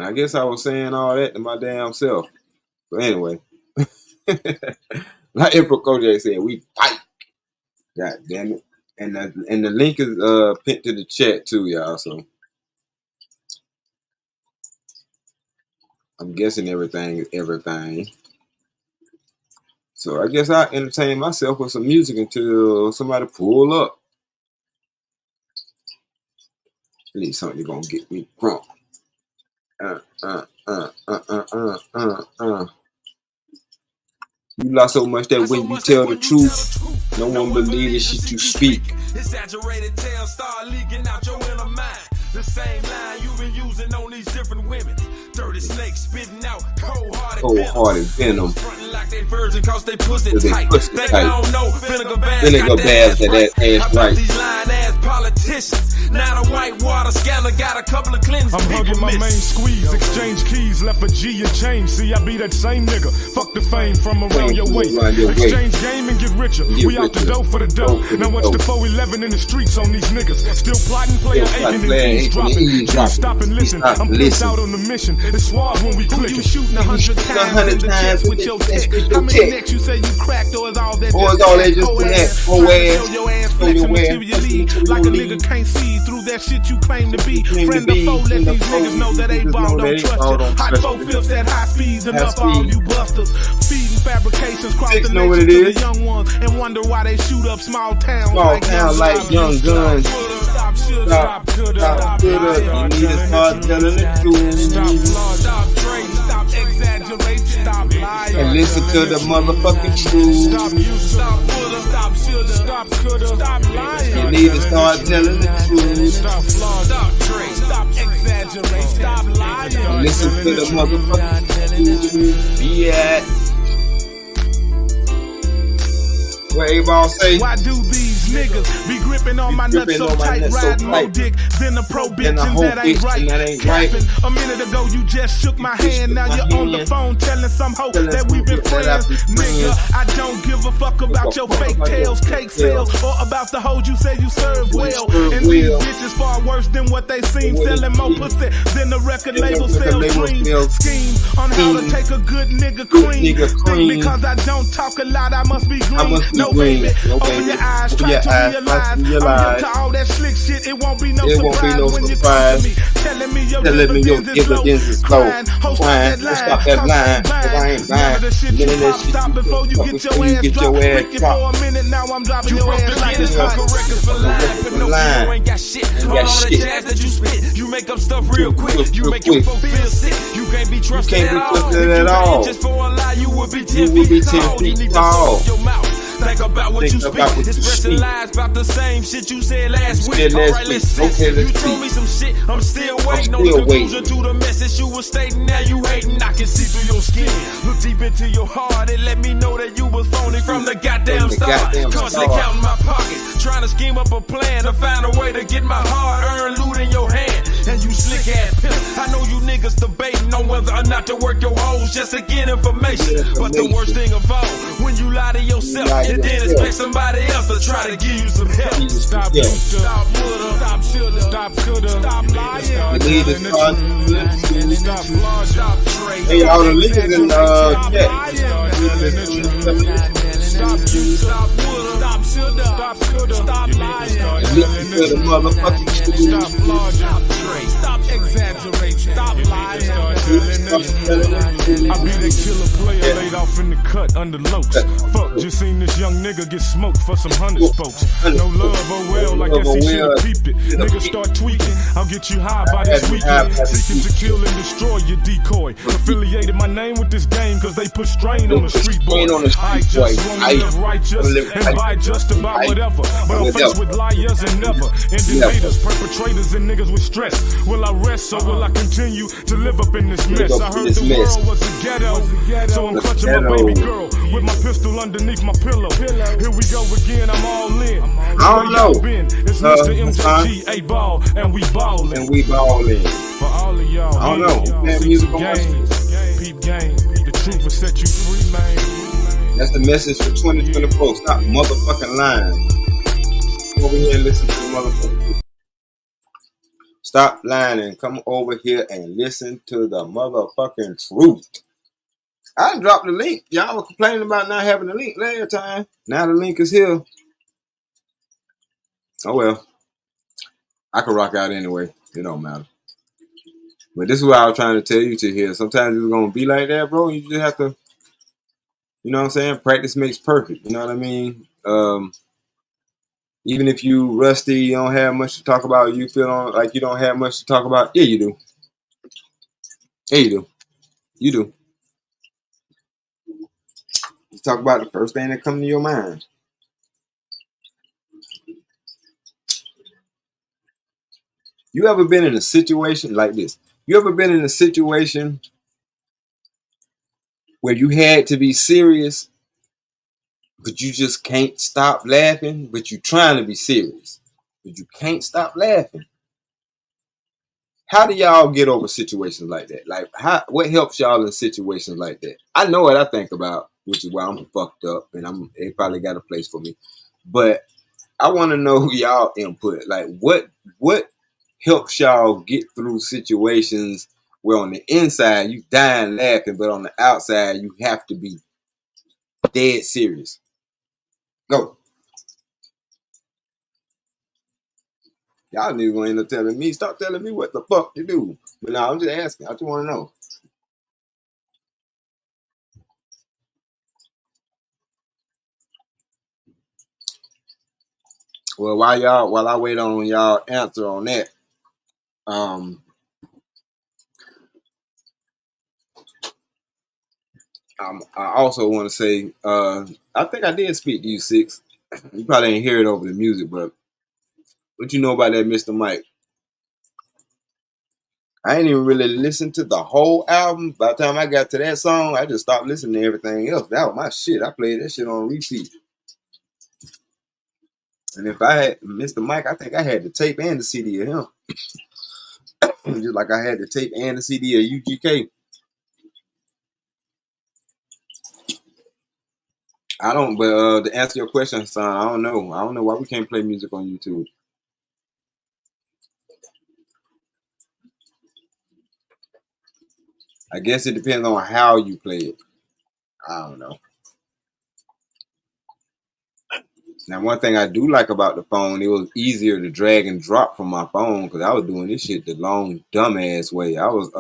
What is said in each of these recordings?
I guess I was saying all that to my damn self. But anyway, like April Kojak said, we fight. God damn it. And the link is pinned to the chat too, y'all. So I'm guessing everything is everything. So I guess I entertain myself with some music until somebody pull up. I need something gonna get me drunk. You lie so much that when you tell the truth, no one believes the shit you speak. Exaggerated tales start leaking out your inner mind. The same line you've been using on these different women. Dirty snakes spitting out cold-hearted venom. Fronting like they virgin cause they pussy tight. They don't know vinegar baths got that ass right. These lying-ass politicians. Now the white water scanner got a couple of cleansers. I'm hugging my main squeeze. Exchange keys, left a G and change. See, I be that same nigga. Fuck the fame from around your way. Exchange game and get richer. We out the dough for the dough. Now watch the 411 in the streets on these niggas. Still plotting, player aching and keys dropping. Just stop and listen. I'm pissed out on the mission. It's suave when we click. You shooting 100 times in the chest with your tech. How many necks you say you cracked, or is all that just whole ass? Your ass flexing materially like a nigga can't see through that shit you claim to be. Friend of foe, let these niggas know that they ball don't trust you. Hot 4/5 at high speeds, enough all you busters. Feeding fabrications cross the nation to the young ones and wonder why they shoot up small towns like young guns. Stop, coulda. You need to start telling the truth. Stop trading, stop exaggerating, stop lying. And listen to the motherfucking truth. Stop shoulda, stop coulda, stop lying. You need to start telling the truth. Stop trading, stop exaggerating, stop lying. And listen to the motherfucking truth. Yeah. What A-Ball say? Why do these niggas be gripping on my nuts so tight, riding more dick than a pro bitch, and that ain't right? A minute ago you just shook my hand, now you're on the phone telling some hoe that we been friends. Nigga, I don't give a fuck about your fake tales, cake sales, or about the hoes you say you serve well. And these bitches far worse than what they seem, selling more pussy than the record label sells dreams. Schemes on how to take a good nigga clean. Think because I don't talk a lot, I must be green. No baby, open your eyes, try to realize I'm here to all that slick shit. It won't be no surprise when you come to me, telling me your dividends is low. Crying, stop that line, cause I ain't lying. Getting that shit stop before you get your ass dropped. For a minute now, I'm dropping your ass like it's hot. Records for line, but no, you ain't got shit. All the jazz that you spit, you make up stuff real quick. You make your folk feel sick. You can't be trusted at all. Just for a lie, you would be 10 feet tall. You need to close your mouth. Think about what you speak. Expressing lies about the same shit you said last week. Alright, listen. You told me some shit. I'm still waiting on the conclusion to the message you were stating. Now you hating. I can see through your skin. Look deep into your heart and let me know that you was phony from the goddamn start. Constantly counting my pockets, trying to scheme up a plan to find a way to get my hard-earned loot in your hand. And you slick ass pimp. I know you niggas debating on whether or not to work your hoes just to get information. But the worst thing of all, when you lie to yourself and then expect somebody else to try to give you some help. Stop woulda, stop shoulda, stop coulda, stop lying. Stop trading. Hey, all the links in chat. Stop you, stop woulda, stop shoulda, stop coulda, stop lying. Listen to the motherfucking stop flaw, stop trade, stop exaggerate, stop lying. I be that killer player laid off in the cut under locs. Fuck, just seen this young nigga get smoked for some hundred spokes. No love, oh well, like I see should've peeped it. Niggas start tweaking, I'll get you high by this weekend. Seeking to kill and destroy your decoy. Affiliated my name with this game cause they put strain on the street boy. I just wanna live righteous and buy just about whatever. But I'm faced with liars and never ending haters, perpetrators and niggas with stress. Will I rest or will I continue to live up in this mess? I heard the world was a ghetto, so I'm clutching my baby girl with my pistol underneath my pillow. Here we go again, I'm all in. I don't know. It's Mr. MJG, A-Ball, and we ballin'. And we ballin'. For all of y'all, I don't know. Man, music peep game. The truth will set you free, man. That's the message for 2024. Stop motherfucking lying. Over here and listen to the motherfucking truth. Stop lying and come over here and listen to the motherfucking truth. I dropped the link. Y'all were complaining about not having the link last time. Now the link is here. Oh well. I can rock out anyway. It don't matter. But this is what I was trying to tell you to hear. Sometimes it's gonna be like that, bro. You just have to, you know what I'm saying? Practice makes perfect. You know what I mean? Even if you rusty, you don't have much to talk about, you feel like you don't have much to talk about. Yeah, you do. Yeah, you do. You do. You talk about the first thing that comes to your mind. You ever been in a situation like this? You ever been in a situation where you had to be serious, but you just can't stop laughing, but you trying to be serious, but you can't stop laughing? How do y'all get over situations like that? Like, what helps y'all in situations like that? I know what I think about, which is why I'm fucked up, and it probably got a place for me. But I want to know y'all input. Like, what helps y'all get through situations where on the inside you dying laughing, but on the outside you have to be dead serious? Go. Y'all niggas gonna end up telling me, stop telling me what the fuck to do. But no, I'm just asking. I just want to know. Well, while I wait on y'all answer on that, I also want to say, I think I did speak to you, Six. You probably didn't hear it over the music, but what you know about that Mr. Mike? I ain't even really listened to the whole album. By the time I got to that song, I just stopped listening to everything else. That was my shit. I played that shit on repeat. And if I had Mr. Mike, I think I had the tape and the CD of him. Just like I had the tape and the CD of UGK. I don't, but to answer your question, son, I don't know. I don't know why we can't play music on YouTube. I guess it depends on how you play it. I don't know. Now, one thing I do like about the phone, it was easier to drag and drop from my phone because I was doing this shit the long, dumbass way. I was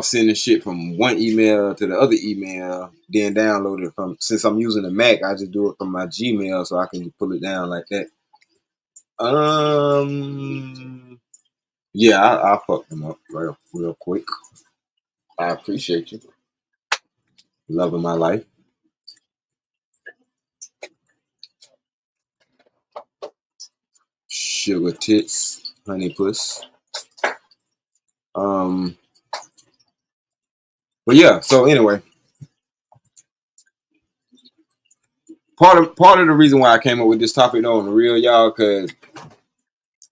sending shit from one email to the other email, then download it from. Since I'm using a Mac, I just do it from my Gmail so I can pull it down like that. Yeah, I fucked them up real quick. I appreciate you, loving my life. Sugar tits, honey puss. Um, but yeah. So anyway, part of the reason why I came up with this topic though, on the real, y'all, because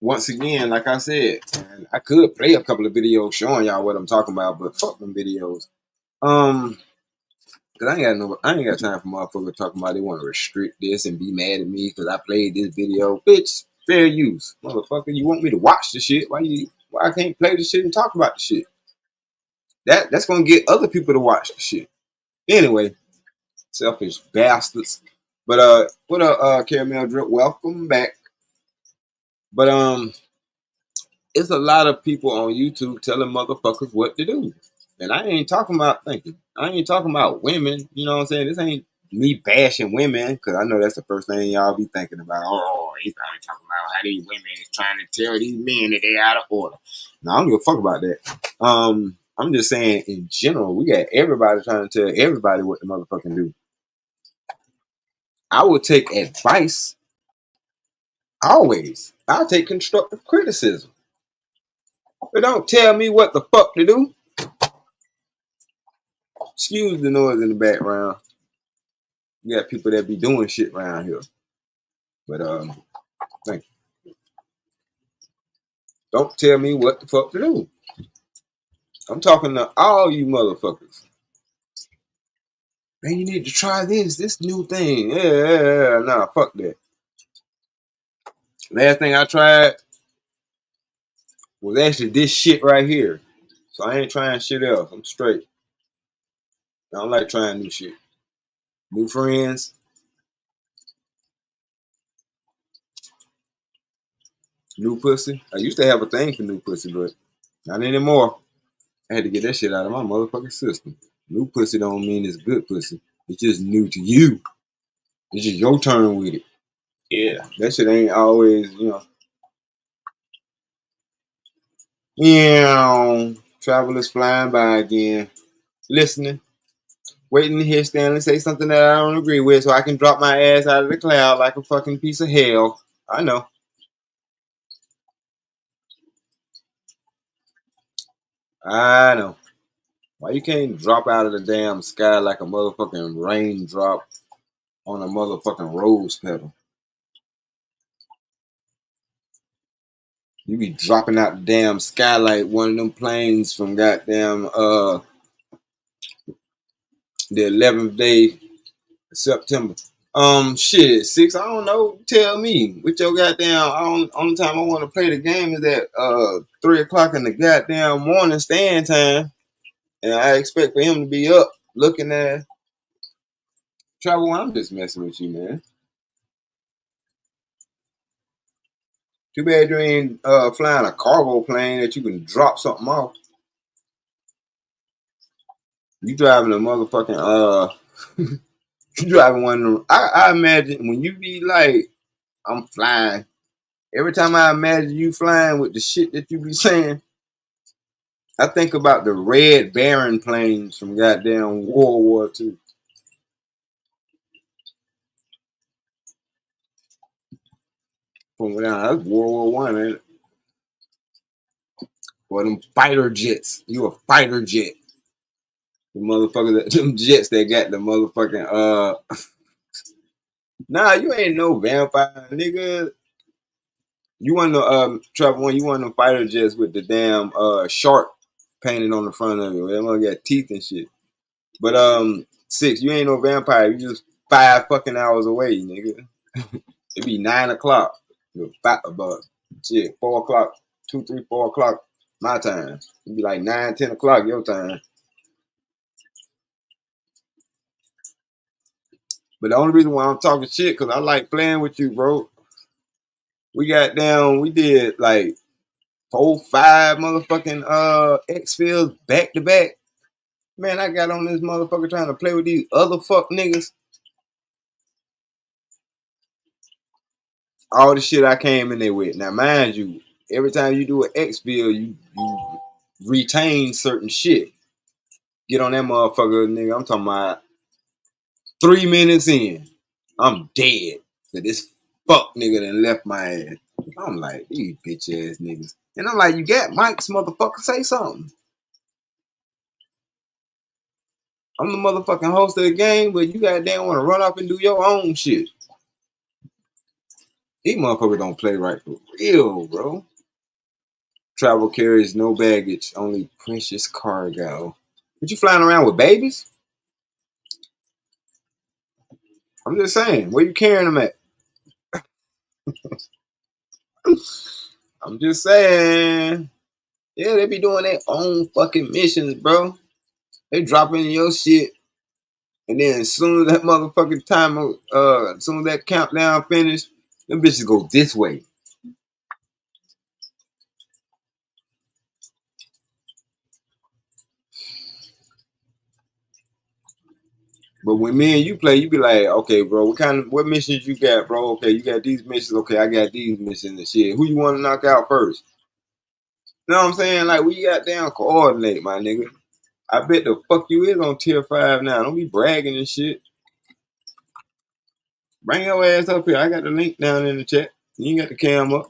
once again, like I said, man, I could play a couple of videos showing y'all what I'm talking about, but fuck them videos. Cause I ain't got time for motherfuckers talking about they want to restrict this and be mad at me because I played this video. Bitch, fair use, motherfucker. You want me to watch the shit? Why I can't play the shit and talk about the shit? That's gonna get other people to watch the shit. Anyway, selfish bastards. But what up, Caramel Drip? Welcome back. But it's a lot of people on YouTube telling motherfuckers what to do. And I ain't talking about thinking. I ain't talking about women. You know what I'm saying? This ain't me bashing women, because I know that's the first thing y'all be thinking about. Oh, he's probably talking about how these women is trying to tell these men that they out of order. No, I don't give a fuck about that. I'm just saying in general, we got everybody trying to tell everybody what to motherfucking do. I will take advice always. I'll take constructive criticism. But don't tell me what the fuck to do. Excuse the noise in the background. We got people that be doing shit around here. But thank you. Don't tell me what the fuck to do. I'm talking to all you motherfuckers. Man, you need to try this new thing. Yeah. Nah, fuck that. Last thing I tried, was actually this shit right here. So I ain't trying shit else. I'm straight. I don't like trying new shit. New friends. New pussy. I used to have a thing for new pussy, but not anymore. I had to get that shit out of my motherfucking system. New pussy don't mean it's good pussy. It's just new to you. It's just your turn with it. Yeah. That shit ain't always, Yeah. Travelers flying by again. Listening. Waiting to hear Stanley say something that I don't agree with so I can drop my ass out of the cloud like a fucking piece of hell. I know. I know. Why you can't drop out of the damn sky like a motherfucking raindrop on a motherfucking rose petal? You be dropping out the damn sky like one of them planes from goddamn the 11th day of September. Shit, 6, I don't know. Tell me. With your goddamn only time I want to play the game is at 3 o'clock in the goddamn morning stand time. And I expect for him to be up looking at travel. I'm just messing with you, man. Too bad you ain't flying a cargo plane that you can drop something off. You driving a motherfucking you driving one of them. I imagine when you be like, I'm flying. Every time I imagine you flying with the shit that you be saying, I think about the Red Baron planes from goddamn World War II. From down, that's World War One, ain't it? Or them fighter jets. You a fighter jet. The motherfuckers, them jets that got the motherfucking Nah, you ain't no vampire, nigga. You want the Trevor one, you want them fighter jets with the damn shark painted on the front of it. They gonna got teeth and shit. But 6, you ain't no vampire. You just 5 fucking hours away, nigga. It be 9 o'clock. About shit, 4 o'clock, 2, 3, 4 o'clock my time. It be like 9, 10 o'clock your time. But the only reason why I'm talking shit, cause I like playing with you, bro. We did like 4, 5 motherfucking X fields back to back. Man, I got on this motherfucker trying to play with these other fuck niggas. All the shit I came in there with. Now, mind you, every time you do an X field, you retain certain shit. Get on that motherfucker, nigga. I'm talking about 3 minutes in, I'm dead. So this fuck nigga done left my ass. I'm like, these bitch ass niggas. And I'm like, you got mics, motherfucker, say something. I'm the motherfucking host of the game, but you goddamn want to run off and do your own shit. These motherfuckers don't play right for real, bro. Travel carries no baggage, only precious cargo. But you flying around with babies? I'm just saying, where you carrying them at? I'm just saying. Yeah, they be doing their own fucking missions, bro. They dropping your shit. And then as soon as that motherfucking timer, as soon as that countdown finished, them bitches go this way. But when me and you play, you be like, okay, bro, what missions you got, bro? Okay, you got these missions. Okay, I got these missions and shit. Who you want to knock out first? You know what I'm saying? Like, we got down coordinate, my nigga. I bet the fuck you is on tier 5 now. Don't be bragging and shit. Bring your ass up here. I got the link down in the chat. You ain't got the cam up.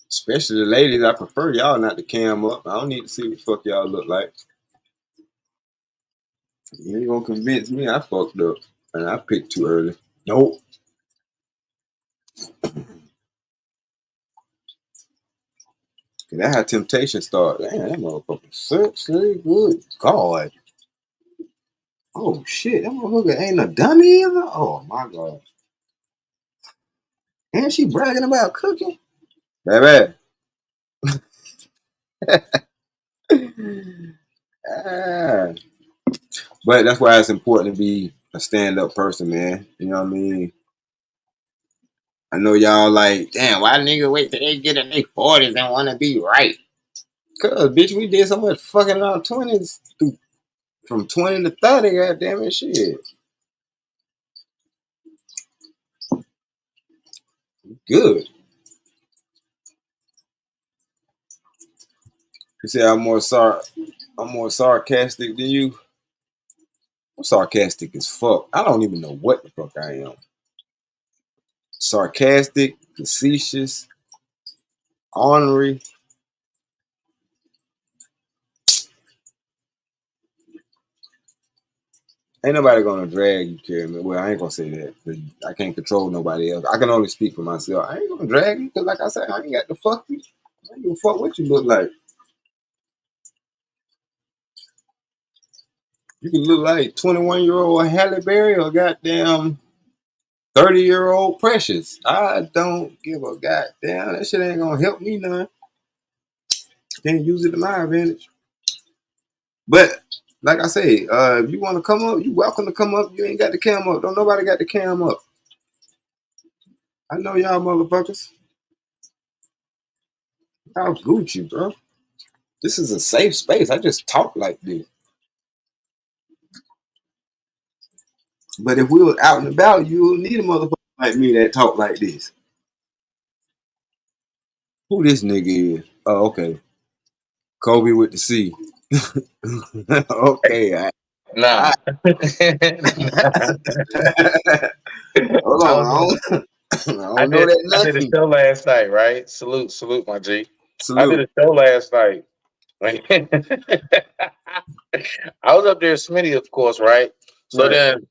Especially the ladies, I prefer y'all not to cam up. I don't need to see what the fuck y'all look like. You ain't gonna convince me I fucked up. And I picked too early. Nope. That how temptation start. Damn, that motherfucker sexy. Good God. Oh shit, that motherfucker ain't a dummy either. Oh my God. And she bragging about cooking. Baby. Ah. But that's why it's important to be a stand-up person, man. You know what I mean? I know y'all like, damn, why niggas wait till they get in their 40s and want to be right? Cause bitch, we did so much fucking in our 20s from 20 to 30, goddamn it, shit. Good. You say I'm more sarcastic than you. I'm sarcastic as fuck. I don't even know what the fuck I am. Sarcastic, facetious, ornery. Ain't nobody gonna drag you, Karen. Well, I ain't gonna say that. I can't control nobody else. I can only speak for myself. I ain't gonna drag you because, like I said, I ain't got to fuck you. I ain't gonna fuck what you look like. You can look like 21-year-old Halle Berry or goddamn 30-year-old Precious. I don't give a goddamn. That shit ain't gonna help me none. Can't use it to my advantage. But like I say, if you want to come up, you welcome to come up. You ain't got the cam up. Don't nobody got the cam up. I know y'all motherfuckers. Y'all Gucci, bro. This is a safe space. I just talk like this. But if we were out and about, you would need a motherfucker like me that talk like this. Who this nigga is? Oh, okay. Kobe with the C. Okay. Nah. Hold on. I don't know that I did a nothing. show last night, right? Salute, my G. I did Salute. a show last night. I was up there, Smitty, of course, right? So Right. then,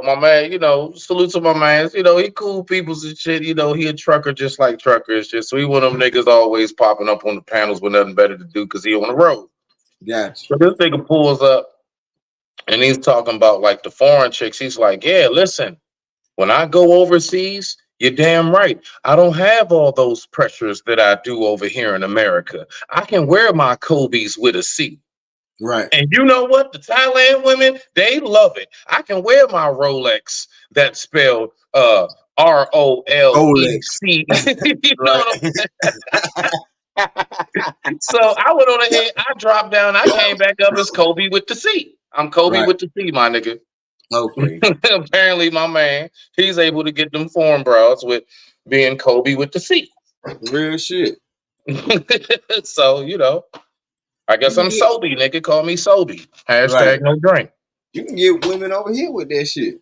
my man, salute to my man. He cool peoples and shit. He a trucker just like truckers. Just so he one of them niggas always popping up on the panels with nothing better to do because he on the road. Gotcha. So this nigga pulls up and he's talking about like the foreign chicks. He's like, yeah, listen, when I go overseas, you're damn right. I don't have all those pressures that I do over here in America. I can wear my Kobe's with a C. Right. And you know what? The Thailand women, they love it. I can wear my Rolex that's spelled Rolex. ROLEC. You know what I'm saying? So I went on ahead, I dropped down, I came back up as Kobe with the C. I'm Kobe Right. with the C, my nigga. Okay. Apparently, my man, he's able to get them foreign bras with being Kobe with the C. Real shit. So, I guess I'm Sobe, nigga. Call me Sobe. Hashtag no drink. You can get women over here with that shit.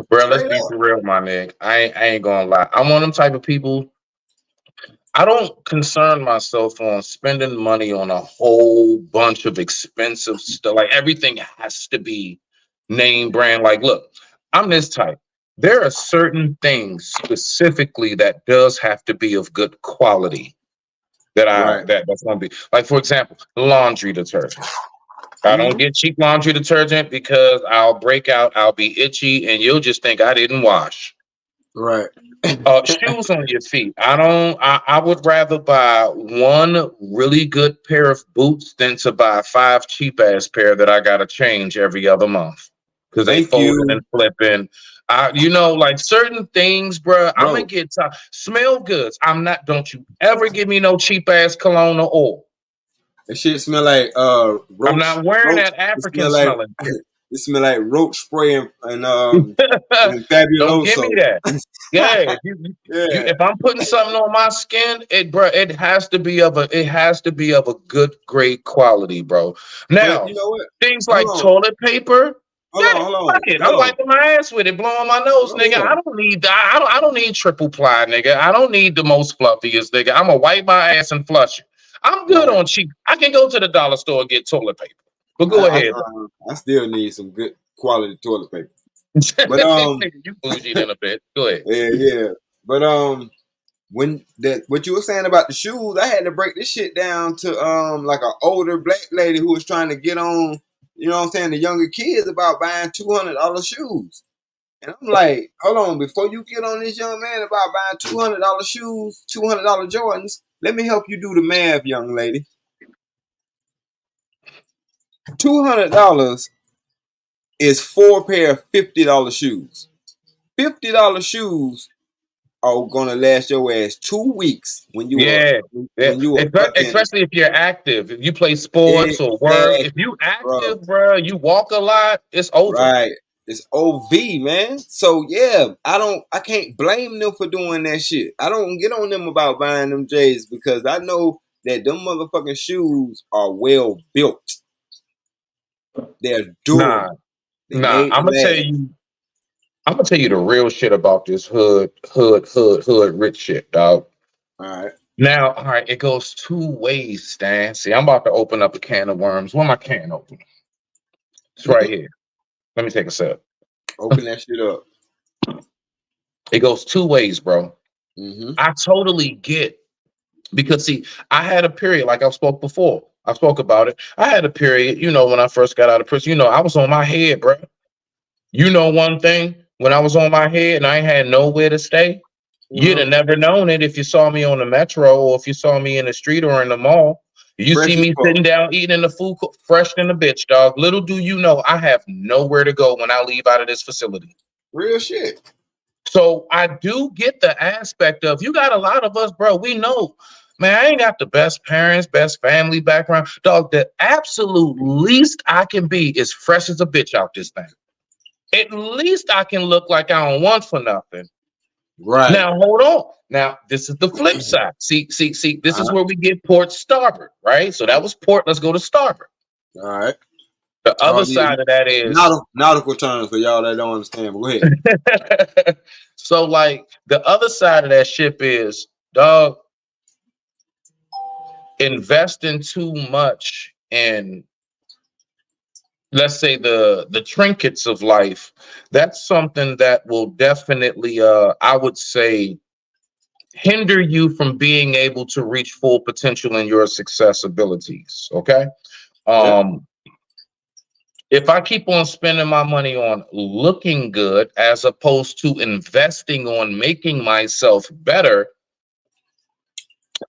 Bro, let's be for real, my nigga. I ain't gonna lie. I'm one of them type of people. I don't concern myself on spending money on a whole bunch of expensive stuff. Like everything has to be name brand. Like, look, I'm this type. There are certain things specifically that does have to be of good quality that's gonna be. Like, for example, laundry detergent. I don't get cheap laundry detergent because I'll break out, I'll be itchy, and you'll just think I didn't wash. Right. Shoes on your feet. I would rather buy one really good pair of boots than to buy 5 cheap ass pair that I gotta change every other month. Because they folding and flipping. Like certain things, bro. I'm gonna get smell goods. Don't you ever give me no cheap ass cologne or oil. That shit smell like roach. I'm not wearing that African smelling shit. It smell like roach spray and Fabuloso. Don't give me that. Yeah, if I'm putting something on my skin, it has to be of a good, great quality, bro. Now, you know what? things like toilet paper. Hold on. I'm wiping my ass with it, blowing my nose, nigga. I don't need that. I don't need triple ply, nigga. I don't need the most fluffiest, nigga. I'm gonna wipe my ass and flush it. I'm good on cheap. I can go to the dollar store and get toilet paper. But go ahead. I still need some good quality toilet paper. But you bougie in a bit. Go ahead. yeah. But what you were saying about the shoes, I had to break this shit down to like an older black lady who was trying to get on, you know what I'm saying, the younger kids about buying $200 shoes. And I'm like, hold on, before you get on this young man about buying $200 shoes, $200 Jordans, let me help you do the math, young lady. $200 is 4 pair of $50 shoes. $50 shoes are gonna last your ass 2 weeks when you are fucking especially if you're active. If you play sports or work, if you exactly, bro. active, bro, you walk a lot, it's over. Right. It's OV, man. So yeah, I can't blame them for doing that shit. I don't get on them about buying them J's because I know that them motherfucking shoes are well built. They're durable. They Nah. made to last. I'm gonna tell you the real shit about this hood rich shit, dog. All right. Now, all right, it goes 2 ways, Stan. See, I'm about to open up a can of worms. Where my can open? It's right here. Let me take a sip. Open that shit up. It goes 2 ways, bro. Mm-hmm. I totally get, because see, I had a period, like I spoke before. I spoke about it. I had a period, when I first got out of prison, I was on my head, bro. One thing, when I was on my head and I had nowhere to stay, you'd have never known it if you saw me on the metro or if you saw me in the street or in the mall. You Fresh see me sitting down eating in the food court, fresh than a bitch, dog. Little do you know, I have nowhere to go when I leave out of this facility. Real shit. So I do get the aspect of, you got a lot of us, bro. We know, man, I ain't got the best parents, best family background. Dog, the absolute least I can be is fresh as a bitch out this thing. At least I can look like I don't want for nothing. Right. Now, hold on. Now, this is the flip side. See, this is where we get port starboard, right? So that was port. Let's go to starboard. All right. The other side of that is nautical terms for y'all that don't understand, but go ahead. So, like, the other side of that ship is, dog, investing too much in, let's say, the trinkets of life. That's something that will definitely, I would say, hinder you from being able to reach full potential in your success abilities. Okay. If I keep on spending my money on looking good as opposed to investing on making myself better,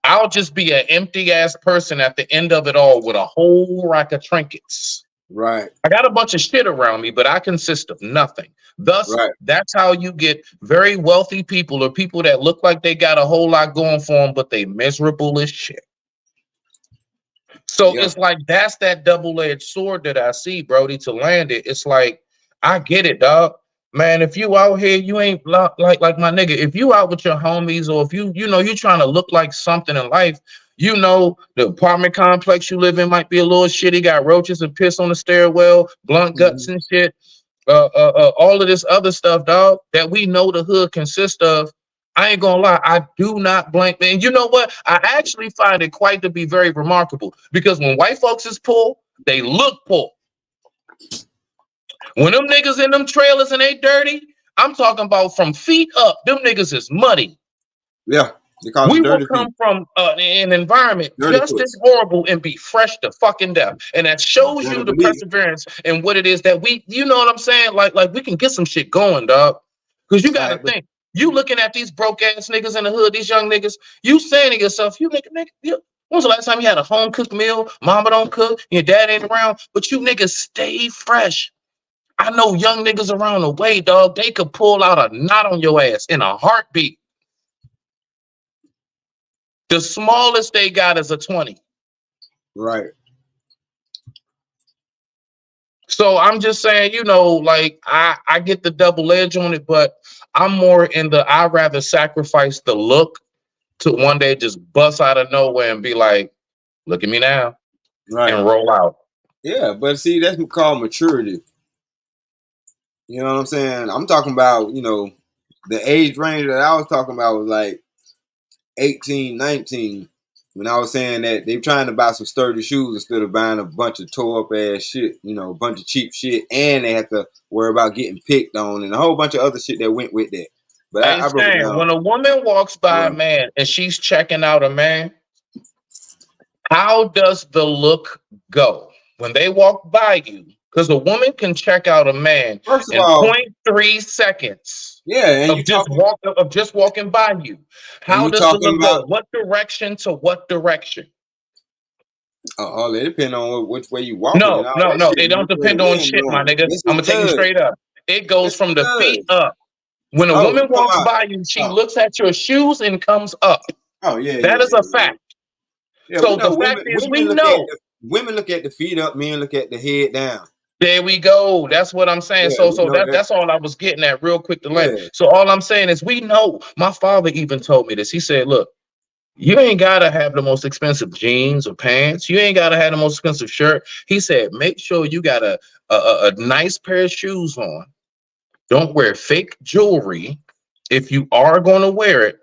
I'll just be an empty ass person at the end of it all with a whole rack of trinkets. Right. I got a bunch of shit around me, but I consist of nothing. Thus, that's how you get very wealthy people or people that look like they got a whole lot going for them, but they miserable as shit. So it's like, that's that double-edged sword that I see, Brody, to land it. It's like, I get it, dog. Man, if you out here, you ain't like my nigga. If you out with your homies, or if you trying to look like something in life, the apartment complex you live in might be a little shitty, got roaches and piss on the stairwell, blunt guts and shit. All of this other stuff, dog, that we know the hood consists of. I ain't gonna lie, I do not blink. And you know what? I actually find it quite to be very remarkable, because when white folks is poor, they look poor. When them niggas in them trailers and they dirty, I'm talking about from feet up, them niggas is muddy. Yeah. We will come from an environment just as horrible and be fresh to fucking death. And that shows you the perseverance and what it is that we, you know what I'm saying? Like we can get some shit going, dog. Because you got to think, you looking at these broke ass niggas in the hood, these young niggas, you saying to yourself, you nigga, when was the last time you had a home cooked meal? Mama don't cook, your dad ain't around, but you niggas stay fresh. I know young niggas around the way, dog. They could pull out a knot on your ass in a heartbeat. The smallest they got is a 20. Right. So I'm just saying, like, I get the double edge on it, but I'm more in the, I'd rather sacrifice the look to one day just bust out of nowhere and be like, look at me now, and roll out. Yeah, but see, that's called maturity. You know what I'm saying? I'm talking about, the age range that I was talking about was like 18, 19, when I was saying that they trying to buy some sturdy shoes instead of buying a bunch of tore up ass shit, you know, a bunch of cheap shit, and they have to worry about getting picked on and a whole bunch of other shit that went with that. But Hey, I broke it Stan, down. when a woman walks by a Well, man and she's checking out a man, how does the look go when they walk by you? Because a woman can check out a man first of in all, 0.3 seconds yeah, and of just walking by you. How you does the talking look go? about What direction to what direction? it depends on which way you walking and No, all no, that no. shit, It and don't which way the depend on wind shit, my blowing. nigga. Yes, I'm it gonna take you does. straight up. It goes Yes, it from the feet does. up. When a Oh, you woman talking walks about? by you, she Oh, looks at your shoes and comes up. oh yeah, That yeah, is a yeah, yeah. fact. Yeah, we So the know fact women. is, we know. Women look at the feet up. Men look at the head down. There we go. That's what I'm saying. Yeah, So, we so know that that. that's all I was getting at, real quick to land. Yeah, So all I'm saying is, we know. My father even told me this. He said, "Look, you ain't gotta have the most expensive jeans or pants. You ain't gotta have the most expensive shirt." He said, "Make sure you got a nice pair of shoes on. Don't wear fake jewelry if you are going to wear it,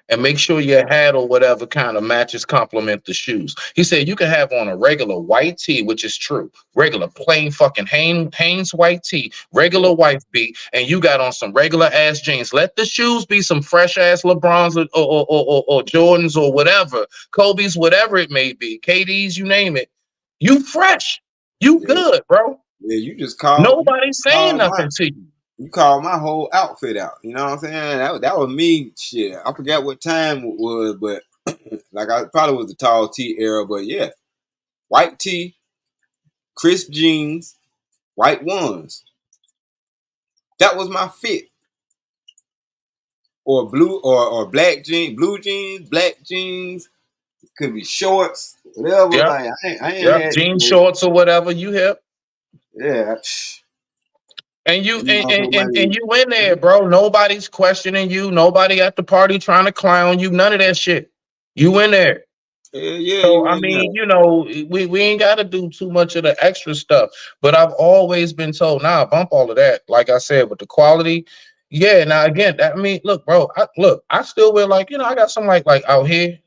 and make sure your hat or whatever kind of matches complement the shoes." He said you can have on a regular white tee, which is true, regular plain fucking Hanes white tee, regular white beat, and you got on some regular ass jeans. Let the shoes be some fresh ass LeBrons or Jordans or whatever, Kobe's, whatever it may be, KD's, you name it. You fresh, you yeah, good, bro. yeah. Nobody's saying Called my nothing to you. you called my whole outfit out. You know what I'm saying? That was me. Shit, I forgot what time it was, but like I probably was the tall tee era. But yeah, white tee, crisp jeans, white ones. That was my fit. Or blue or black jeans, blue jeans, black jeans. Could be shorts, whatever. Yep, Like I ain't yep. had Jean to. shorts or whatever you hip. Yeah, And you and also and money. you in there, bro. Nobody's questioning you. Nobody at the party trying to clown you. None of that shit. You in there. Yeah, So you I in there. mean, we ain't got to do too much of the extra stuff. But I've always been told, nah, bump all of that. Like I said, with the quality, yeah. Now again, I mean, look, bro. I still wear, like, I got some like out here.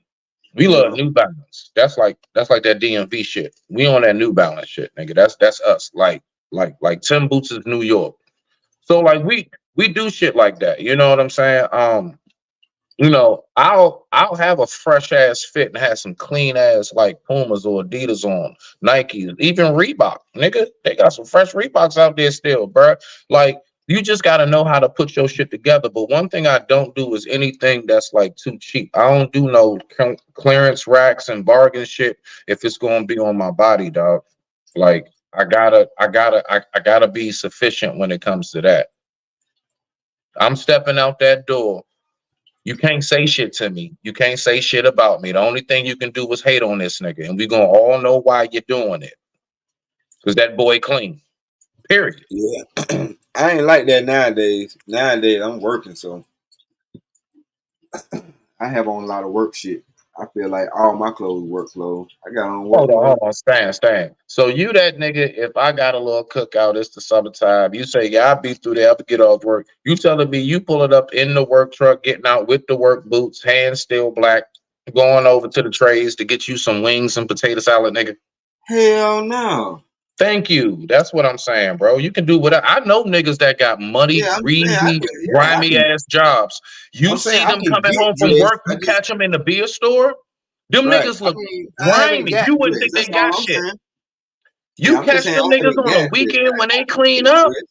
We love Yeah, New Balance. That's like that DMV shit. We on that New Balance shit, nigga. That's us. Like Tim Boots is New York. So like we do shit like that. You know what I'm saying? I'll have a fresh ass fit and have some clean ass like Pumas or Adidas on, Nikes, even Reebok. Nigga, they got some fresh Reeboks out there still, bruh. Like, you just gotta know how to put your shit together. But one thing I don't do is anything that's like too cheap. I don't do no clearance racks and bargain shit if it's gonna be on my body, dog. Like, I gotta be sufficient when it comes to that. I'm stepping out that door. You can't say shit to me. You can't say shit about me. The only thing you can do is hate on this nigga, and we gonna all know why you're doing it. Cause that boy clean. Period. yeah. I ain't like that nowadays. Nowadays I'm working, so I have on a lot of work shit. I feel like all my clothes work clothes. I got on work clothes. Hold on, stand. So you that nigga, if I got a little cookout, it's the summertime. You say, yeah, I'll be through there, I'll get off work. You telling me you pull it up in the work truck, getting out with the work boots, hands still black, going over to the trays to get you some wings and potato salad, nigga? Hell no. Thank you. That's what I'm saying, bro. You can do whatever. I know niggas that got muddy, Yeah, I'm saying I greasy, can. Yeah, I grimy can. ass jobs. You I'm saying see I them can coming home get from dressed. work, I you just catch them in the beer store. Them right. niggas I look mean, I haven't grimy. got You wouldn't dressed. think they That's got all I'm shit. saying. Yeah, You I'm just catch saying them I niggas haven't on a got dressed. weekend when I they can clean get up. dressed.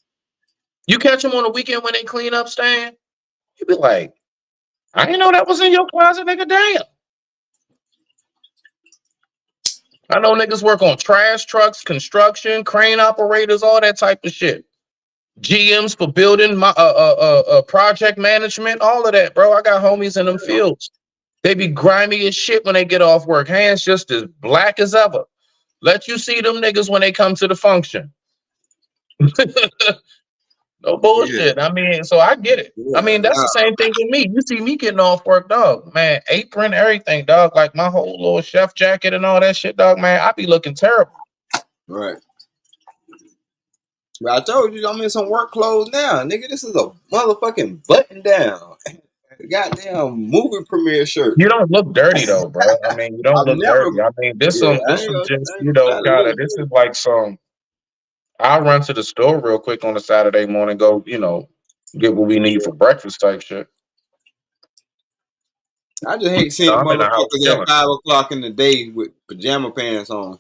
You catch them on a weekend when they clean up, Stan. You be like, I didn't know that was in your closet, nigga. Damn. I know niggas work on trash trucks, construction, crane operators, all that type of shit. GMs for building my project management, all of that, bro. I got homies in them fields. They be grimy as shit when they get off work. Hands just as black as ever. Let you see them niggas when they come to the function. No Yeah, bullshit. I mean, so I get it. I yeah, mean, that's the nah, same thing with me. You see me getting off work, dog. Man, apron, everything, dog. Like my whole little chef jacket and all that shit, dog. Man, I be looking terrible. right. But I told you I'm in some work clothes now, nigga. This is a motherfucking button down. goddamn movie premiere shirt. You don't look dirty though, bro. I mean, you don't I've look never. dirty. I mean, Yeah, this some just, I ain't gonna try to kind look of, this is good. like some. I'll run to the store real quick on a Saturday morning, go, get what we need for breakfast type shit. I just hate No, seeing I'm in the house motherfuckers at chilling. 5 o'clock in the day with pajama pants on.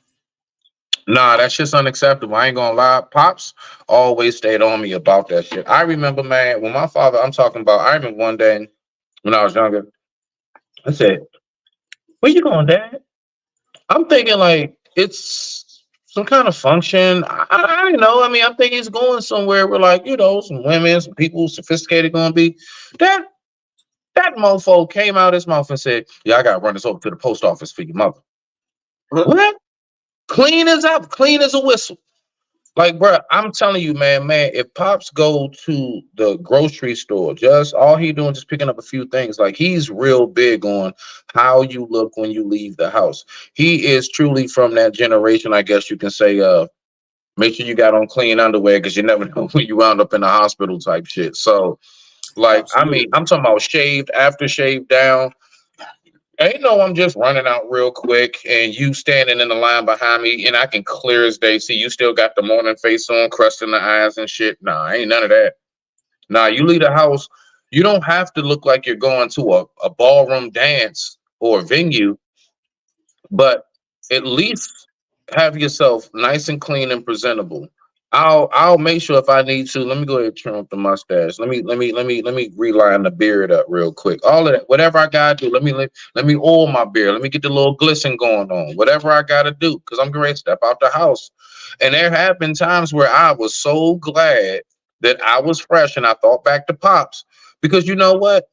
Nah, that shit's unacceptable. I ain't gonna lie. Pops always stayed on me about that shit. I remember, man, when my father, I remember one day when I was younger, I said, "Where you going, Dad?" I'm thinking like it's some kind of function. I know. I mean, I'm thinking he's going somewhere where, like, some women, some people, sophisticated, gonna be. That that mofo came out his mouth and said, "Yeah, I gotta run this over to the post office for your mother." What? Clean as a whistle. Like, bro, I'm telling you, man, if Pops go to the grocery store, just all he doing just picking up a few things, like he's real big on how you look when you leave the house. He is truly from that generation, I guess you can say, make sure you got on clean underwear because you never know when you wound up in the hospital type shit. So, like, I mean, Absolutely. I'm talking about shaved, after shaved down. Ain't no, I'm just running out real quick and you standing in the line behind me and I can clear as day see you still got the morning face on, crust in the eyes and shit. Nah, ain't none of that. Nah, you leave the house, you don't have to look like you're going to a ballroom dance or a venue, but at least have yourself nice and clean and presentable. I'll make sure if I need to. Let me go ahead and trim up the mustache. Let me reline the beard up real quick. All of that, whatever I gotta do. Let me oil my beard. Let me get the little glisten going on. Whatever I gotta do, because I'm going to step out the house. And there have been times where I was so glad that I was fresh, and I thought back to Pops because you know what?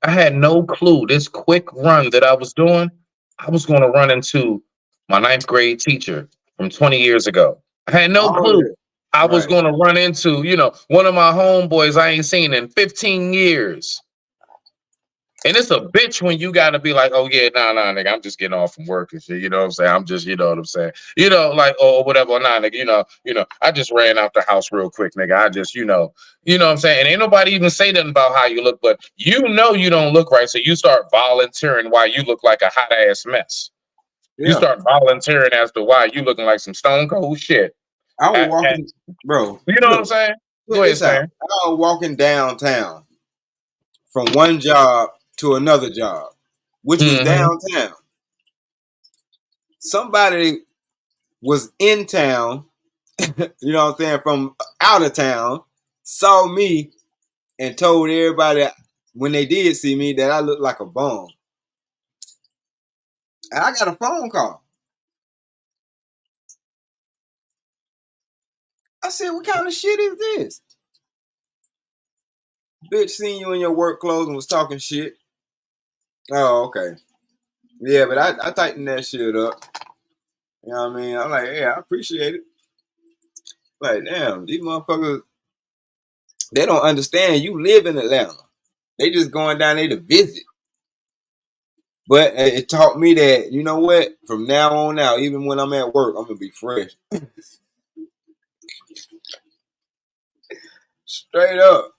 I had no clue this quick run that I was doing, I was going to run into my ninth grade teacher from 20 years ago. I had no All clue that. I was Right. going to run into, one of my homeboys I ain't seen in 15 years. And it's a bitch when you gotta be like, oh yeah, nah, nigga, I'm just getting off from work and shit. You know what I'm saying? I'm just, you know what I'm saying? Like, or whatever, nah, nigga, I just ran out the house real quick, nigga. I just, what I'm saying? And ain't nobody even say nothing about how you look, but you don't look right. So you start volunteering why you look like a hot ass mess. You Yeah. start volunteering as to why you looking like some stone cold shit. I was At, walking, bro. you know what I'm Look, saying? Go check ahead, this out. Stan. I was walking downtown from one job to another job, which was Mm-hmm. downtown. Somebody was in town, you know what I'm saying, from out of town, saw me and told everybody when they did see me that I looked like a bum. And I got a phone call. I said, what kind of shit is this? Bitch seen you in your work clothes and was talking shit. Oh, okay. Yeah, but I tightened that shit up. You know what I mean? I'm like, yeah, I appreciate it. Like, damn, these motherfuckers, they don't understand you live in Atlanta. They just going down there to visit. But it taught me that, you know what? From now on out, even when I'm at work, I'm gonna be fresh. Straight up.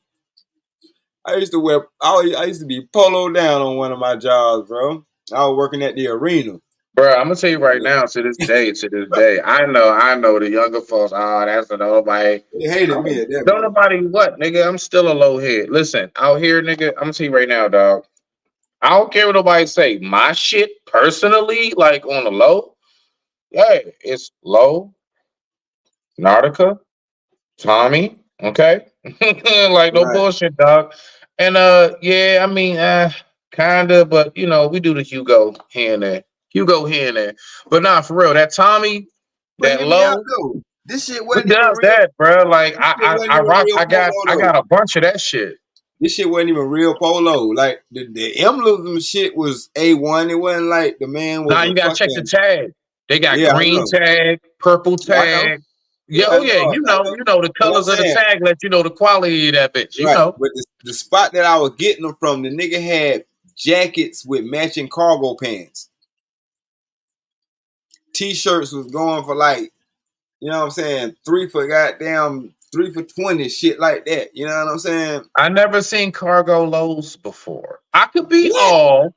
I used to be polo down on one of my jobs, bro. I was working at the arena. Bro, I'm gonna tell you right now, to this day, I know the younger folks. Oh, that's a nobody. They hated me at that Don't moment. nobody what, nigga? I'm still a low head. Listen, out here, nigga. I'm gonna tell you right now, dog. I don't care what nobody say. My shit, personally, like on the low, hey, it's low, Nautica, Tommy. Okay, like no Right. bullshit, dog. And yeah, I mean, kinda, but we do the Hugo here and there. But nah, for real, that Tommy, But that hear me out low, though. This shit who wasn't even does real. that, bro? Like This shit wasn't I even rock, real polo I though. got a bunch of that shit. This shit wasn't even real polo. Like the emblem shit was A1. It wasn't like the man was Now a you gotta check the fucking. tag. They got Yeah, I green know. tag, purple Yeah, I know. tag. Yeah, Yeah, oh yeah, I know. the But I'm colors of the saying, tag let you know the quality of that bitch. right. But the spot that I was getting them from, the nigga had jackets with matching cargo pants. T-shirts was going for like, you know what I'm saying, 3 for goddamn 3 for $20, shit like that. You know what I'm saying? I never seen cargo lows before. I could be What? all.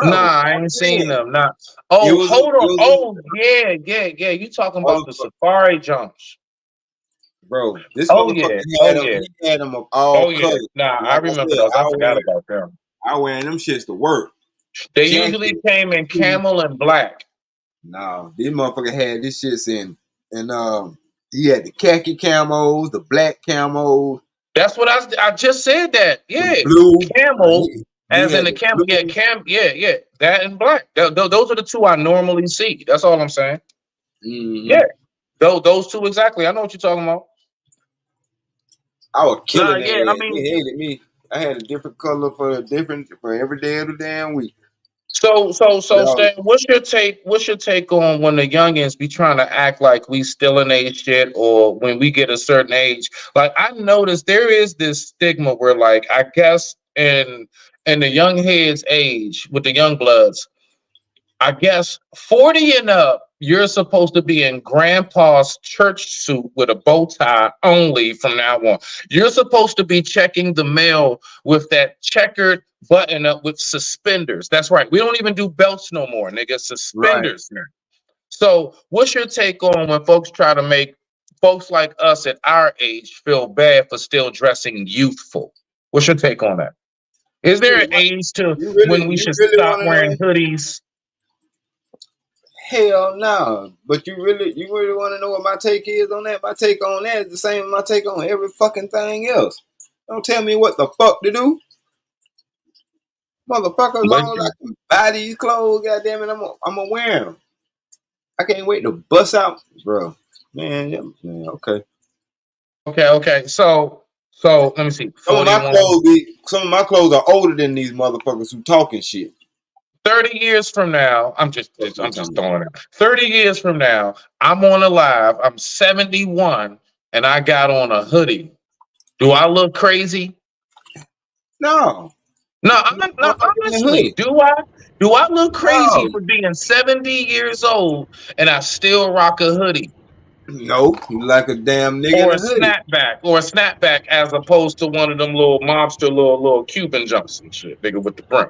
Nah, Bro, I I'm ain't seen saying them. Nah. it Oh, was a, hold it on. was Oh, yeah. You talking a about the motherfucker, safari jumps? bro. This Oh yeah. motherfucker Oh had them. yeah. He had them of all Oh yeah. colors. Nah, I Like I remember said, those. I forgot about them. I wearing them shits to work. They usually Jacket. came in camel and black. Nah, this motherfucker had this shits in, and he had the khaki camos, the black camos, That's what I just said that. the Yeah. blue. Camel, He as in had the the camel. Yeah, blue. yeah. That and black. Those are the two I normally see. That's all I'm saying. Mm-hmm. Yeah. Those two exactly. I know what you're talking about. I was Nah, killing their yeah. I ass. They mean, hated me. I had a different color for every day of the damn week. so Y'all, Stan, what's your take? What's your take on when the youngins be trying to act like we still in age shit, or when we get a certain age? Like I noticed there is this stigma where, like, I guess in the young heads age with the young bloods, I guess 40 and up, you're supposed to be in grandpa's church suit with a bow tie only from now on. You're supposed to be checking the mail with that checkered button up with suspenders. That's right. We don't even do belts no more, nigga. right? Suspenders. So, what's your take on when folks try to make folks like us at our age feel bad for still dressing youthful? What's your take on that? Is there Shit, an age to when we you should really stop want to wearing know? hoodies? Hell no. But you really want to know what my take is on that? My take on that is the same as my take on every fucking thing else. Don't tell me what the fuck to do, motherfucker. As But long as I can buy these clothes, goddamn it, I'm gonna wear them. I can't wait to bust out, bro. Man, yeah, man, okay. okay. So let me see. 41. Some of my clothes are older than these motherfuckers who talking shit. 30 years from now, I'm just Fuck you I'm just talking about? throwing it. 30 years from now, I'm on a live. I'm 71 and I got on a hoodie. Do I look crazy? No, No, no, motherfucker in the honestly, hoodie. do I look crazy No, for being 70 years old and I still rock a hoodie no, you like a damn nigga in or a a hoodie. snapback as opposed to one of them little mobster little Cuban jumps and shit, nigga with the brim.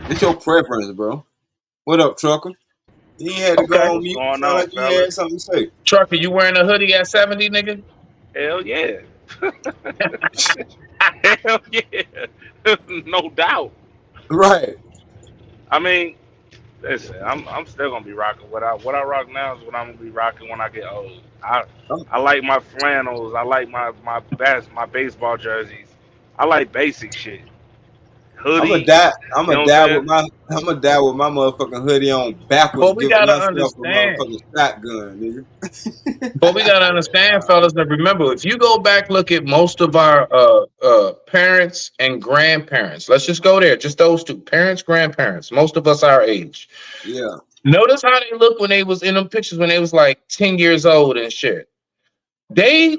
It's your preference, bro. What up, trucker? You ain't had to Okay. go on What's mute. going Sound on, like you fellas? had something to say. Trucker, you wearing a hoodie at 70, nigga? Hell yeah. Hell yeah. No doubt. Right. I mean, listen, I'm still gonna be rocking what I rock now is what I'm gonna be rocking when I get old. I'm, I like my flannels. I like my baseball jerseys. I like basic shit. I'm gonna Hoodie. die. I'm You gonna know what die I'm with saying? my. I'm gonna die with my motherfucking hoodie on backwards, But we giving gotta myself a understand. motherfucking shotgun, nigga. But we gotta understand, fellas, that remember, if you go back, look at most of our parents and grandparents. Let's just go there, just those two, parents, grandparents. Most of us our age. Yeah, Notice how they look when they was in them pictures when they was like 10 years old and shit. They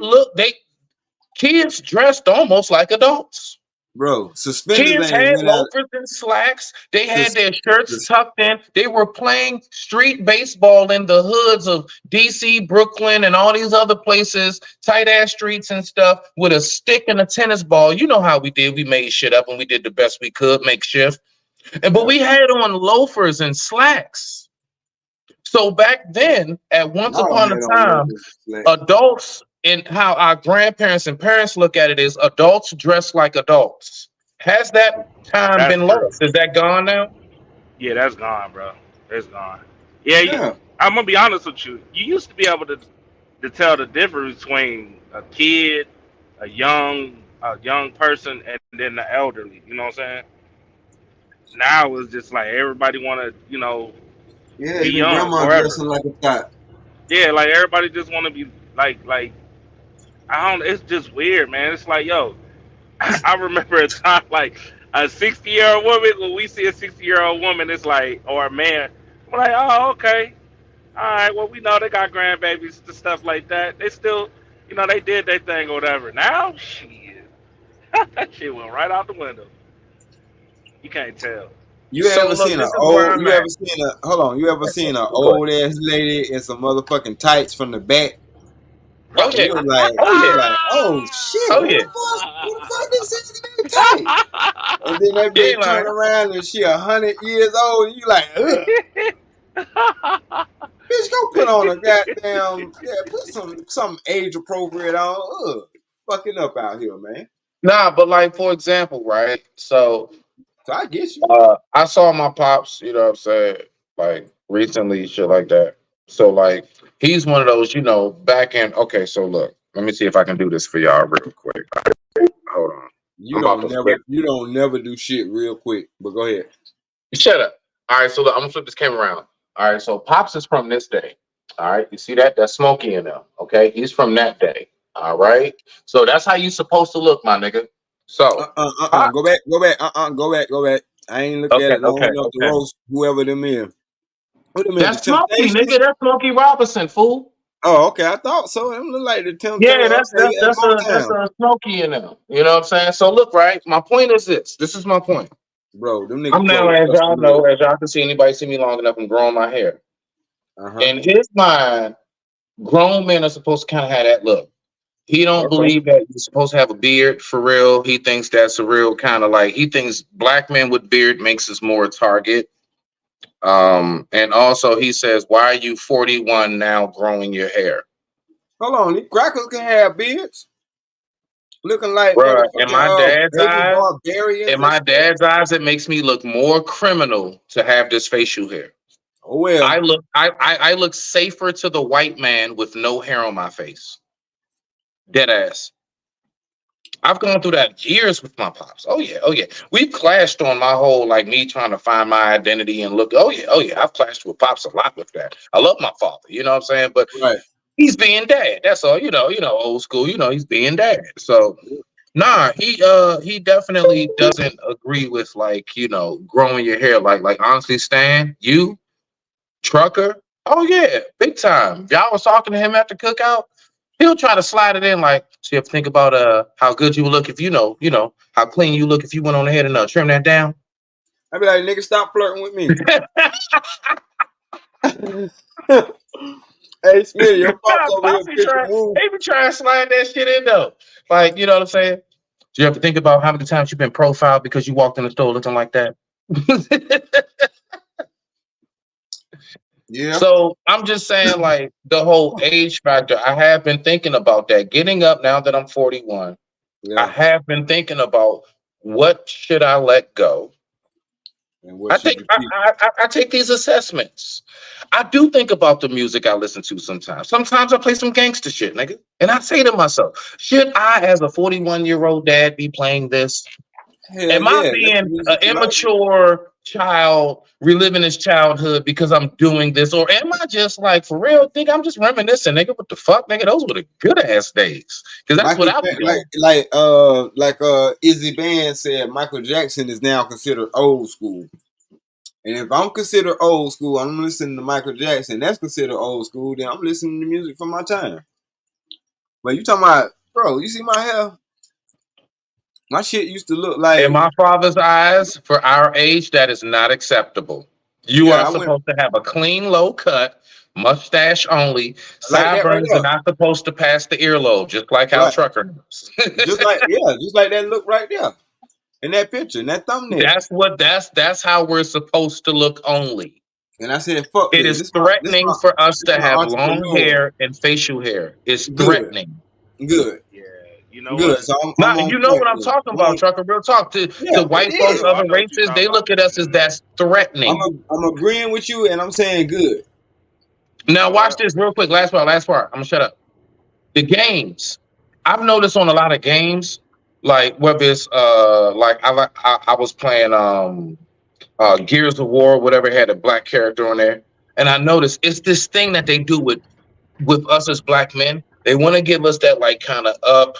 kids dressed almost like adults. bro. Suspenders Kids ain't had went out. loafers and slacks. They had Sus, their shirts sus, tucked in. They were playing street baseball in the hoods of DC, Brooklyn, and all these other places, tight ass streets and stuff, with a stick and a tennis ball. You know how we did. We made shit up and we did the best we could, make shift. But yeah, we had on loafers and slacks. So back then, at once y'all upon a had on time, loafers and slacks. adults and how our grandparents and parents look at it is adults dress like adults. Has that time That's been true. lost? Is that gone now? Yeah, that's gone, bro. It's gone. Yeah, Yeah, I'm gonna be honest with you. You used to be able to tell the difference between a kid, a young person, and then the elderly. You know what I'm saying? Now it's just like everybody want to, yeah. be Even young grandma forever. dressing like a thought. Yeah, like everybody just want to be like I don't. It's just weird, man. It's like, yo, I remember a time like a 60-year-old woman. When we see a 60-year-old woman, it's like, or a man, we're like, oh, okay, all right. Well, we know they got grandbabies and stuff like that. They still, they did their thing or whatever. Now, shit, that shit went right out the window. You can't tell. You So ever look, seen this is where I'm you ever at. seen a hold on, you ever seen an Go ahead. old ass lady in some motherfucking tights from the back? Oh And yeah. you was like, Oh yeah. oh shit, Oh yeah. who the fuck this is in that tight? And then that You ain't bitch turn lying. around and she 100 years old, and you like, ugh. Bitch, go put on a goddamn, put some age appropriate on. Ugh. Fucking up out here, man. Nah, but like for example, right? So So I get you. I saw my pops, you know what I'm saying, like recently, shit like that. So like he's one of those, back in okay, so look, let me see if I can do this for y'all real quick. Hold on. I'm about to flip. You don't never do shit real quick. But go ahead. Shut up. All right, so look, I'm gonna flip this camera around. All right, so Pops is from this day. All right, you see that? That's Smokey in them. Okay, he's from that day. All right, so that's how you supposed to look, my nigga. So, Pop. Go back. Go back. I ain't look at Okay, it long okay, enough to okay. roast whoever them is. Who them is? The That's Smokey, Temptations? nigga. That's Smokey Robinson, fool. Oh, okay. I thought so. Them look like the Yeah, Temptations. that's Okay, that's yeah, that's a that's Motown. a Smokey in them. You know what I'm saying? So look, right. My point is this. This is my point. Bro, them I'm nigga now, clothes as y'all custom know, made. as y'all can see, anybody see me long enough, I'm growing my hair. Uh-huh. In his mind, grown men are supposed to kind of have that look. He don't Okay. believe that you're supposed to have a beard for real. He thinks that's a real kind of like he thinks black men with beard makes us more a target. And also he says, "Why are you 41 now growing your hair?" Hold on. These crackers can have beards. Looking like Bruh, in my motherfucking dad's baby eyes, barbarians in and my shit. dad's eyes, it makes me look more criminal to have this facial hair. Oh well. I look safer to the white man with no hair on my face. Dead ass. I've gone through that years with my pops. Oh yeah, oh yeah. We've clashed on my whole like me trying to find my identity and look. Oh yeah. I've clashed with pops a lot with that. I love my father, you know what I'm saying? But Right. he's being dad. That's all. Old school. He's being dad. So nah, he definitely doesn't agree with like growing your hair. Like honestly, Stan, you trucker. Oh yeah, big time. If y'all was talking to him at the cookout, he'll try to slide it in like, so you have to think about how good you would look if how clean you look if you went on ahead and trim that down. I be like, nigga, stop flirting with me. Hey Smith, your pops over here Pops be pitching trying, moves. they be trying to slide that shit in though. Like, you know what I'm saying? So you have to think about how many times you've been profiled because you walked in the store looking like that. Yeah. So I'm just saying, like the whole age factor. I have been thinking about that. Getting up now that I'm 41, I Yeah. have been thinking about what should I let go. And what I should take you I, keep? I take these assessments. I do think about the music I listen to sometimes. Sometimes I play some gangster shit, nigga. And I say to myself, should I, as a 41-year-old dad, be playing this? Hell Am I yeah. That's the being an music you like. immature child reliving his childhood because I'm doing this? Or am I just like, for real, think I'm just reminiscing, nigga? What the fuck, nigga? Those were the good ass days. Because that's what Michael I be doing. Izzy Band said, Michael Jackson is now considered old school. And if I'm considered old school, I'm listening to Michael Jackson. That's considered old school. Then I'm listening to music from my time. But you talking about, bro? You see my hair? My shit used to look In like, my father's eyes, for our age, that is not acceptable. You yeah, are I went supposed to have a clean, low cut, mustache only. like that right Sideburns are there. not supposed to pass the earlobe, just like how Right. trucker knows. Just like that look right there. In that picture, in that thumbnail. That's how we're supposed to look only. And I said, fuck It this. is threatening for us This to my have long entrepreneur. hair and facial hair. It's Good. threatening. Good. Yeah, you know Good. what? So Now, I'm on you know point what I'm then. talking about, trucker. Real talk Yeah, to it white folks, is. I other know what you're races. talking They about. look at us as that's threatening. I'm agreeing with you and I'm saying good. You Now, know watch what? this real quick. Last part. Last part. I'm gonna shut up. The games. I've noticed on a lot of games, like whether it's like I was playing Gears of War, whatever had a black character on there, and I noticed it's this thing that they do with us as black men. They want to give us that like kind of up,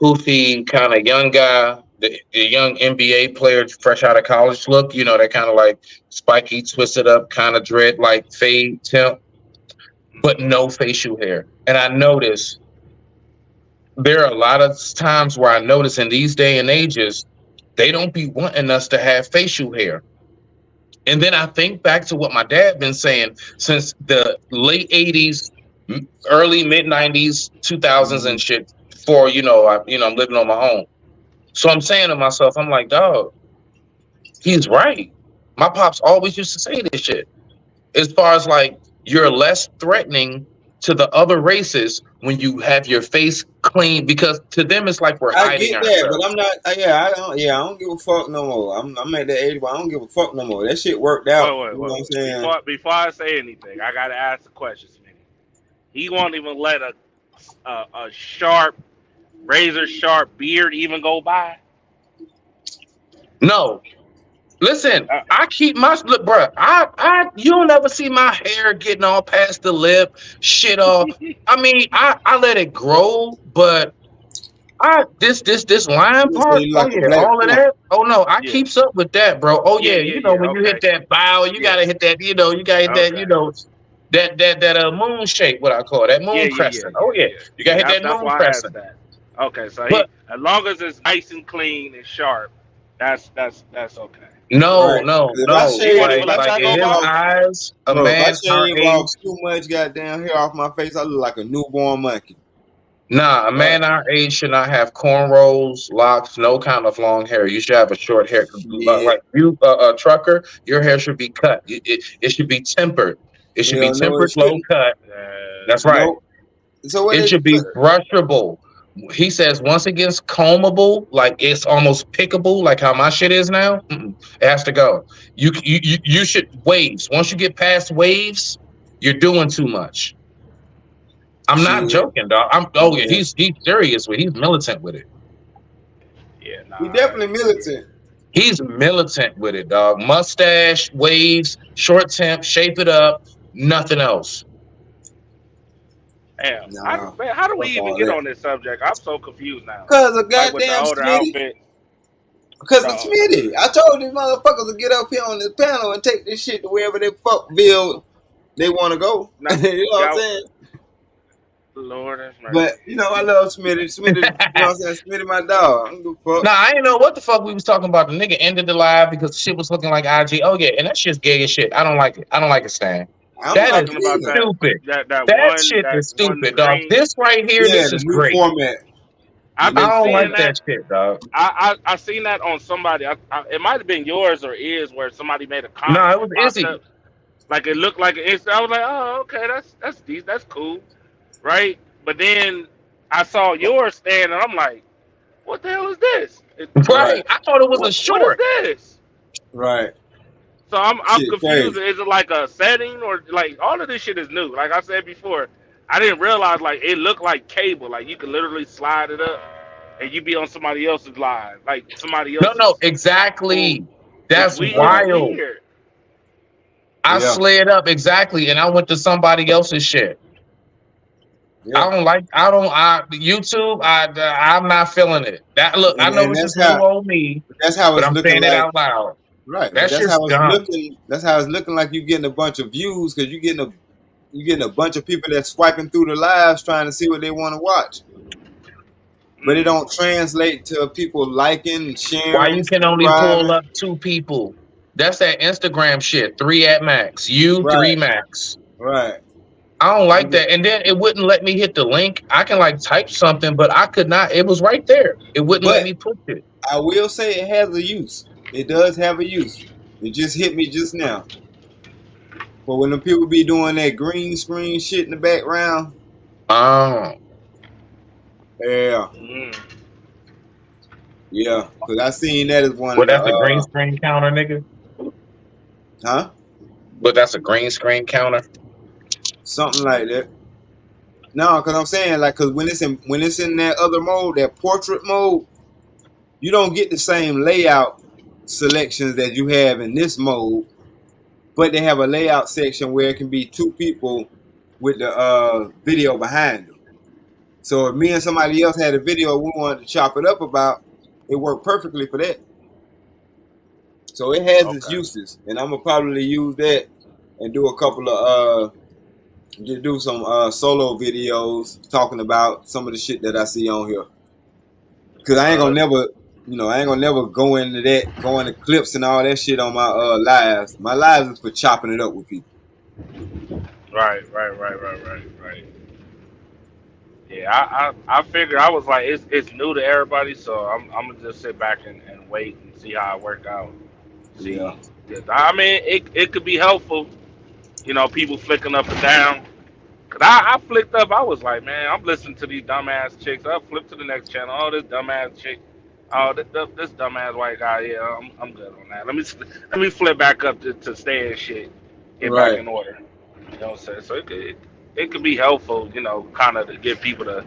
poofy kind of young guy, the young NBA player fresh out of college look. You know, that kind of like spiky, twisted up, kind of dread like fade temp, but no facial hair. And I noticed there are a lot of times where I notice in these day and ages, they don't be wanting us to have facial hair. And then I think back to what my dad been saying since the late 80s, early mid 90s, 2000s and shit. Before I'm living on my own. So I'm saying to myself, I'm like, dog, he's right. My pops always used to say this shit. As far as like you're less threatening to the other races when you have your face clean, because to them it's like we're I hiding get that, ourselves. but I'm not. I don't give a fuck no more. I'm at that age where I don't give a fuck no more. That shit worked out. Wait. You know what I'm saying? Before I say anything, I gotta ask a question, Smitty. He won't even let a sharp, razor sharp beard even go by. No, listen, I keep my look, bro. You'll never see my hair getting all past the lip, shit off. I mean, I let it grow, but this line part, Like a black all of panther. that. Oh no, I Yeah. keeps up with that, bro. Oh yeah, when you Okay. hit that bow, you gotta hit that, you gotta hit that, that moon shape, what I call that moon crescent. Oh yeah, you gotta hit that That's moon why I asked crescent. that. Okay, so But as long as it's nice and clean and sharp, that's okay. no, Right. no, If I no. He shave, won't if even let I Like that in go shave his by. off, eyes, a bro, if I man our shave age. off too much goddamn hair off my face, I look like a newborn monkey. Nah, a man our age should not have cornrows, locks, no kind of long hair. You should have a short hair. Yeah. Like you, a trucker, your hair should be cut. It should be tempered. It should be Hell no, it tempered, low shouldn't. cut. That's right. No. So what It they? should be brushable. He says once it gets combable, like it's almost pickable, like how my shit is now. It has to go. You should waves. Once you get past waves, you're doing too much. I'm not Shit. joking, dog. Yeah, Yeah. he's serious with it. He's militant with it. Yeah, He nah. definitely militant. He's militant with it, dog. Mustache, waves, short temp, shape it up, nothing else. Damn. Nah. How do we Fuck even all get that. on this subject? I'm so confused now. Cause of Like with the goddamn older Smitty. outfit. Because of Smitty. I told these motherfuckers to get up here on this panel and take this shit to wherever they fuckville they want to go. Nah, You know what I'm saying? Lord have mercy. But I love Smitty. Smitty, you know what I'm saying? Smitty, my dog. I don't give a fuck. Nah, I didn't know what the fuck we was talking about. The nigga ended the live because the shit was looking like IG. Oh yeah, and that shit's gay as shit. I don't like it. I don't like it, Stan. That is Talking about stupid. that Shit is one stupid, dog. green. This right here, this the is new great. format. I've been I don't seeing like that shit, dog. I seen that on somebody. It might have been yours or is where somebody made a comment. No, it was Izzy. Up, like it looked like it. I was like, oh, okay, that's decent, that's cool, right? But then I saw yours stand, and I'm like, what the hell is this? Right. I thought it was a short. What is this? Right. So I'm confused. Crazy. Is it like a setting or like all of this shit is new? Like I said before, I didn't realize like it looked like cable. Like you could literally slide it up and you be on somebody else's live, like somebody else's. No, exactly. That's wild. Weird. I slid up exactly, and I went to somebody else's shit. Yeah. YouTube. I'm not feeling it. I know this is new old me. That's how it's but I'm looking saying like, it out loud. Right. That's how it's dumb. looking. That's how it's looking like you getting a bunch of views because you getting a bunch of people that's swiping through the lives trying to see what they want to watch. But it don't translate to people liking, sharing. Why you can only pull up 2 people? That's that Instagram shit. 3 at max. 3 max. Right. I don't like that. And then it wouldn't let me hit the link. I can like type something, but I could not. It was right there. It wouldn't let me push it. I will say it has a use. It does have a use. It just hit me just now. But when the people be doing that green screen shit in the background. Oh. Yeah. Yeah. Because I seen that as one of the... that's a green screen counter, nigga? Huh? But that's a green screen counter? Something like that. No, because I'm saying like because when it's in that other mode, that portrait mode, you don't get the same layout selections that you have in this mode, but they have a layout section where it can be 2 people with the video behind them. So if me and somebody else had a video we wanted to chop it up about, it worked perfectly for that. So it has its uses, and I'm gonna probably use that and do a couple of do some solo videos talking about some of the shit that I see on here. Cause I ain't gonna never you know, I ain't gonna never go into clips and all that shit on my lives. My lives is for chopping it up with people. Right. Yeah, I figured I was like it's new to everybody, so I'm gonna just sit back and wait and see how it work out. Yeah, See, 'cause I mean it could be helpful, you know, people flicking up and down. Cause I flicked up, I was like, man, I'm listening to these dumbass chicks. I flipped to the next channel. Oh, this dumbass chick. Oh, this dumbass white guy. Yeah, I'm good on that. Let me flip back up to stay in shit, get back right. in order. You know what I'm saying? So it could be helpful, you know, kind of to get people to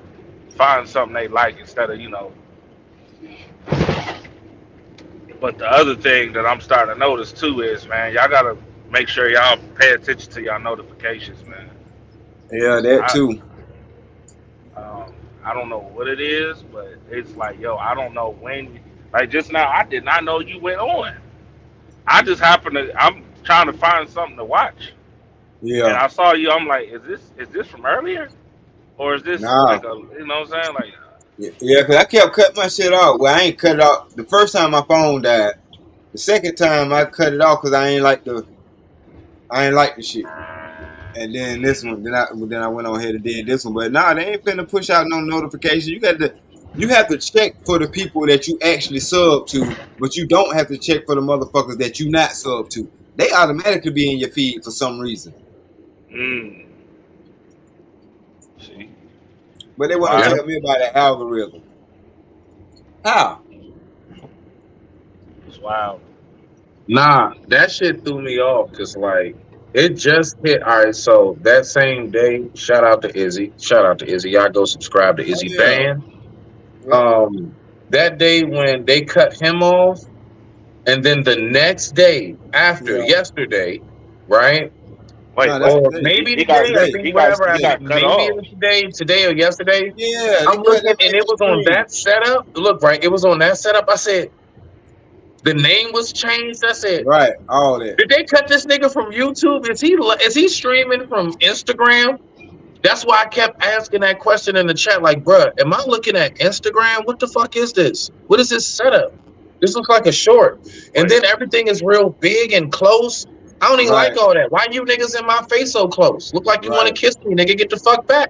find something they like instead of, you know. But the other thing that I'm starting to notice too is, man, y'all gotta make sure y'all pay attention to y'all notifications, man. Yeah, 'Cause that too. um, I don't know what it is, but it's like, yo, I don't know when. Like just now, I did not know you went on. I just happened to. I'm trying to find something to watch, and Yeah, I saw you. I'm like, is this from earlier, or is this nah. like a, you know what I'm saying? Like, Yeah, cause I kept cutting my shit off. Well, I ain't cut it off the first time my phone died. The second time I cut it off because I ain't like the shit. And then this one, then I went on ahead and did this one. But nah, they ain't finna push out no notification. You have to check for the people that you actually sub to, but you don't have to check for the motherfuckers that you not sub to. They automatically be in your feed for some reason. mm, see, But they want to wow, Yeah. tell me about the algorithm. How? it's wild. Nah, that shit threw me off because like it just hit. All right, so that same day, shout out to Izzy. Shout out to Izzy. Y'all go subscribe to Oh Izzy yeah. Band. Yeah. That day when they cut him off, and then the next day after Yeah. yesterday, right? Wait, No, that's what? Or today. maybe He got today, I Today. think That's whatever. I he today. think got cut maybe it off. was today or yesterday. Yeah, they I'm cut looking that and man it was on stream. that setup. Look, right, it was on that setup. I said the name was changed. I said, Right. All that. did they cut this nigga from YouTube? Is he streaming from Instagram? That's why I kept asking that question in the chat. Like, bruh, am I looking at Instagram? What the fuck is this? What is this setup? This looks like a short. And Wait, then everything is real big and close. I don't even like Right. all that. Why you niggas in my face so close? Look like you want to Right. kiss me, nigga. Get the fuck back.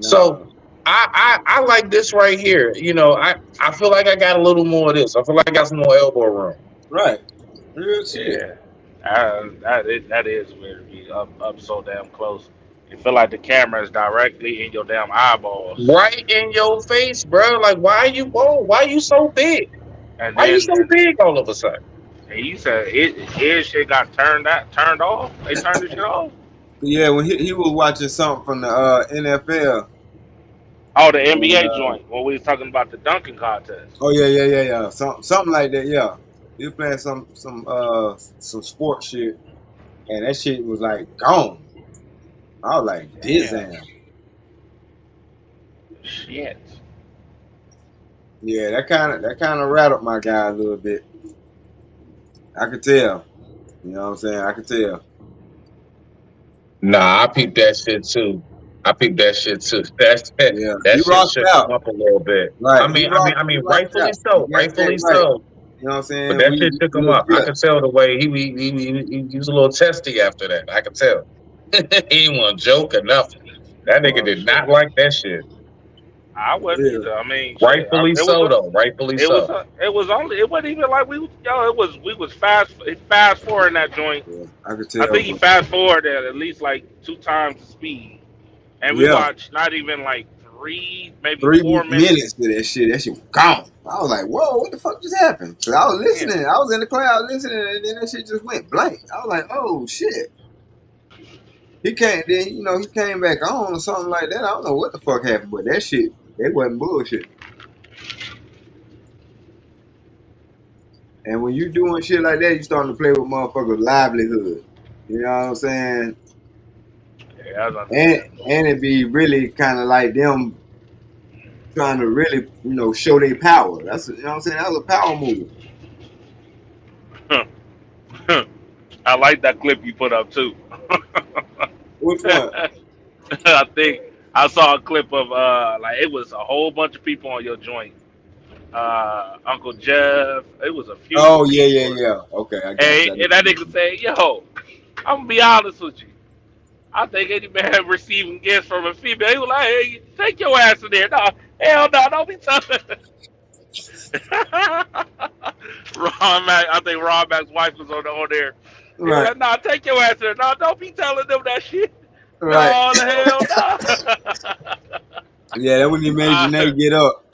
So Nah. I like this right here. You know, I feel like I got a little more of this. I feel like I got some more elbow room. Right. Real shit. yeah, that is weird to be up so damn close. You feel like the camera is directly in your damn eyeballs, Right in your face, bro. Like, why you so big? and Why you then so big all of a sudden? and you said his shit got turned off. They turned the shit off. Yeah, when he was watching something from the NFL. Oh, the And, NBA joint when we was talking about the dunking contest. oh yeah. Something like that. Yeah, he was playing some sports shit, and that shit was like gone. I was like, Damn, damn. shit. Yeah, that kind of rattled my guy a little bit. I could tell. You know what I'm saying? I could tell. Nah, I peeped that shit too. I peeped that shit too. Yeah, he That shit rocked shook him out. up a little bit. Right, he rocked Rightfully out. He so. got that Rightfully right. so. You know what I'm But saying? that We shit shook him real up. I shit. could tell the way he was a little testy after that. I could tell. He ain't want to joke or nothing. That nigga Well, did not shit. like that shit. I wasn't Yeah, either. I mean, shit. Rightfully so though. Rightfully so. It was only. It wasn't even like yo. It was. We was fast forwarding that joint. yeah, I could I tell, think he bro. fast forwarded at least like 2 times the speed, and we Yeah, watched not even like maybe three 4 minutes. minutes to that shit. That shit was gone. I was like, whoa, what the fuck just happened? Cause I was Damn. listening. I was in the crowd listening, and then that shit just went blank. I was like, oh shit. He came. Then he came back on or something like that. I don't know what the fuck happened, but that shit, that wasn't bullshit. And when you doing shit like that, you starting to play with motherfuckers' livelihood. You know what I'm saying? Yeah, that's And understandable. and it be really kind of like them trying to really, show their power. That's what I'm saying. That was a power move. I like that clip you put up too. Which one? I think I saw a clip of like it was a whole bunch of people on your joint, Uncle Jeff. It was a few Oh people. yeah. Okay, I got you. And that nigga said, "Yo, I'm gonna be honest with you. I think any man receiving gifts from a female, he was like, hey, take your ass in there. No, hell no, don't be telling." Ron Mac, I think Ron Mac's wife was on there. He was Right, like, "Nah, take your ass in there. No, don't be telling them that shit. right. No, the hell no." Yeah, that when he made Janae get up.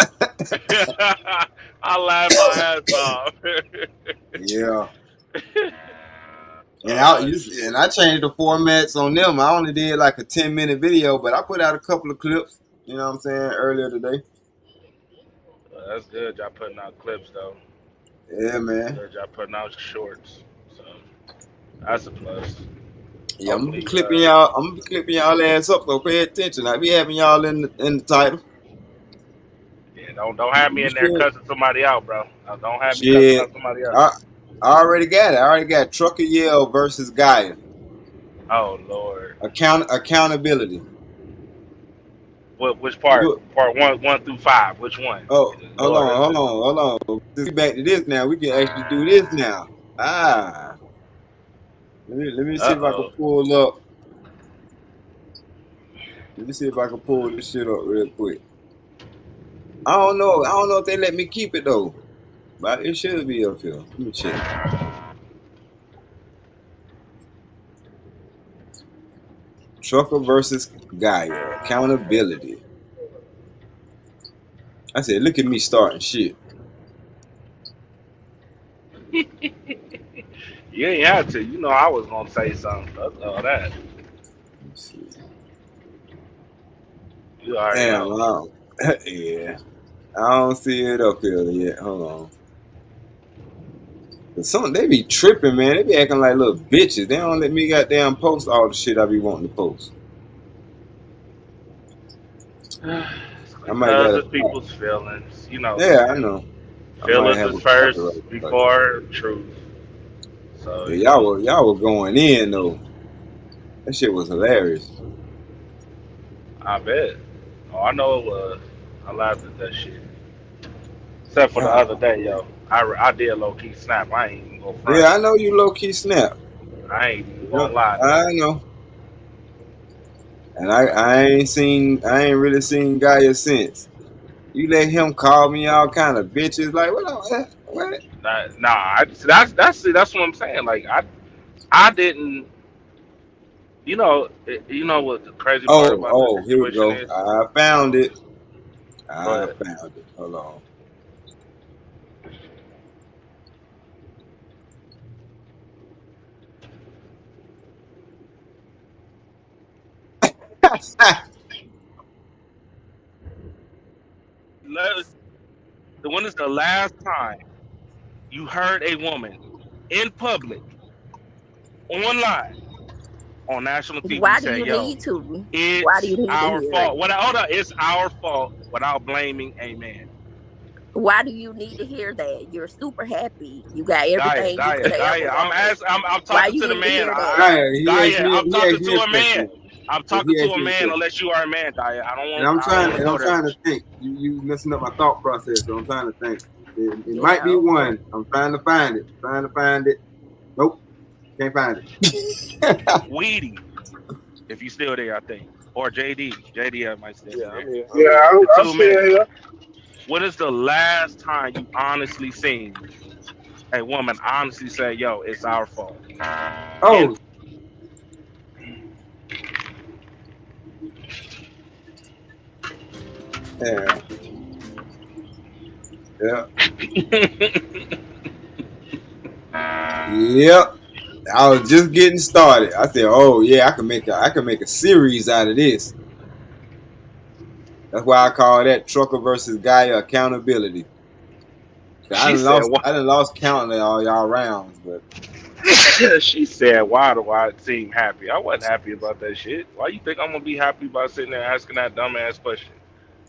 I laughed my ass off. Yeah. And Oh shit. I changed the formats on them. I only did like a 10-minute video, but I put out a couple of clips. You know what I'm saying? Earlier today. That's good. Y'all putting out clips though. Yeah, man. Good job putting out shorts. So that's a plus. Yeah, I'm gonna be Hopefully, clipping y'all. I'm gonna be clipping y'all ass up. So pay attention. I be having y'all in the title. yeah, don't have me You in there should. cussing somebody out, bro. Don't have me cussing Shit. out somebody else. I, I already got it. I already got Trucker Yell versus Gaia. Oh Lord. Accountability. Which part? Look. Part one through five. Which one? Oh, Lord, this is hold on. Let's get back to this now. We can actually do this now. Let me see if I can uh-oh. pull up. Let me see if I can pull this shit up real quick. I don't know. I don't know if they let me keep it though. But it should be up here. Let me check. Trucker versus Gaia. Accountability. I said, look at me starting shit. You ain't had to. You know I was gonna say something. All that. Let's see. You already Damn, know. yeah. I don't see it up here yet. Hold on. But some they be tripping, man. They be acting like little bitches. They don't let me goddamn post all the shit I be wanting to post. I might Because gotta. it's people's feelings. You know, Yeah, I man. know. I might Feelings have is a first copyright strike. before truth. So Yeah, you know, y'all were going in though. That shit was hilarious. I bet. Oh, I know it was. I laughed at that shit. Except for the other God. day, yo. I did low key snap. I ain't even gonna Yeah, front. I know you low key snap. I ain't even Yep, gonna lie. I know. And I ain't really seen Gaia since. You let him call me all kind of bitches. Like what? Nah, that's what I'm saying. Like I didn't. You know what the crazy part about the Here we situation go. is. I found Oh, it. go I ahead. found it. Hold on. When is the last time you heard a woman in public, online, on national TV Why do say, you "Yo, need to? Why do it's you need to our hear fault"? that? Hold on, it's our fault without blaming a man. Why do you need to hear that? You're super happy. You got everything you could have ever Gaia. wanted. I'm Why talking you to the need to man. hear that? Gaia, Gaia, I'm he talking asked to me a a man. question. I'm Yeah, talking he to asked a me a man question. unless you are a man, Gaia. And I don't want to I'm go there trying with to think. You messing up my thought process, so I'm trying to think. It might Yeah, be okay. one. I'm trying to find it. Trying to find it. Nope, can't find it. you. Weedy, if you still there, I think. Or JD. JD might still Yeah, be I'm there. here. I'm Yeah, here. The I'm two still men. here. What is the last time you honestly seen a woman honestly say, "Yo, it's our fault"? In Oh, yeah, yeah, yep. I was just getting started. I said, "Oh yeah, I can make a series out of this." That's why I call that trucker versus Gaia accountability. she said, "Why?" I done lost count of all y'all rounds, but She said, "Why do I seem happy? I wasn't happy about that shit. Why you think I'm gonna be happy about sitting there asking that dumbass question?"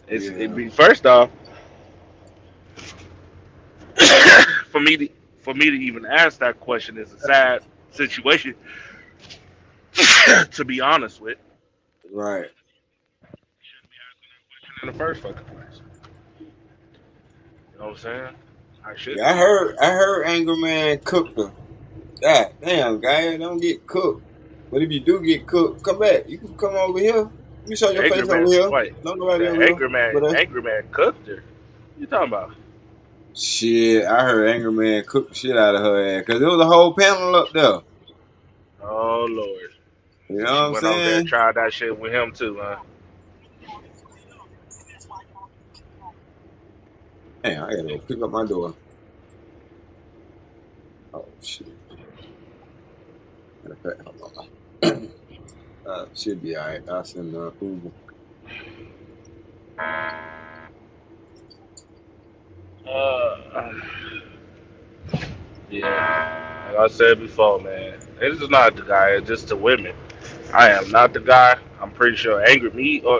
It yeah, be first off for me to even ask that question is a sad situation to be honest with. right. In the first fucking place. know what I'm saying? I should Yeah, be. I heard Angry Man cooked her. God damn, guy, don't get cooked. But if you do get cooked, come back. You can come over here. You can show your Angry face over Man, here. wait. Don't You nobody said over here. But Angry Man cooked her. What you talking about? shit, I heard Angry Man cook the shit out of her ass. Cause there was a whole panel up there. Oh Lord. You know So what she I'm went over there and saying? tried that shit with him too, huh? Damn, I gotta go pick up my door. Oh shit. Matter of fact, hold on. Should be alright. I'll send Uber. Uh, yeah. Like I said before, man, it's just not the guy. It's just the women. I am not the guy. I'm pretty sure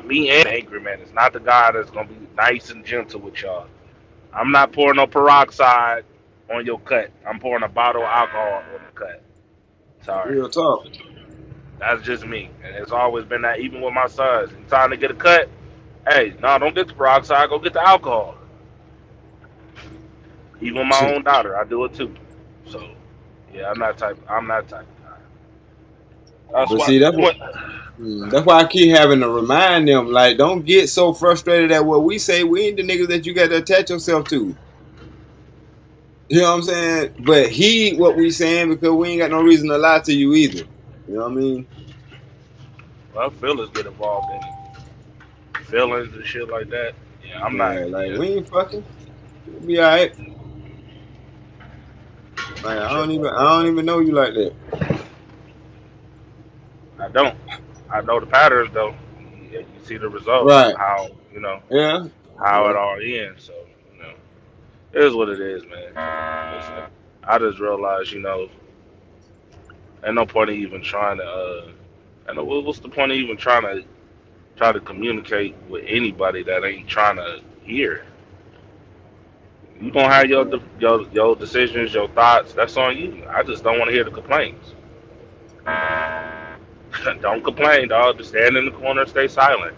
me and Angry Man is not the guy that's gonna be nice and gentle with y'all. I'm not pouring no peroxide on your cut. I'm pouring a bottle of alcohol on the cut. Sorry. Real talk. That's just me. And it's always been that even with my sons. It's time to get a cut. Hey, no, don't get the peroxide, go get the alcohol. Even my own daughter, I do it too. So yeah, I'm that type of guy. That's But why see, what that's why I keep having to remind them, like, don't get so frustrated at what we say. We ain't the niggas that you got to attach yourself to. You know what I'm saying? But what we saying because we ain't got no reason to lie to you either. You know what I mean? well feelings get involved in it. Feelings and shit like that. Yeah, I'm not Yeah, like yeah. we ain't fucking. We'll be alright. Like Shit like I that, don't man. even know you like that. I don't. I know the patterns though. You see the results, Right? how Yeah. how Yeah. it all ends. So it is what it is, man. Listen, I just realized, ain't no point of even trying to. And what's the point of even trying to try to communicate with anybody that ain't trying to hear? You gonna have your decisions, your thoughts. That's on you. I just don't want to hear the complaints. Don't complain, dog. Just stand in the corner, stay silent.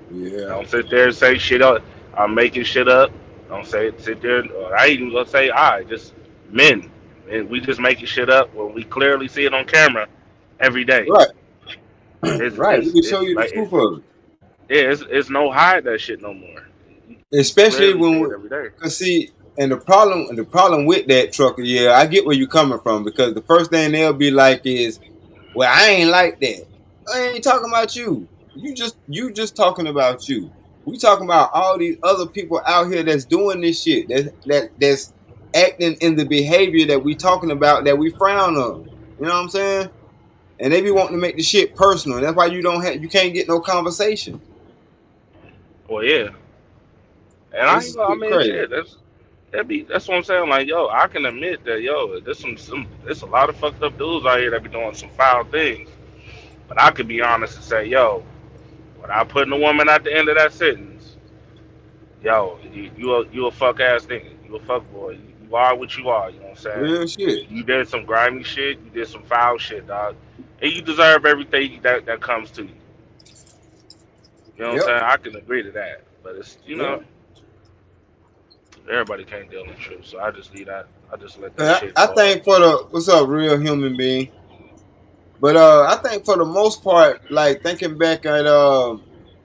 Yeah. Don't sit there and say shit up. I'm making shit up. Don't sit there. I ain't even gonna say I. Just men, and we just making shit up when we clearly see it on camera every day. Right. It's Right. We it's can show it's you the like scoop of it. yeah, it's no hide that shit no more. You Especially clearly see when it every day. cause see, and the problem with that trucker, yeah, I get where you're coming from because the first thing they'll be like is, well, I ain't like that. I ain't talking about you. You just talking about you. We talking about all these other people out here that's doing this shit. That's acting in the behavior that we talking about that we frown on. You know what I'm saying? And they be wanting to make the shit personal. That's why you can't get no conversation. Well, yeah, and I ain't This gonna. I shit mean, crazy. shit. That's what I'm saying. Like, yo, I can admit that, yo, there's a lot of fucked up dudes out here that be doing some foul things. But I could be honest and say, yo, without putting a woman at the end of that sentence, yo, you a fuck ass nigga. You a fuck boy. You are what you are. You know what I'm saying? Real shit. You did some grimy shit. You did some foul shit, dog. And you deserve everything that comes to you. You know what I'm Yep. saying? I can agree to that. But it's Yep. everybody can't deal in truth. So I just leave that. I just let that shit I fall. think for the what's up, real human being. But I think for the most part, like thinking back at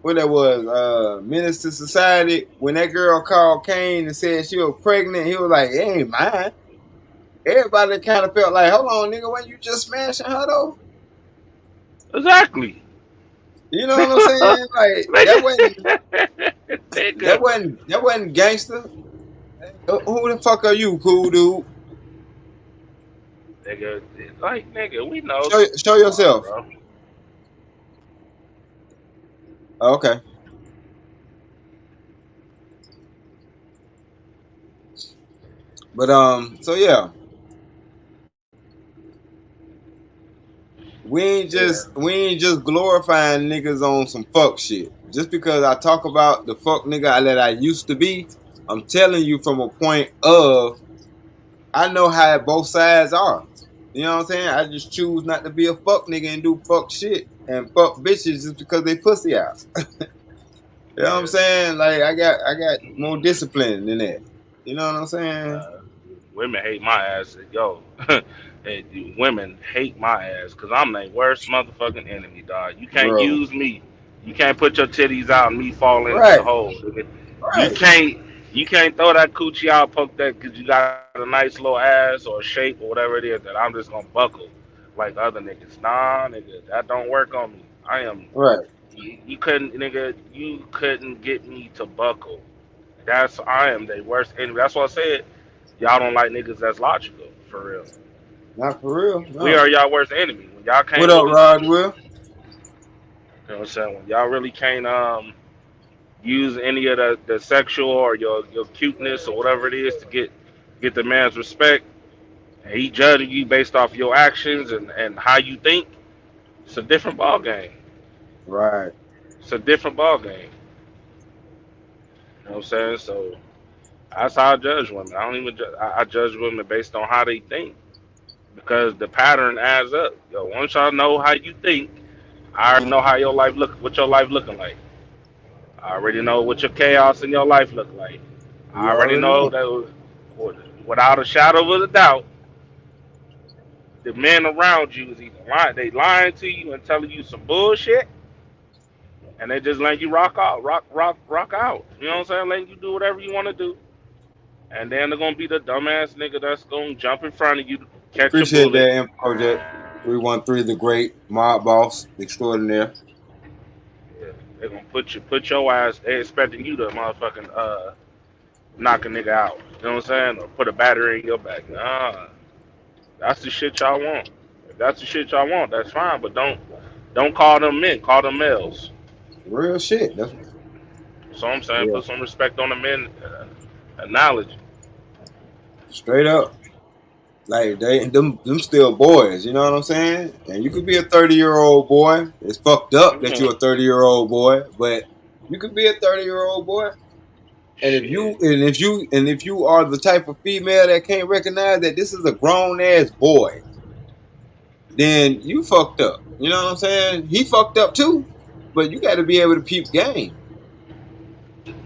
what that was, Menace to Society, when that girl called Kane and said she was pregnant, he was like, it ain't mine. Everybody kind of felt like, hold on, nigga, when you just smashing her though? Exactly. You know what I'm saying? Like Nigga. Nigga. that wasn't gangster. Who the fuck are you, cool dude? Nigga. Like, nigga, we know. Show Come on, yourself. bro. Okay. But so yeah. Yeah. We ain't just glorifying niggas on some fuck shit. Just because I talk about the fuck nigga that I used to be, I'm telling you from a point of I know how both sides are. You know what I'm saying? I just choose not to be a fuck nigga and do fuck shit and fuck bitches just because they pussy out. You know what I'm Yeah. saying? Like I got more discipline than that. You know what I'm saying? Women hate my ass. Yo, women hate my ass because I'm their worst motherfucking enemy, dog. You can't Bro. use me. You can't put your titties out and me fall into the Right. hole. Nigga. You Right. can't. You can't throw that coochie out, poke that because you got a nice little ass or shape or whatever it is that I'm just gonna buckle like other niggas. Nah, nigga, that don't work on me. I am. Right. You couldn't, nigga. You couldn't get me to buckle. I am the worst enemy. That's what I said. Y'all don't like niggas that's logical, for real. Not for real. We No. are y'all worst enemy. When y'all What can't up, really, Rod Will? you know what I'm saying? When y'all really can't use any of the sexual or your cuteness or whatever it is to get the man's respect, and he judging you based off your actions and how you think, it's a different ball game. Right. It's a different ball game. You know what I'm saying? So that's how I judge women. I don't even I judge women based on how they think because the pattern adds up. Yo, once y'all know how you think, I already know how your life look, what your life looking like. I already know what your chaos in your life look like. I You already already know know. that without a shadow of a doubt, the men around you is either lying, they lying to you and telling you some bullshit, and they just letting you rock out, rock out. You know what I'm saying? Letting you do whatever you want to do, and then they're gonna be the dumbass nigga that's gonna jump in front of you to catch a Appreciate bullet. that info, Project. 313, the great mob boss extraordinaire. Yeah, they're gonna put your ass. They expecting you to motherfucking knock a nigga out. You know what I'm saying? Or put a battery in your back. Nah, that's the shit y'all want. If that's the shit y'all want, that's fine. But don't call them men. Call them males. Real shit. That's So I'm saying, yeah. put some respect on the men analogy. Straight up. Like them still boys, you know what I'm saying? And you could be a 30-year-old boy. It's fucked up that you're a Mhm. 30-year-old boy, but you could be a 30-year-old boy. And if you Shit, and if you and if you are the type of female that can't recognize that this is a grown ass boy, then you fucked up. You know what I'm saying? He fucked up too. But you gotta be able to peep game.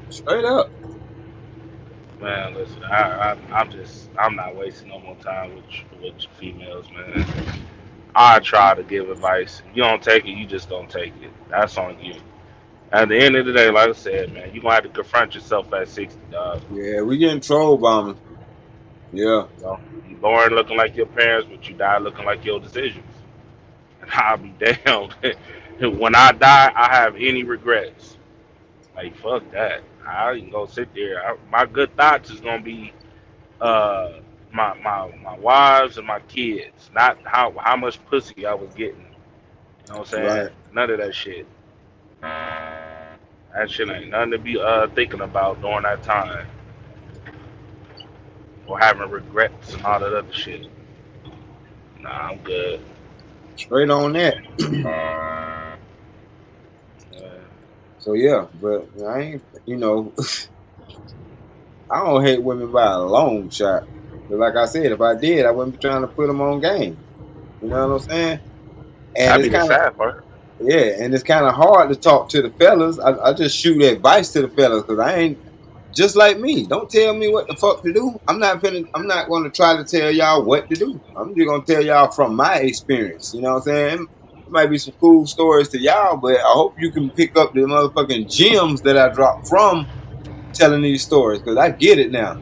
Straight up. man. Listen, I'm not wasting no more time with females, man. I try to give advice. If you don't take it, you just don't take it. That's on you. At the end of the day, like I said, man, you gonna have to confront yourself at 60, dog. Yeah, we getting troll bombing. Yeah. You know, you born looking like your parents, but you die looking like your decisions. And I'll be damned. When I die, I have any regrets. Like fuck that. I ain't gonna sit there. My good thoughts is gonna be uh my wives and my kids, not how much pussy I was getting. You know what I'm saying? Right. None of that shit. That shit ain't nothing to be thinking about during that time or having regrets and all that other shit. Nah, I'm good. Straight on that. Uh, So yeah, but I ain't I don't hate women by a long shot. But like I said, if I did, I wouldn't be trying to put them on game. You know what I'm saying? And that'd it's be the kind of sad part. yeah, and it's kind of hard to talk to the fellas. I just shoot advice to the fellas because I ain't just like me. Don't tell me what the fuck to do. I'm not going to try to tell y'all what to do. I'm just going to tell y'all from my experience. You know what I'm saying? It might be some cool stories to y'all, but I hope you can pick up the motherfucking gems that I dropped from telling these stories because I get it now.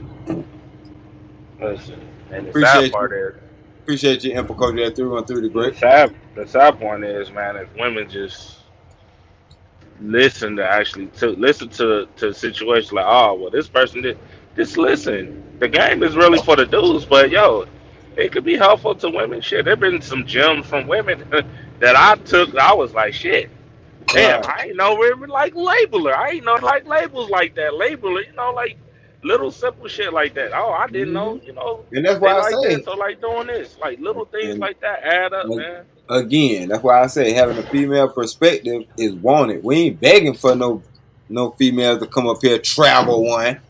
Listen, and the sad Appreciate you. part is, Appreciate your info, Coach. That 313 the great. the sad point is, man, if women just listen to actually to listen to situations like, oh, well, this person did. Just listen. The game is really for the dudes, but yo, it could be helpful to women. Shit, there been some gems from women that I took. I was like, shit. Damn, Right. I ain't know women like labeler. I ain't know like labels like that. Labeler, like little simple shit like that. Oh, I didn't Hmm. know, And that's they why I like this say, or like doing this. Like little things and like that add up, And man. again, that's why I say having a female perspective is wanted. We ain't begging for no females to come up here travel one.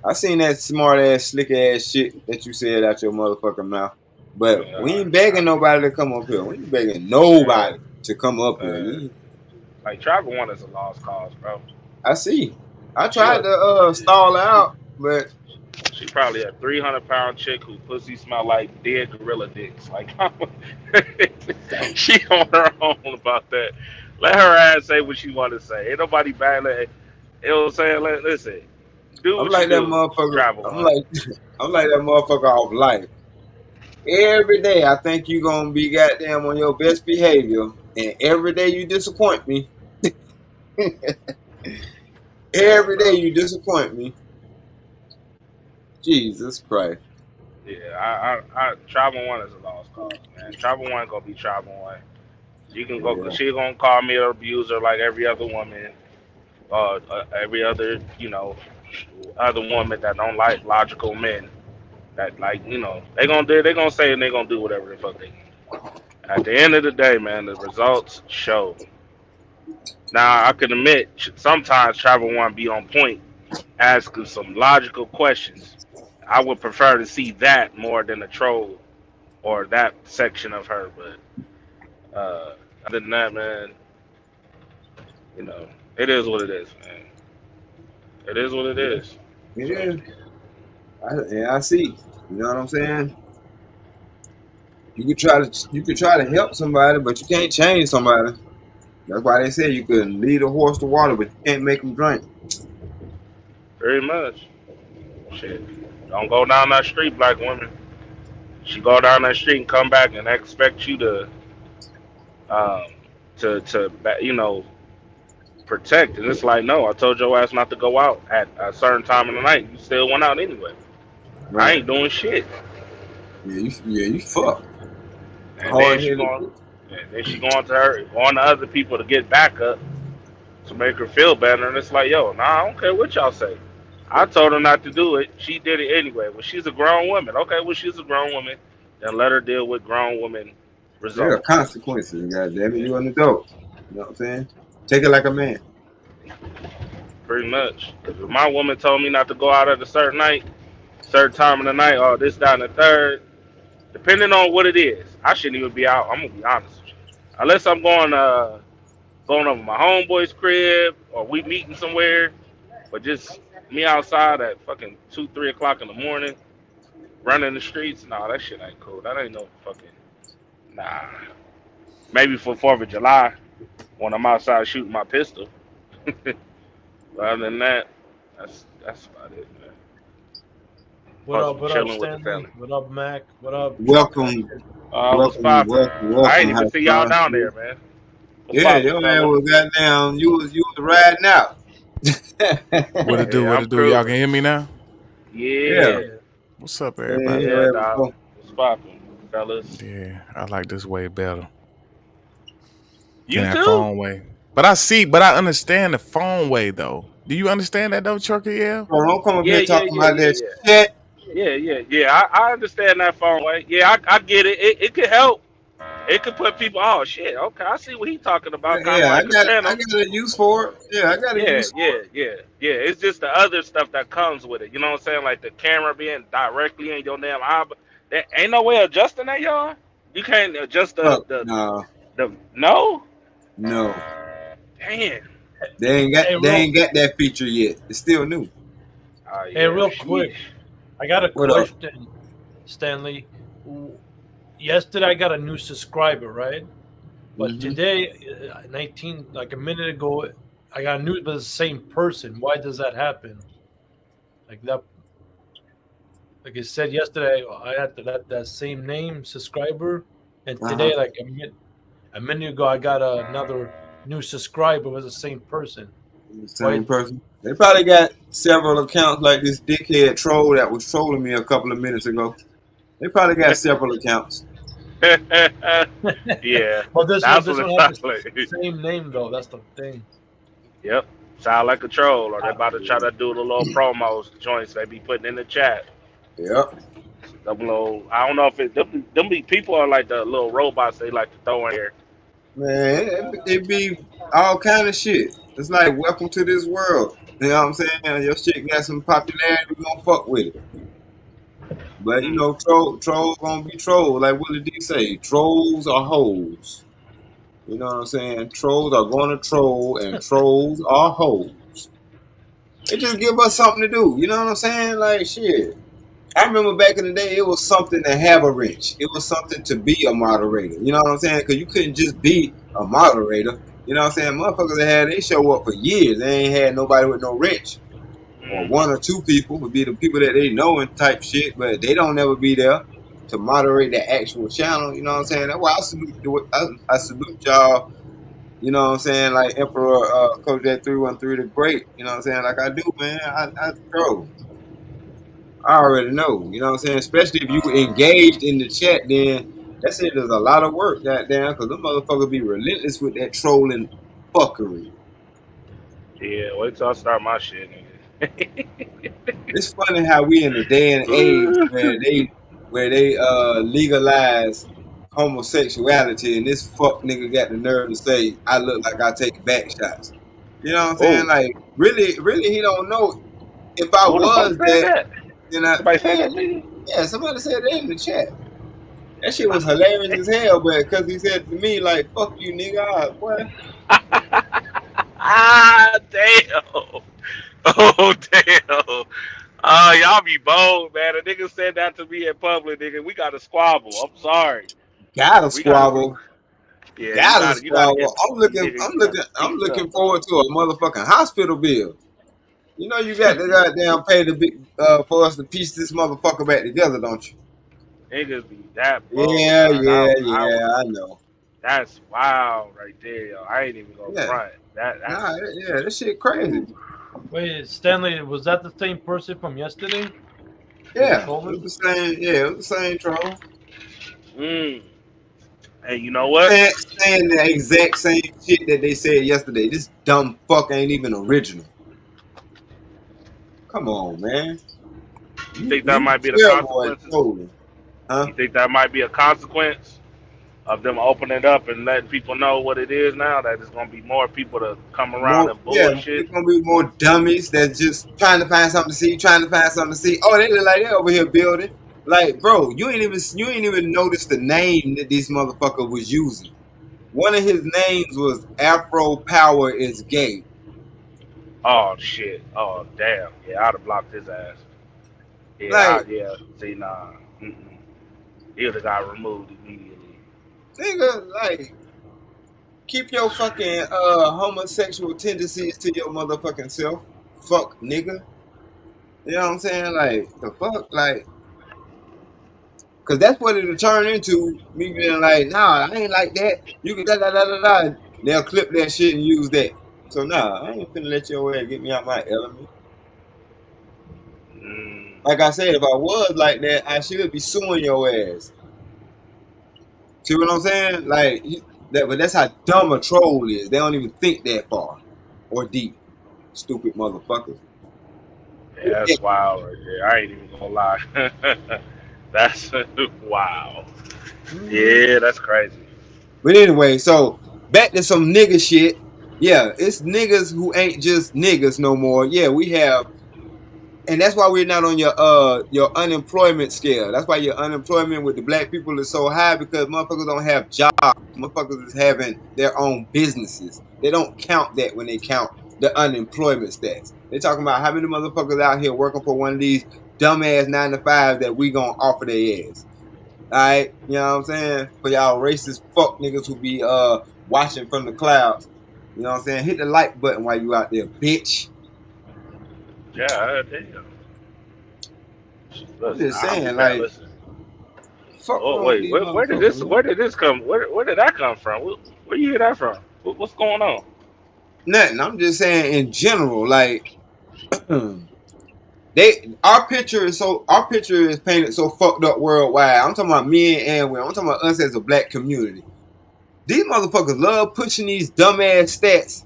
I seen that smart ass, slick ass shit that you said out your motherfucking mouth. But we ain't begging nobody to come up here. We ain't begging Yeah, nobody to come up here. uh, like travel one is a lost cause, bro. I see. I She tried a to stall her out, but She probably a 300-pound chick who pussy smell like dead gorilla dicks. Like she on her own about that. Let her ass say what she want to say. Ain't nobody bad. You know what I'm saying? Listen, do I'm what you like that do. motherfucker. Travel I'm one. like I'm like that motherfucker off life. Every day I think you gonna be goddamn on your best behavior, and every day you disappoint me. Yeah, Every day bro. you disappoint me. Jesus Christ. Yeah, I travel one is a lost cause, man. Travel one gonna be travel one. She can go. Yeah. She gonna call me an abuser like every other woman. Every other, other woman that don't like logical men. That like, they gonna say and they gonna do whatever the fuck they can. At the end of the day, man, the results show. Now I can admit sometimes travel one be on point, asking some logical questions. I would prefer to see that more than a troll or that section of her. But other than that, man, you know, it is what it is, man. It is what it Yeah. is. It So is. I see. You know what I'm saying? You could try to help somebody, but you can't change somebody. That's why they say you can lead a horse to water, but you can't make him drink. very much. Shit. Don't go down that street, black women. She go down that street and come back and expect you um, to protect. And it's like, no, I told your ass not to go out at a certain time of the night. You still went out anyway. I Right. ain't doing shit. Yeah, you fucked. And then Hard she headed. going, and then she going to other people to get back up to make her feel better. And it's like, yo, nah, I don't care what y'all say. I told her not to do it. She did it anyway. Well, she's a grown woman. Okay, well, she's a grown woman. Then let her deal with grown woman There are results. consequences, goddamn it. Yeah, You an adult. You know what I'm saying? Take it like a man. pretty much. Because if my woman told me not to go out at a certain night, certain time of the night, or this, down the third, depending on what it is, I shouldn't even be out. I'm gonna be honest with you. Unless I'm going over my homeboy's crib or we meeting somewhere, but just me outside at fucking 2, 3 o'clock in the morning, running the streets, nah, that shit ain't cool. That ain't no fucking nah. Maybe for 4th of July when I'm outside shooting my pistol. But other than that, that's about it, man. Supposed to be What up, chilling with the Stanley? family. What up, Mac? What up, Trucker? Welcome, What's welcome, poppin'? welcome, I ain't welcome. even High see y'all five. down there, man. What's Yeah, poppin', your man fella? was goddamn. You was riding out. What it do? Yeah, What I'm it do? Y'all cruising. can hear me now? Yeah, Yeah, Yeah. What's up, man, everybody? your yeah, ass dog. was What's poppin', fellas? Yeah, I like this way better than You that too? phone way. But I understand the phone way though. Do you understand that though, Trucker? Yeah. bro, don't come up Yeah, here yeah, talking yeah, about yeah, that yeah. shit. Yeah. I understand that phone way. Yeah, I get it. It could help. It could put people. Oh shit. Okay, I see what he's talking about. Kind of Yeah, I like a got I phantom. got a use for it. Yeah, I got a Yeah, use for yeah, yeah, yeah. It's just the other stuff that comes with it. You know what I'm saying? Like the camera being directly in your damn eye. There ain't no way of adjusting that, y'all. You can't adjust it. Fuck, no, the no. no. Damn. Hey, They real, ain't got that feature yet. It's still new. Oh hey, yeah. real quick. Sheesh. I got a What up? question, Stanley. Yesterday I got a new subscriber, right? But Mm-hmm. today, 19, like a minute ago, I got a new, but it's the same person. Why does that happen? Like that, like I said yesterday, I had that same name subscriber, and Uh-huh. today, like a minute ago, I got another new subscriber was the same person. Same Why? person. They probably got several accounts like this dickhead troll that was trolling me a couple of minutes ago. They probably got several accounts. Yeah. Well, this one, That's this what one it had the sounds like. same name though. That's the thing. Yep. Sound like a troll, or they I, about to try to do the little promos, the joints they be putting in the chat. Yep. Them little, I don't know if them be people are like the little robots they like to throw in here. Man, it be all kind of shit. It's like welcome to this world. You know what I'm saying? Your shit got some popularity, we gonna fuck with it. But you Mm. know, trolls gonna be trolls. Like Willie D say, trolls are hoes. You know what I'm saying? Trolls are gonna troll and trolls are hoes. It just give us something to do. You know what I'm saying? Like shit. I remember back in the day, it was something to have a wrench. It was something to be a moderator. You know what I'm saying? Because you couldn't just be a moderator. You know what I'm saying? Motherfuckers that had they show up for years. They ain't had nobody with no wrench. Or one or two people would be the people that they know and type shit, but they don't ever be there to moderate the actual channel. You know what I'm saying? That's why I salute y'all. You know what I'm saying? Like Emperor Coach that 313 the great. You know what I'm saying? Like I do, man. Bro. I already know. You know what I'm saying? Especially if you engaged in the chat, then that's it. There's a lot of work, goddamn, because them motherfuckers be relentless with that trolling fuckery. Yeah, wait till I start my shit, nigga. It's funny how we in the day and age where they legalize homosexuality, and this fuck nigga got the nerve to say I look like I take back shots. You know what I'm saying? Oh, Like really, he don't know. If I who the fuck was said that, that? then I Somebody said man, that to you? yeah, somebody said that in the chat. That shit was hilarious as hell, but because he said to me, like, fuck you, nigga, boy. Ah, damn. Oh, damn. Y'all be bold, man. A nigga said that to me in public, nigga. We got to squabble. I'm sorry. Gotta We got to. squabble. Yeah, Gotta you gotta squabble. get, nigga. You gotta I'm speak looking up, forward dog. to a motherfucking hospital bill. You know you got to goddamn pay the big for us to piece this motherfucker back together, don't you? Niggas be that bold, Yeah, dog. I yeah, would. I know. That's wild right there, yo. I ain't even gonna Yeah. front. That's. Nah, yeah, this shit crazy. Ooh. Wait, Stanley, was that the same person from yesterday? Who was Yeah, it trolling? was the same. Yeah, it was the same troll. Mm. Hey, you know what? Saying the exact same shit that they said yesterday. This dumb fuck ain't even original. Come on, man. You think that You might be the terrible at consequences? trolling, huh? You think that might be a consequence of them opening it up and letting people know what it is now? That there's gonna be more people to come around More, and yeah, bullshit. it's gonna be more dummies that's just trying to find something to see, trying to find something to see. Oh, they look like they over here building. Like, bro, you ain't even noticed the name that this motherfucker was using. One of his names was Afro Power is Gay. Oh shit. Oh damn. Yeah, I'd have blocked his ass. Like, Yeah. See, nah. Mm-mm. He would have got removed immediately. nigga, like, keep your fucking homosexual tendencies to your motherfucking self. Fuck nigga. You know what I'm saying? Like, the fuck? Like, cause that's what it'll turn into. Me being like, nah, I ain't like that. You can da da da da da. They'll clip that shit and use that. So nah, I ain't finna let your ass get me out my element. Mm. Like I said, if I was like that, I should be suing your ass. See what I'm saying? Like that, but that's how dumb a troll is. They don't even think that far or deep. Stupid motherfuckers. Yeah, that's wild right there. I ain't even gonna lie. That's wow. Mhm. Yeah, that's crazy. But anyway, so back to some nigga shit. Yeah, it's niggas who ain't just niggas no more. Yeah, we have, and that's why we're not on your unemployment scale. That's why your unemployment with the black people is so high because motherfuckers don't have jobs. Motherfuckers is having their own businesses. They don't count that when they count the unemployment stats. They talking about how many motherfuckers out here working for one of these dumbass 9 to 5 that we gonna offer their ass. All right, you know what I'm saying? For y'all racist fuck niggas who be watching from the clouds. You know what I'm saying? Hit the like button while you out there, bitch. Yeah, damn. I'm Listen, just I'll be saying, back. like, Listen. fuck Oh wrong with wait, these motherfuckers, man. where did this come? Where did that come from? Where you hear that from? What's going on? Nothing. I'm just saying in general, like they our picture is painted so fucked up worldwide. I'm talking about me and Anwar. I'm talking about us as a black community. These motherfuckers love pushing these dumbass stats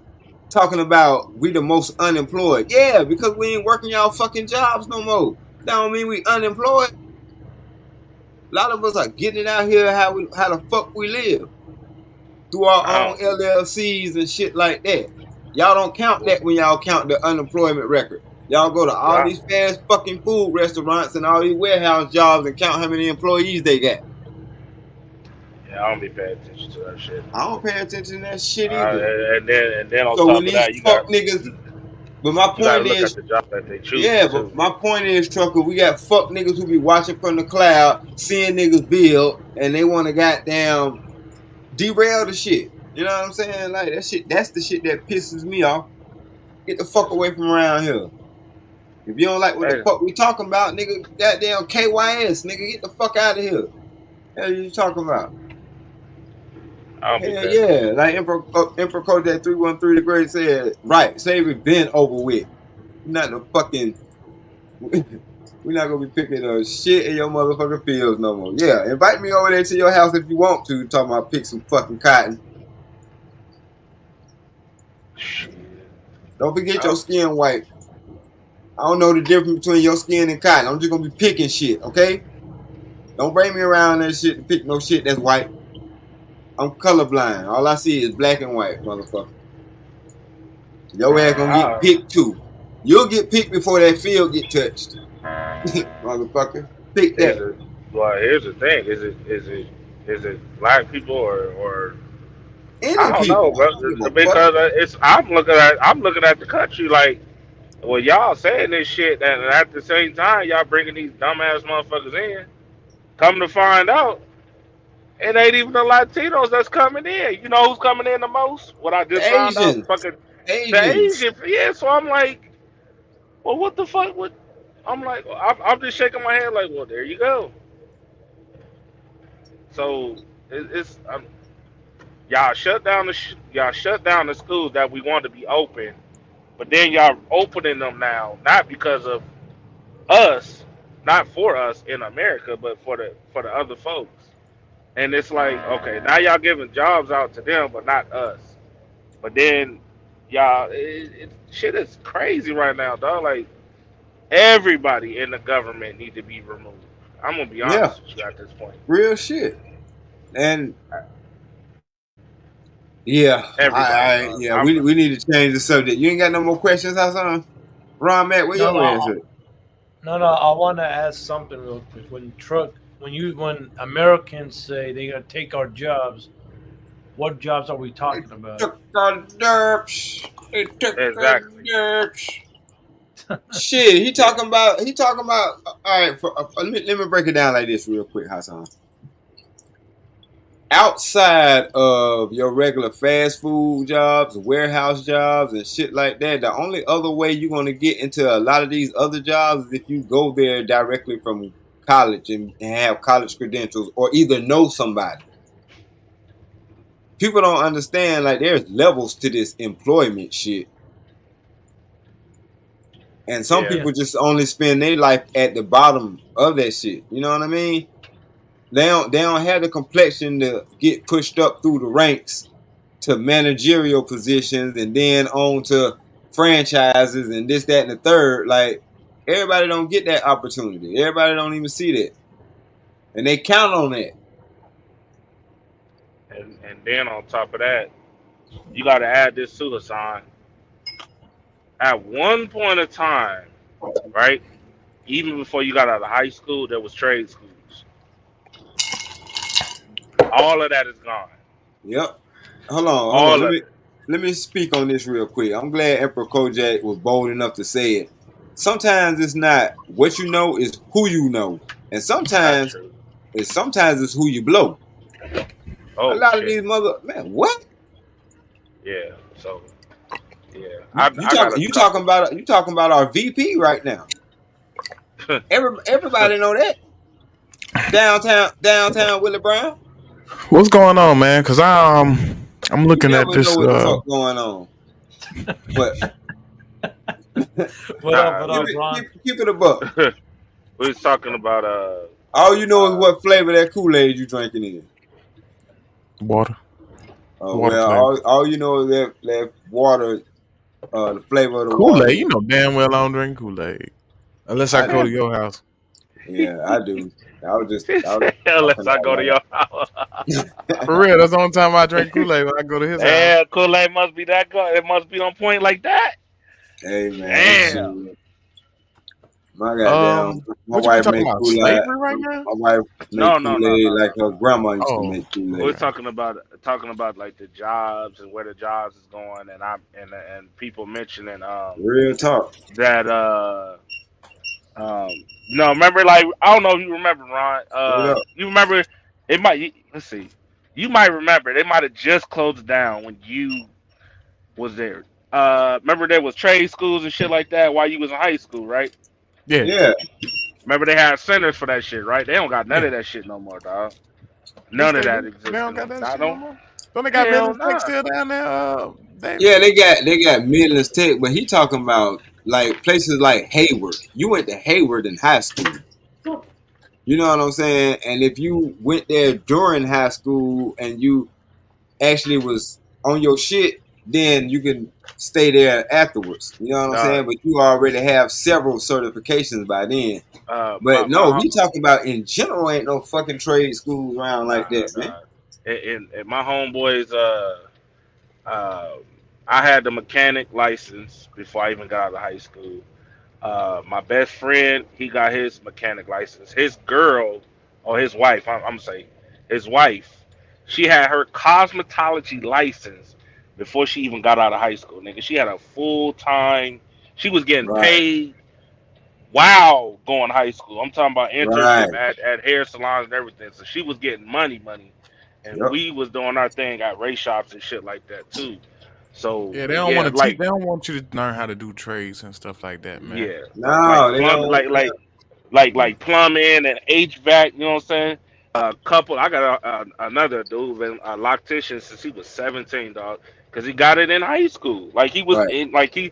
talking about we the most unemployed. Yeah, because we ain't working y'all fucking jobs no more. That don't mean we unemployed. A lot of us are getting it out here how the fuck we live through our I own don't. LLCs and shit like that. Y'all don't count that when y'all count the unemployment record. Y'all go to all Well, these fast fucking food restaurants and all these warehouse jobs and count how many employees they got. yeah, I don't be paying attention to that shit. I don't pay attention to that shit either. And then on So when top of these that, you fuck got niggas But my You gotta point look at is, the job that they choosing yeah, too. but my point is, trucker, we got fuck niggas who be watching from the cloud, seeing niggas build, and they want to goddamn derail the shit. You know what I'm saying? Like that shit. That's the shit that pisses me off. Get the fuck away from around here. If you don't like what the Hey, fuck we talking about, nigga, goddamn KYS, nigga, get the fuck out of here. Hell you talking about? I don't be Hell paying yeah. attention. Like Emperor Kojak 313 the Great said, right, slavery been over with. We're not no fucking we're not gonna be picking shit in your motherfucking fields no more. Yeah, invite me over there to your house if you want to. Talking about pick some fucking cotton. Shit. Don't forget your Oh, skin white. I don't know the difference between your skin and cotton. I'm just gonna be picking shit, okay? Don't bring me around that shit to pick no shit that's white. I'm colorblind. All I see is black and white, motherfucker. Your ass gonna get I, picked too. You'll get picked before that field get touched, motherfucker. Pick is that. it? Well, here's the thing: is it black people or I Any don't people. know, I bro. don't give a fuck. Because it's I'm looking at the country like, well, y'all saying this shit, and at the same time, y'all bringing these dumbass motherfuckers in. Come to find out, it ain't even the Latinos that's coming in. You know who's coming in the most? What I The just found out, Asians. fucking the Asians. Asian. Yeah, so I'm like, well, what the fuck? What? I'm like, I'm just shaking my head like, well, there you go. So it's y'all shut down the schools that we want to be open, but then y'all opening them now, not because of us, not for us in America, but for the other folks. And it's like, okay, now y'all giving jobs out to them, but not us. But then y'all, shit is crazy right now, dog. Like everybody in the government need to be removed. I'm gonna be Yeah. honest with you at this point. Real shit. And yeah, Everybody, yeah, dog. we need to change the subject. You ain't got no more questions, Hassan? Ron Matt, where No, your ass no, at? no. I want to ask something real quick. When Americans say they're gonna take our jobs, what jobs are we talking about? Took our derps. They took our Exactly. derps. Shit, Yeah. he talking about all right, let me break it down like this real quick, Hassan. Outside of your regular fast food jobs, warehouse jobs, and shit like that, the only other way you're going to get into a lot of these other jobs is if you go there directly from college and have college credentials or either know somebody. People don't understand, like, there's levels to this employment shit. And some Yeah. people just only spend their life at the bottom of that shit. You know what I mean? They don't have the complexion to get pushed up through the ranks to managerial positions and then on to franchises and this, that, and the third. Like everybody don't get that opportunity. Everybody don't even see that. And they count on that. And then on top of that, you got to add this to Hassan. At one point of time, right? Even before you got out of high school, there was trade schools. All of that is gone. Yep. Hold on. All Let of me it. let me speak on this real quick. I'm glad Emperor Kojak was bold enough to say it. Sometimes it's not what you know, is who you know. And That's sometimes true. it's who you blow. A Oh lot of shit. these man, what? Yeah. So yeah, You, I got a couple. you talking about our VP right now. Everybody know that. Downtown Willie Brown. What's going on, man? Cause I'm You looking at never know this. what the fuck going on. But What up? Nah, What up, Ron? keep it a buck. we was talking about All you know is uh what flavor that Kool-Aid you drinking in. water, Oh water well, flavor. all you know is that water, the flavor of the Kool water. Aid. You know damn well I don't drink Kool Aid unless I I go to do. your house. Yeah, I do. he I was said, just unless talking I go to your house. For real, that's the only time I drink Kool Aid when I go to his house. Yeah, Kool-Aid must be that good. It must be on point like that. Hey man, Damn. shit. My goddamn, my What you be wife talking make about? Kool-Aid. Slavery right now? My wife make Kool-Aid like her grandma used to Oh, make We're Kool-Aid. talking about like the jobs and where the jobs is going, and people mentioning Real talk. that no, remember, like, I don't know if you remember, Ron. Straight up. You remember let's see, you might remember they might have just closed down when you was there. Remember there was trade schools and shit like that while you was in high school, right? yeah, Yeah. Remember they had centers for that shit, right? They don't got none yeah. of that shit no more, dog. Yes, None of they that do. They exists don't in got them. that I shit no don't. more. Don't they got Hell Midlands Tech nah. still down there, David? Yeah, they got Midlands Tech, but he talking about like places like Hayward. You went to Hayward in high school. You know what I'm saying? And if you went there during high school and you actually was on your shit, then you can stay there afterwards. You know what I'm Dog. saying? But you already have several certifications by then. My But my no, he talking about in general ain't no fucking trade schools around like nah, that, man. dog. In my homeboys, uh, I had the mechanic license before I even got out of high school. My best friend, he got his mechanic license. His girl, or his wife, I'm gonna say, his wife, she had her cosmetology license before she even got out of high school. Nigga, she had a full time. She was getting Right, paid. Wow, going to high school. I'm talking about right. internship at hair salons and everything. So she was getting money, and Yep. we was doing our thing at race shops and shit like that too. So Yeah, they don't want yeah, to teach. They don't want you to learn how to do trades and stuff like that, man. No, they plumb, don't. like plumbing and HVAC. You know what I'm saying? A couple. I got another dude been a loctician since he was 17, dog. Because he got it in high school. Like he was Right. in, like he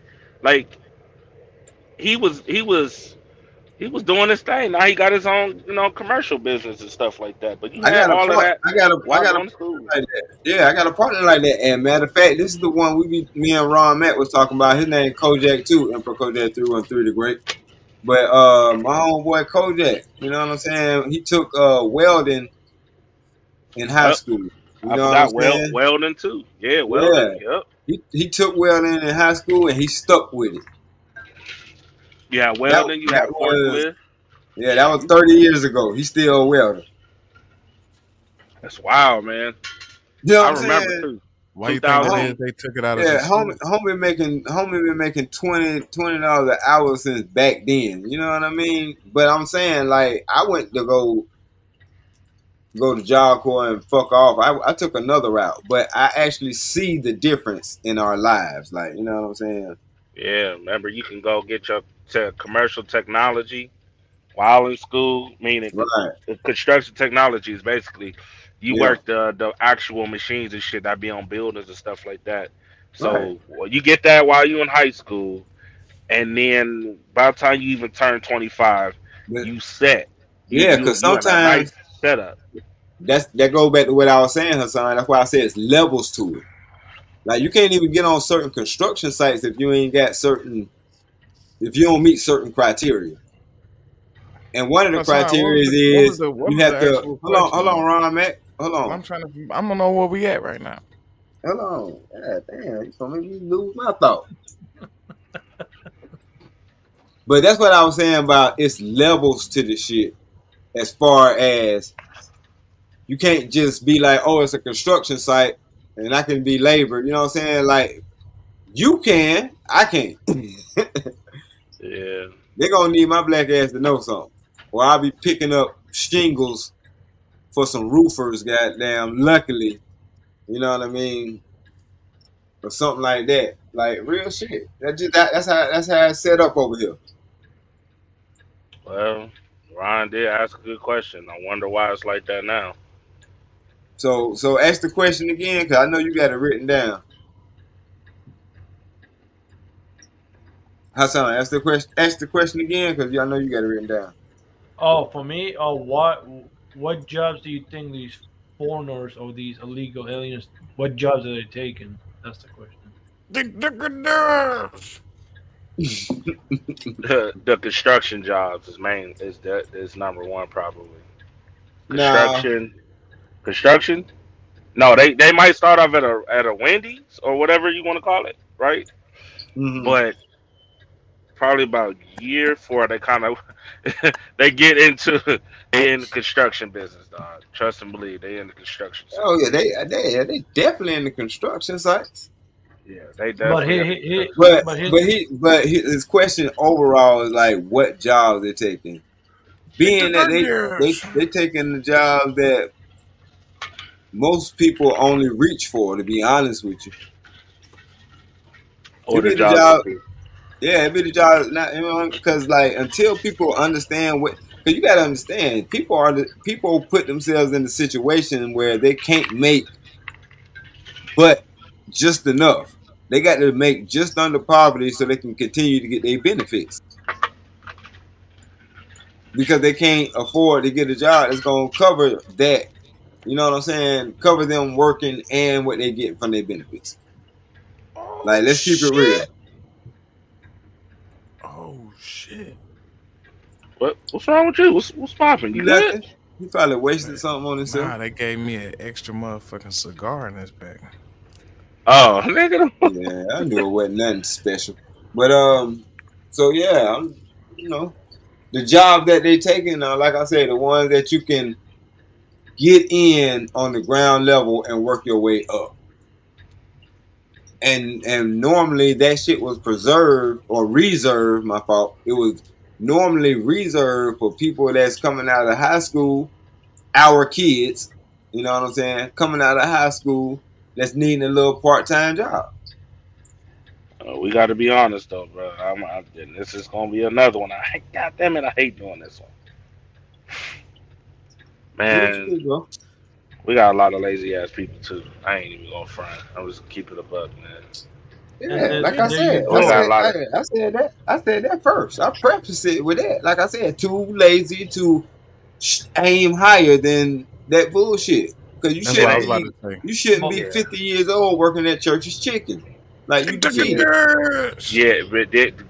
was doing his thing. Now he got his own, commercial business and stuff like that. But you I had got a all of part. that I while got a going to partner school. like that. Yeah, I got a partner like that. And matter of fact, this is the one me and Ron Matt was talking about. His name Kojak too, Emperor Kojak 313 the Great. But my homeboy Kojak, you know what I'm saying? He took welding in high Oh, school. You I know what I'm forgot saying? welding too. Yeah, welding. Yeah. Yep. He took welding in high school and he stuck with it. Yeah, That welding. You that had was forklift. that was 30 years ago. He's still a welder. That's wild, man. You know what I I'm remember saying? too. Why you think that 2000. is? They took it out as a Yeah, skill. homie been making $20 an hour since back then. You know what I mean? But I'm saying like I went to go to Job Corps and fuck off. I took another route, but I actually see the difference in our lives. Like you know what I'm saying? Yeah, remember you can go get your commercial technology while in school. Meaning, Right, construction technology is basically you yeah, work the actual machines and shit that be on buildings and stuff like that. right. So you get that while you in high school, and then by the time you even turn 25, But you set. You yeah, you because you in a nice sometimes setup. that goes back to what I was saying, Hassan. That's why I said it's levels to it. Like you can't even get on certain construction sites if you ain't got if you don't meet certain criteria. And one of the Hassan, criteria what was is the what you was have the to actual hold question on, though? Ron Mac. Hold on. I'm trying to. I'm gonna know where we at right now. Hold on. God damn, you gonna make me lose my thought. But that's what I was saying about it's levels to the shit as far as you can't just be like, oh, it's a construction site and I can be labor. You know what I'm saying? Like you can, I can't. Yeah. They're gonna need my black ass to know something. Or I'll be picking up shingles for some roofers, goddamn, luckily. You know what I mean? Or something like that. Like real shit. That's how it's set up over here. Well, Ron did ask a good question. I wonder why it's like that now. So ask the question again, cause I know you got it written down. Hassan, ask the question again, cause I know you got it written down. Oh, for me, what jobs do you think these foreigners or these illegal aliens? What jobs are they taking? That's the question. The construction jobs is number one probably. Nah. Construction, construction. No, they might start off at a Wendy's or whatever you want to call it, right? Mm-hmm. But probably about a year before they kind of they get into they in the construction business, dog. Trust and believe they in the construction Oh side. yeah, they definitely in the construction sites. Yeah, they But definitely in the he construction But side. but he his question overall is like what jobs they're taking. Being that they taking the jobs that most people only reach for. To be honest with you, Or it the be the jobs that job. people. Yeah, it be the job. Not because like until people understand what. Because you gotta understand, people put themselves in a situation where they can't make but just enough. They got to make just under poverty so they can continue to get their benefits because they can't afford to get a job that's gonna cover that. You know what I'm saying? Cover them working and what they get from their benefits. Like, Oh let's keep it real. shit! Oh shit! What's wrong with you? What's popping? You good? Nothing. He probably wasted Man, something on himself. nah, they gave me an extra motherfucking cigar in this bag. Oh, nigga. Yeah, I knew it wasn't nothing special. But so yeah, you know, the job that they taking, like I said, the ones that you can get in on the ground level and work your way up. And normally that shit was preserved or reserved. My fault. It was normally reserved for people that's coming out of high school, our kids. You know what I'm saying? Coming out of high school, that's needing a little part time job. We got to be honest though, bro. This is gonna be another one. God damn it, I hate doing this one. Do what you Man, do, bro. we got a lot of lazy ass people too. I ain't even gonna front. I'm just keep it a buck, man. Yeah, like I and there you said, We got go. a lot of. I said that. I said that first. I prefaced it with that. Like I said, too lazy to aim higher than that bullshit. Because That's what I was about Man, to say. you shouldn't But be yeah, 50 years old working at Church's Chicken. Like you defeated. yeah,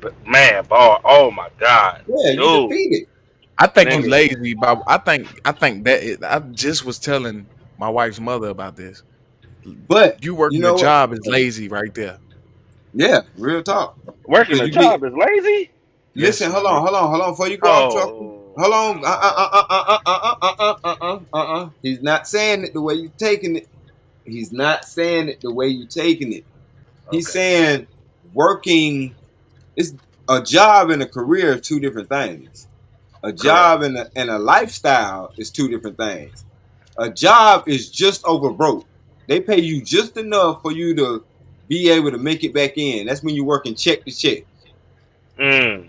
but man, ball. Oh my god, Yeah, you dude, defeated. I think you nigga. lazy, but I think I just was telling my wife's mother about this. But You you working a know what? job is lazy right there. Yeah, real talk. Working Because a you get job is lazy. Yes, listen. my Hold nigga. on, hold on, hold on. Before you go off trucking, Oh hold on. no. He's not saying it the way you taking it. He's not saying it the way you taking it. He's Okay. saying working is a job and a career are two different things. A Correct. job and a lifestyle is two different things. A job is just over broke. They pay you just enough for you to be able to make it back in. That's when you're working check to check. Mm.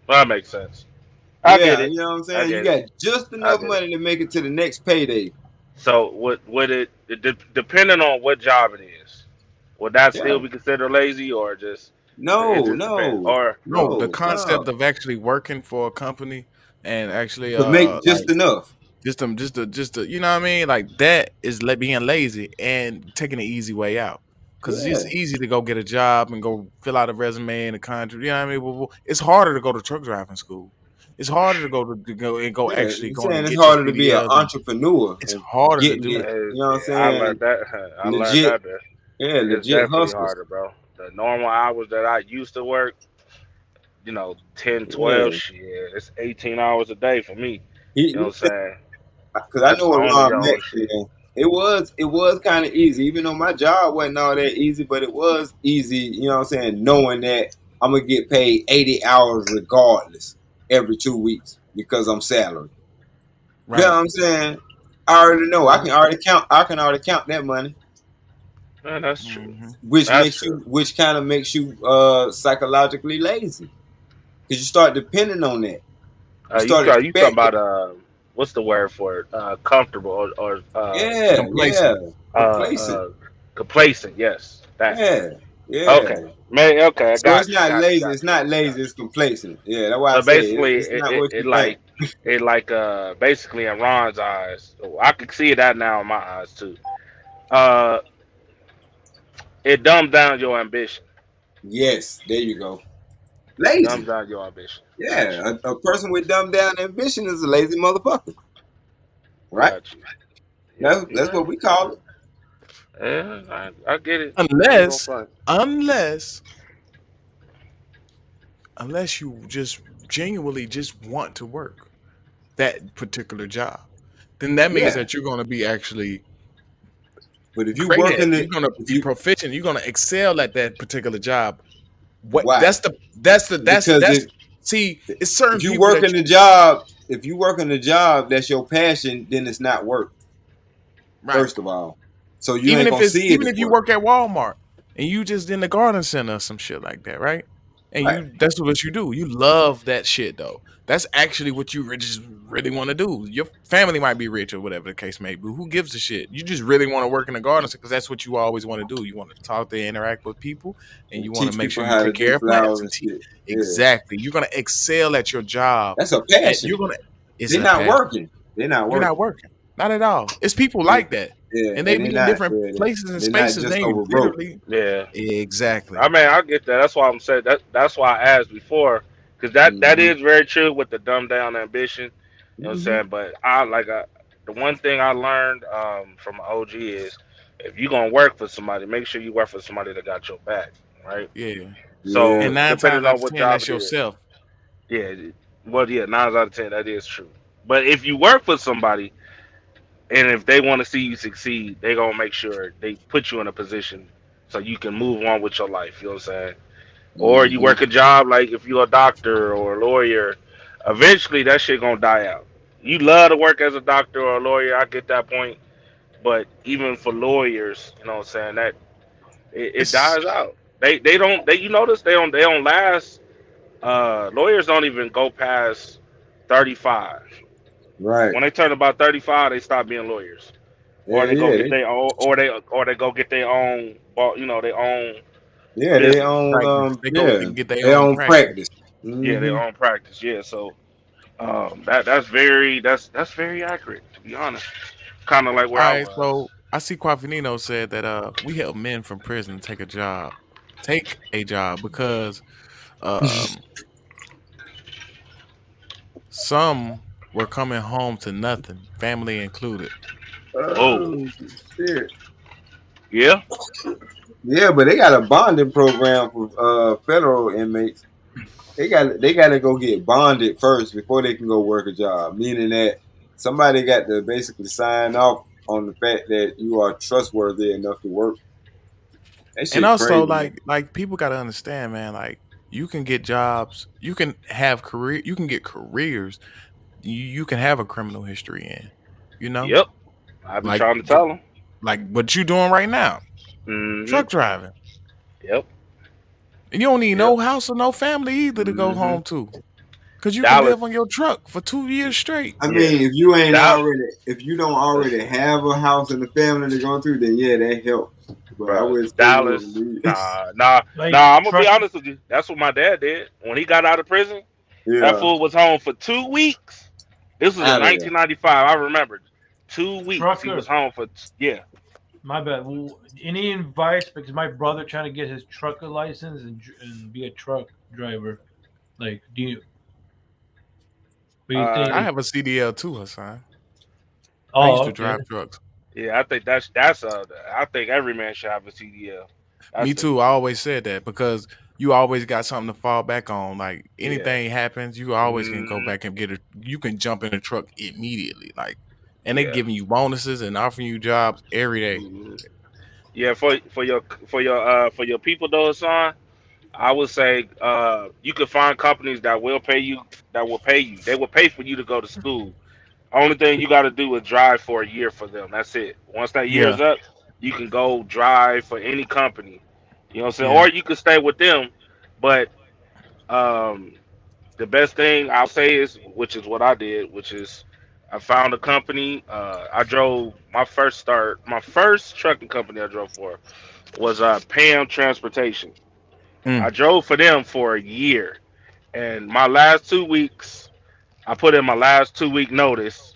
Well, that makes sense. I get Yeah, it. you know what I'm I saying? You get it. got just I enough get it. money to make it to the next payday. So would depending on what job it is, would that still Yeah. be considered lazy or just it No, just depends? no, Or No, the no, concept no. of actually working for a company and actually To make like just enough. just you know what I mean, like that is being lazy and taking the easy way out. Cause it's Yeah. just easy to go get a job and go fill out a resume and a contract. You know what I mean? Well, it's harder to go to truck driving school. It's harder to go and go Yeah. actually You're going saying and it's get your harder to be an CDLs, and entrepreneur it's and harder to getting do it, it. you know what I'm yeah, I learned saying? that. I learned Legit, that there. yeah, It's legit definitely hustlers. harder, bro. The normal hours that I used to work, 10, 12, Yeah. shit, it's 18 hours a day for me. You know He what I'm saying? because I That's know where owning Ron your Mac, own shit. man. It was kind of easy, even though my job wasn't all that easy, but it was easy, you know what I'm saying, knowing that I'm gonna get paid 80 hours regardless every 2 weeks because I'm salary. You know Right. what I'm saying? I already know. I can already count that money, Man, that's true. Hmm. That's true. which kind of makes you psychologically lazy. Because you start depending on that. You start You talking expecting. about what's the word for it? Comfortable or Yeah, yeah. Complacent. uh, Complacent. uh, complacent. Yes, that. Yeah, yeah. Okay, man. Okay, I So it's got you. not Got you. lazy. Got It's you. not Got you. lazy. Got It's you. complacent. Yeah, that's why I So say basically, it's not what you think. it like basically in Ron's eyes, I could see that now in my eyes too. Uh, it dumbs down your ambition. Yes, there you go. It dumbs Lazy. down your ambition. Got Yeah, a person with dumbed down ambition is a lazy motherfucker, you. right? Got you. Yeah, you're That's right. what we call it. Yeah, I get it. I ain't gonna Unless, front. unless, unless you just genuinely just want to work that particular job. Then that means Yeah, that you're going to be actually but if you great work at. in You're the, going to if be you proficient. You're going to excel at that particular job. What why? Because that's see, it's certain if you people work that in the job, if you work in the job that's your passion, then it's not work. right. First of all, so you ain't gonna see it Even as if you work. work at Walmart and you just in the garden center or some shit like that, right? And Right. that's what you do. You love that shit though. That's actually what you just really want to do. Your family might be rich or whatever the case may be. Who gives a shit? You just really want to work in the garden because that's what you always want to do. You want to talk to interact with people and And you want to teach make sure people you how to take do care of plants flowers and and teach. shit. Yeah, Exactly. You're gonna excel at your job that's a and passion. it's They're a not passion. working. They're not You're not working. working. Not at all. It's people They, like that. yeah, And they and they're be in not. different Yeah, places and they're not spaces. just They over broke. literally Yeah. exactly. I mean, I get that. That's why I'm saying that's why I asked before, because that Mm-hmm. is very true with the dumbed down ambition. You know what I'm Mm-hmm. saying? But the one thing I learned from an OG is if you're gonna work for somebody, make sure you work for somebody that got your back, right? Yeah. Yeah. And So nine depending times out on of what 10, job that's it is, yourself. yeah. Well, yeah, 9 out of 10 that is true. But if you work for somebody and if they want to see you succeed, they gonna make sure they put you in a position so you can move on with your life. You know what I'm saying? Or you Mm-hmm. work a job like if you're a doctor or a lawyer, eventually that shit gonna die out. You love to work as a doctor or a lawyer, I get that point. But even for lawyers, you know what I'm saying, that it It's dies out. They don't they you notice they don't last lawyers don't even go past 35. Right. When they turn about 35, they stop being lawyers. Or Yeah. they go Yeah. get their own or they go get their own their own They business. own. practice. They go Yeah. and get their They own own practice. practice. Yeah, their Mm-hmm. own practice. Yeah, so that's very accurate to be honest. Kind of like All where I right, was. so I see Quafinino said that we help men from prison take a job because um some were coming home to nothing, family included. Oh, Oh shit. yeah. Yeah, but they got a bonding program for federal inmates. They got to go get bonded first before they can go work a job. Meaning that somebody got to basically sign off on the fact that you are trustworthy enough to work. That And shit also crazy, man. like people got to understand, man, like you can get jobs, you can get careers you can have a criminal history in, you know? Yep. I've been Like trying to tell them. like what you doing right now, Mhm. truck driving. Yep. And you don't need Yep. no house or no family either to go Hmm. home to. Cause you can live Dallas. on your truck for 2 years straight. I Yeah. mean, That. if you don't already have a house and a family to go through, then yeah, that helps. But I Bro, wouldn't say you don't Dallas. need. Like Nah. I'm gonna be truck honest with you. That's what my dad did when he got out of prison. That Yeah, fool was home for 2 weeks. This was in out of there. 1995. I remembered. 2 weeks he was trucker. home for. Yeah. My bad. Well, any advice? Because my brother trying to get his trucker license and be a truck driver. Like, what do you I Uh, think? have a CDL too, Hassan. I used Oh, to okay. drive trucks. yeah. I think that's I think every man should have a CDL. Me That's a too. I always said that because you always got something to fall back on. Like yeah. anything happens, you always can go Mm, back and get a. You can jump in a truck immediately. Like, and they yeah. giving you bonuses and offering you jobs every day. Mhm. Yeah, for your people though, son, I would say you could find companies that will pay you. That will pay you. They will pay for you to go to school. Only thing you got to do is drive for a year for them. That's it. Once that year Yeah, is up, you can go drive for any company. You know what I'm saying? yeah, Or you could stay with them. But um, the best thing I'll say is, which is what I did, which is I found a company. I drove my first trucking company I drove for was Pam Transportation. I mm, drove for them for a year, and my last 2 weeks, I put in my last 2 week notice,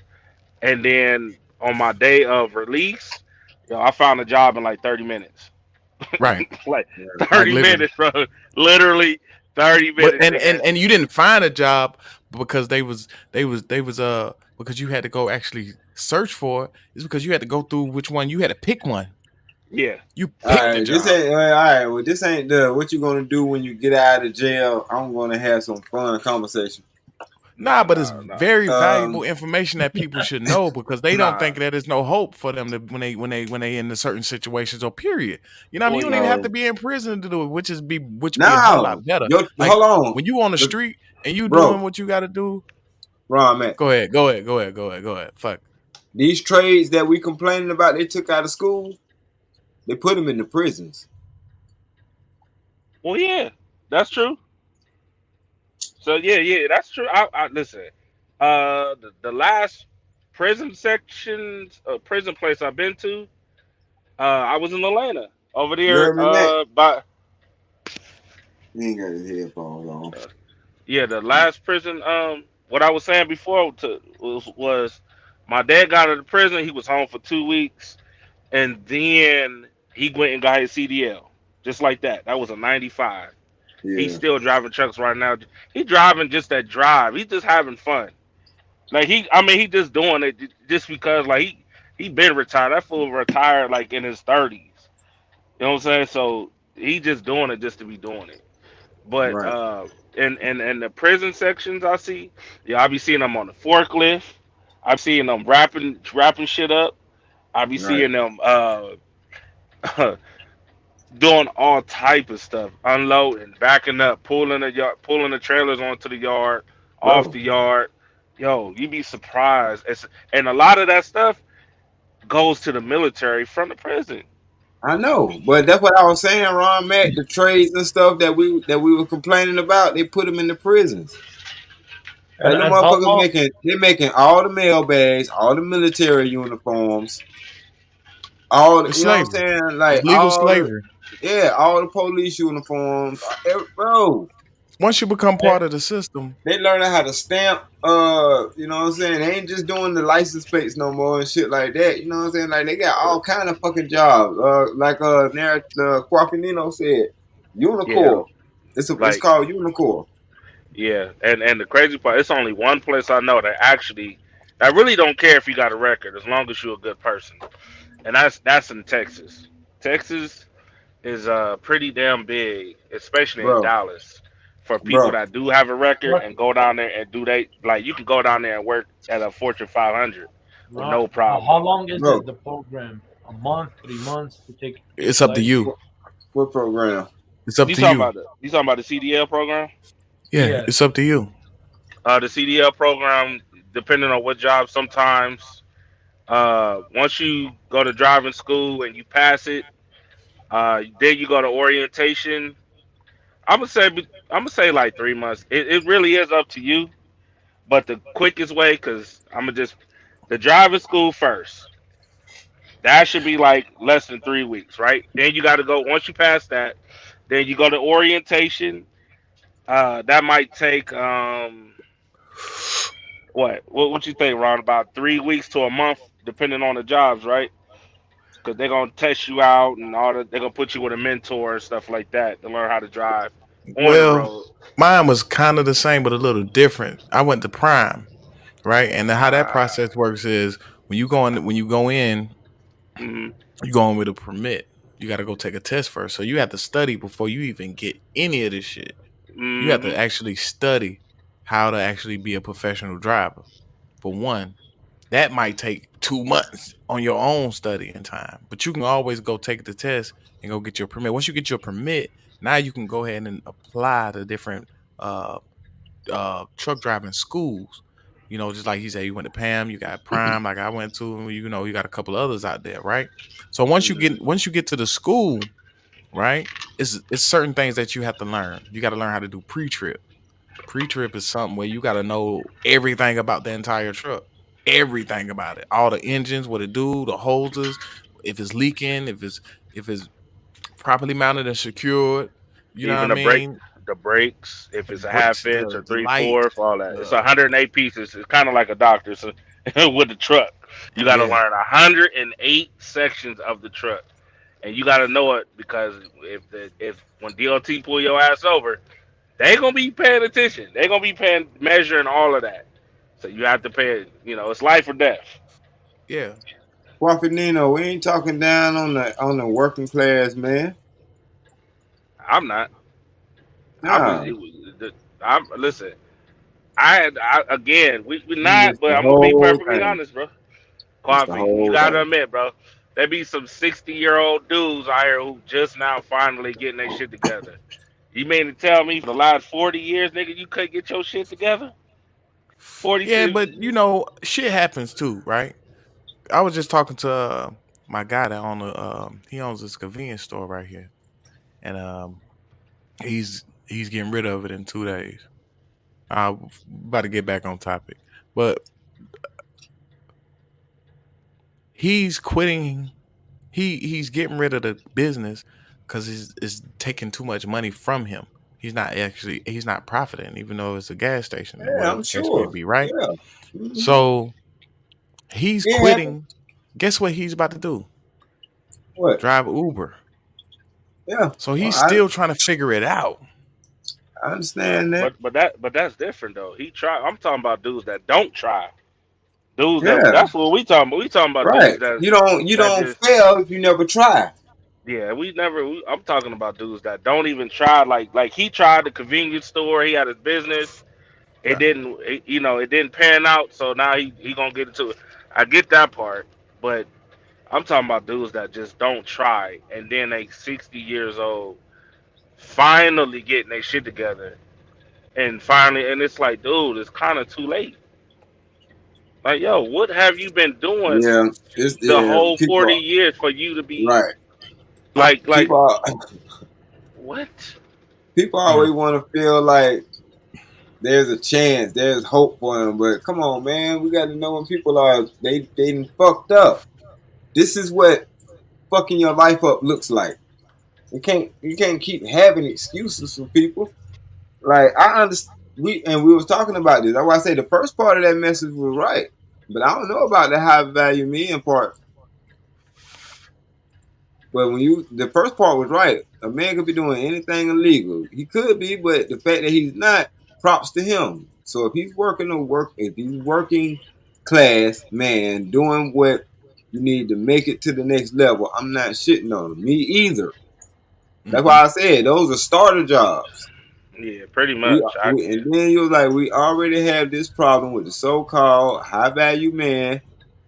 and then on my day of release, I found a job in like 30 minutes, right. like Yeah. Like 30 minutes, literally. bro, literally 30 But minutes, nigga. and you didn't find a job because they was because you had to go actually search for it. It's because you had to go through which one you had to pick one. Yeah. You All pick the right, this job. ain't all right. Well, this ain't the what you gonna do when you get out of jail. I'm gonna have some fun conversation. Nah, Nah, but it's nah, nah. very valuable Um, information that people should know because they don't Nah. think that there's no hope for them to when they in the certain situations or period. You know what I mean? Well, You don't even have no, to be in prison to do it, which be a whole no. lot better. Yo, Like hold on, when you on the look, street and you doing bro. what you got to do. Ron, man. Go ahead, go ahead, go ahead, go ahead, go ahead. Fuck. These trades that we complaining about, they took out of school. They put them in the prisons. well, yeah, that's true. So yeah, that's true. I listen. The last prison sections, prison place I've been to, I was in Atlanta over You there. heard me, Mac? By He ain't got his headphones on. yeah, the last prison. What I was saying before was my dad got out of the prison. He was home for 2 weeks, and then he went and got his CDL, just like that. That was a '95. He's Yeah, still driving trucks right now. He driving just that drive. He's just having fun. Like I mean, he just doing it just because like he been retired. That fool retired like in his 30s. You know what I'm saying? So he just doing it just to be doing it. But right, in the prison sections I see, yeah, I be seeing them on the forklift. I be seeing them wrapping shit up. I be right, seeing them doing all type of stuff, unloading, backing up, pulling the trailers onto the yard, off bro. the yard. Yo, you be surprised. And a lot of that stuff goes to the military from the prison. I know, but that's what I was saying, Ron, Mac. The trades and stuff that we were complaining about, they put them in the prisons. Like the And how motherfuckers long? they making all the mail bags, all the military uniforms, all the, It's you know what I'm slavery. saying, It's like legal slavery. all the police uniforms, bro. Once you become And, part of the system, They learning how to stamp. You know what I'm saying? They ain't just doing the license plates no more and shit like that. You know what I'm saying? Like they got all kind of fucking jobs. Like Quafinino said, Yeah, Unicore. It's like called Unicore. yeah, and the crazy part, it's only one place I know that actually, I really don't care if you got a record as long as you're a good person, and that's in Texas. Texas is pretty damn big, especially in Bro, Dallas, for people bro. that do have a record what, and go down there and do they like you can go down there and work at a Fortune 500 with Ron, no how problem. long is Bro, the program? A month, 3 months to take it's the up to license? you. what program? It's up You to talking you. about the CDL program? Yeah, Yes. it's up to you. The CDL program, depending on what job, sometimes once you go to driving school and you pass it, then you go to orientation. I'm gonna say like 3 months. It really is up to you, but the quickest way, cause I'm gonna just the driving school first. That should be like less than 3 weeks, right? Then you got to go once you pass that. Then you go to orientation. That might take what you think, Ron? About 3 weeks to a month, depending on the jobs, right? Because they're gonna test you out and all that. They're gonna put you with a mentor and stuff like that to learn how to drive on the Well, road. mine was kind of the same, but a little different. I went to Prime, right? And how that Ah, process works is when you go in, mm, you go in with a permit. You got to go take a test first. So you have to study before you even get any of this shit. You have to mm-hmm. actually study how to actually be a professional driver. For one, that might take 2 months on your own studying time, but you can always go take the test and go get your permit. Once you get your permit, now you can go ahead and apply to different uh, truck driving schools. You know, just like he said, you went to Pam, you got Prime, like I went to. You know, you got a couple others out there, right? So once you get to the school, right, it's certain things that you have to learn. You got to learn how to do pre-trip. Pre-trip is something where you got to know everything about the entire truck, everything about it, all the engines, what it do, the hoses, if it's leaking, if it's properly mounted and secured. You know what I Even mean? the brakes, if The it's a brakes, half inch or the three light, fourths, all that. It's the 108 pieces. It's kind of like a doctor. So with the truck, you got to yeah, learn 108 sections of the truck, and you got to know it because if when DOT pull your ass over, they gonna be paying attention. They gonna be paying measuring all of that. So you have to pay. You know, it's life or death. yeah. Nino, we ain't talking down on the working class, man. I'm not. I'm Nah, just. I'm listen. Again, we you not, missed but the I'm gonna be whole perfectly thing. honest, bro. Missed the Coffee, you whole gotta thing. admit, bro. There be some 60-year-old dudes out here who just now finally getting their shit together. You mean to tell me for the last 40 years, nigga, you couldn't get your shit together? 40 Yeah, but shit happens too, right? I was just talking to my guy that he owns this convenience store right here, and he's getting rid of it in 2 days. I'm about to get back on topic, but he's quitting. He's getting rid of the business because it's taking too much money from him. He's not profiting, even though it's a gas station or Yeah, whatever I'm the case may sure. be, right? Yeah. Mm-hmm. So he's It happened. quitting. Guess what he's about to do? What? Drive Uber. Yeah. So Well, he's still trying to figure it out. I understand that. but that's different though. He try. I'm talking about dudes that don't try. Dudes Yeah. that's what we talking about. We talking about dudes Right. You that don't just fail if you never try. yeah. I'm talking about dudes that don't even try. Like he tried the convenience store. He had his business. It Yeah. didn't. It didn't pan out. So now he gonna get into it. I get that part, but I'm talking about dudes that just don't try, and then they 60 years old, finally getting their shit together, and it's like, dude, it's kind of too late. Like, yo, what have you been doing Yeah. the whole 40 People years for you to be right. like People what? people Yeah. always want to feel like there's a chance, there's hope for them. But come on, man, we got to know when people are they done fucked up. This is what fucking your life up looks like. You can't keep having excuses for people. Like I understand, we was talking about this. That's why I say the first part of that message was right, but I don't know about the high value men part. But the first part was right. A man could be doing anything illegal. He could be, but the fact that he's not, props to him. So if he's working class man doing what you need to make it to the next level, I'm not shitting on him. Me either. That's Mm-hmm. why I said those are starter jobs. Yeah, pretty We, much. and then you was like, we already have this problem with the so-called high value man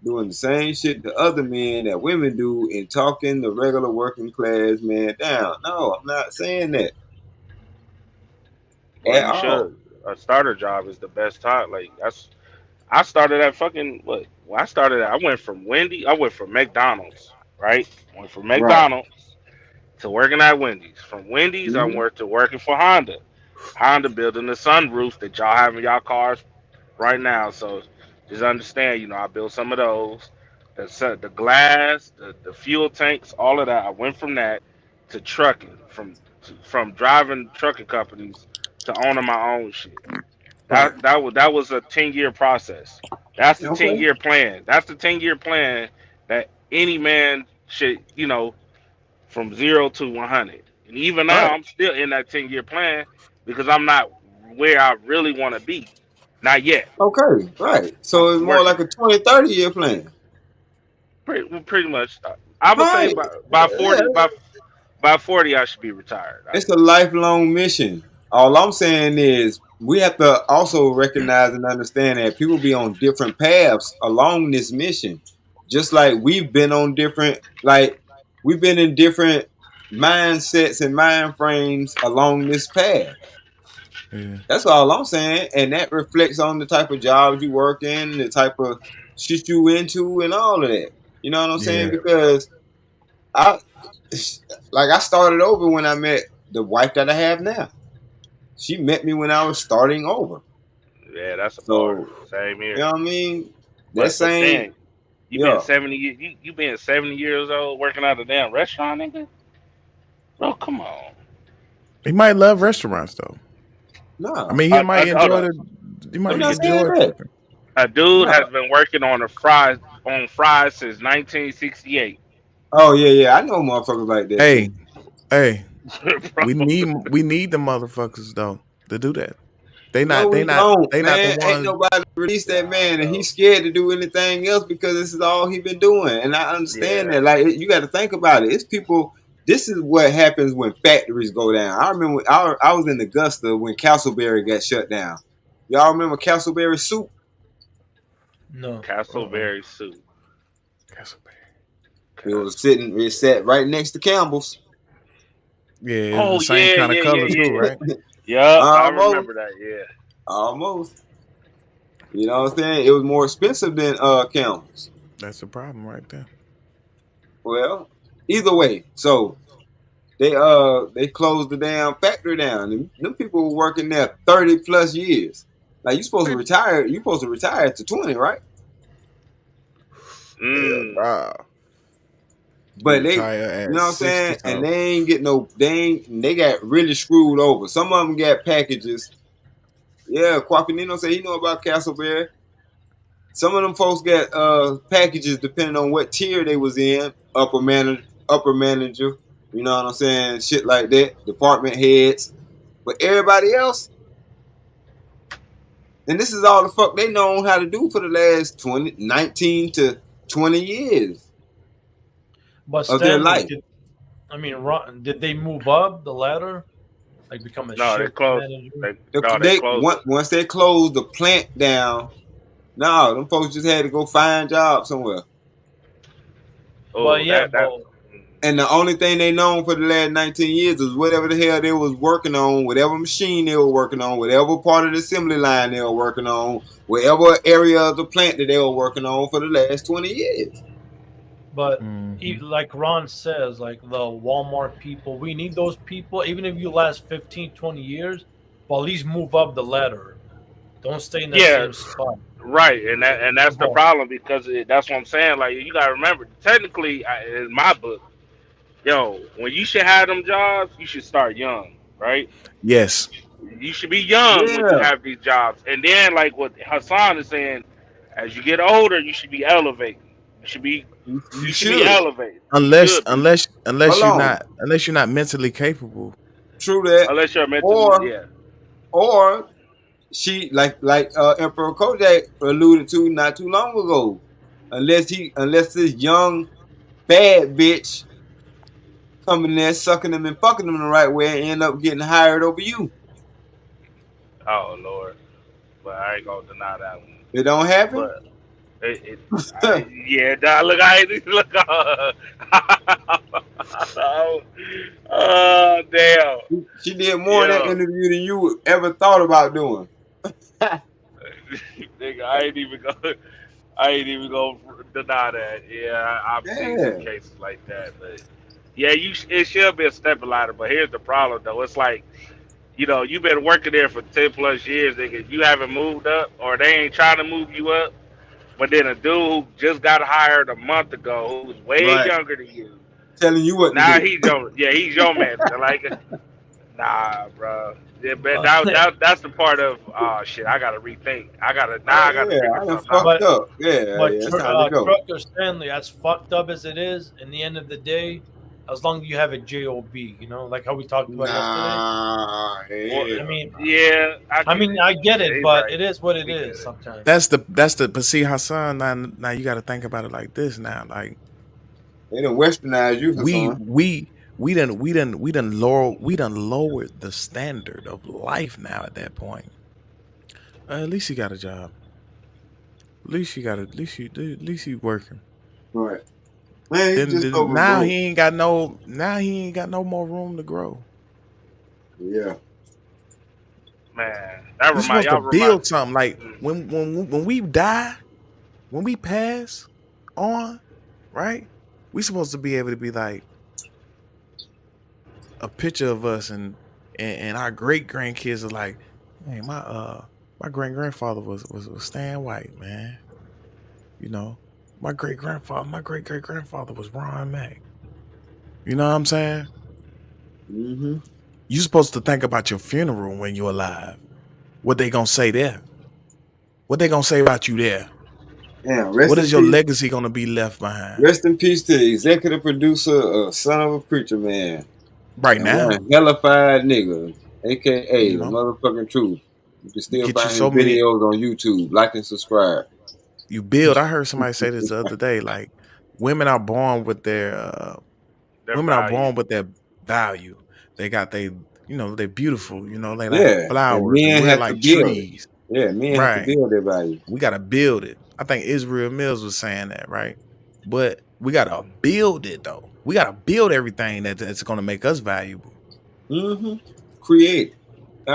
doing the same shit to other men that women do and talking the regular working class man down. No, I'm not saying that Well, at you all. should. A starter job is the best time. Like that's I started at fucking what? Well, I went from Wendy. I went from McDonald's, right? Went from Right. McDonald's to working at Wendy's. From Wendy's, I Mm-hmm. went to working for Honda. Honda building the sunroofs that y'all have in y'all cars right now. So just understand, I built some of those. The glass, the fuel tanks, all of that. I went from that to trucking, from driving trucking companies to owning my own shit. Right. That was a 10-year process. That's the ten Okay. year plan. That's the 10-year plan that any man should, from 0 to 100. And even now, Right. I'm still in that 10-year plan because I'm not where I really want to be. Not yet. Okay. Right. So it's I'm more working like a 20, 30 year plan. pretty much. I would say Right. by Yeah. 40, by 40, I should be retired. It's a lifelong mission. All I'm saying is we have to also recognize and understand that people be on different paths along this mission. Just like we've been in different mindsets and mind frames along this path. Yeah. That's all I'm saying. And that reflects on the type of jobs you work in, the type of shit you into and all of that. You know what I'm saying? Yeah. Because I I started over when I met the wife that I have now. She met me when I was starting over. Yeah, that's a bar. So, Same you here. know what I mean? That But same, then you been yeah. 70 you been 70 years old working at a damn restaurant, nigga. Bro, come on. He might love restaurants though. I No, mean, he might Hold enjoy up. the. He I'm might not saying enjoy that. cooking. A dude No. has been working on fries since 1968. Oh yeah, yeah. I know motherfuckers like that too. Hey, Bro, we need the motherfuckers though to do that. They not No, we not don't, the man. Ain't ones. nobody release that man, and he's scared to do anything else because this is all he been doing. And I understand that. Like, you got to think about it. It's people. This is what happens when factories go down. I remember I was in Augusta when Castleberry got shut down. Y'all remember Castleberry soup? No. Castleberry soup. It sat right next to Campbell's. Yeah, it's Oh the same kind of color too, right? Yeah, I Almost. remember that. Yeah, Almost. You know what I'm saying? It was more expensive than Campbell's. That's the problem right there. Well, either way, so they closed the damn factory down. And them people were working there 30 plus years. Like, you supposed to retire to 20, right? Wow. But You they, retire you at know what I'm 60 saying? And something. they got really screwed over. Some of them got packages. Yeah, Quafinino said he know about Castleberry. Some of them folks got packages depending on what tier they was in, upper manager, you know what I'm saying? Shit like that, department heads. But everybody else, and this is all the fuck they known how to do for the last 19 to 20 years But of their Stanley, life. did they move up the ladder? Like become a no, they shift closed. manager? They closed it. Once they closed the plant down, no, them folks just had to go find jobs somewhere. Oh, But And the only thing they known for the last 19 years is whatever the hell they was working on, whatever machine they were working on, whatever part of the assembly line they were working on, whatever area of the plant that they were working on for the last 20 years. But like Ron says, like the Walmart people, we need those people, even if you last 15, 20 years, but at least move up the ladder. Don't stay in the same spot. Right, and that's the problem because that's what I'm saying. Like, you gotta remember, technically, in my book, when you should have them jobs, you should start young, right? Yes. You should be young when you have these jobs, and then like what Hassan is saying, as you get older, you should be elevating. You should be elevated. Unless Hold you're not mentally capable. True that. Unless you're mentally, or she like Emperor Kojak alluded to not too long ago. Unless this young bad bitch coming there sucking them and fucking them the right way and end up getting hired over you. Oh Lord, but I ain't gonna deny that one. It don't happen. But look, oh damn. She did more in that interview than you ever thought about doing. Nigga, I ain't even gonna deny that. Yeah, I've seen some cases like that, but yeah, it should be a stepping ladder. But here's the problem, though. It's like, you've been working there for 10 plus years, nigga. You haven't moved up, or they ain't trying to move you up. But then a dude who just got hired a month ago, who's way younger than you, telling you what now to do. he's your manager. Like, nah, bro. Yeah, but that's the part of shit. I gotta rethink. I gotta figure something out. Up. But Trucker Stanley, as fucked up as it is, in the end of the day, as long as you have a job, like how we talked about yesterday. I mean, I get it, but it is what it is sometimes. But see, Hassan, now you got to think about it like this. Now, like they done westernized you, Hassan. We done lowered the standard of life now at that point. At least you got a job. At least you working. Right. Man, now he ain't got no more room to grow. Yeah. Man, you're supposed to build something. Like when we die, when we pass on, right? We supposed to be able to be like a picture of us and our great grandkids are like, hey, my great grandfather was Stan White, man. My great great grandfather was Ron Mack. You know what I'm saying? Mm-hmm. You're supposed to think about your funeral when you're alive. What they gonna say there? What they gonna say about you there? Yeah. What is your legacy gonna be left behind? Rest in peace to the executive producer, son of a preacher man. Right now, hellified nigga, aka the motherfucking truth. You can still Get you find his so many. videos on YouTube. Like and subscribe. You build. I heard somebody say this the other day. Like women are born with their Their women are value. born with their value. They got they, they're beautiful. They like Yeah, and flowers, and men we're have to like build it. trees. Yeah, men have to Right. build their value. We gotta build it. I think Israel Mills was saying that, right? But we gotta build it though. We gotta build everything that's gonna make us valuable. Mm-hmm. Create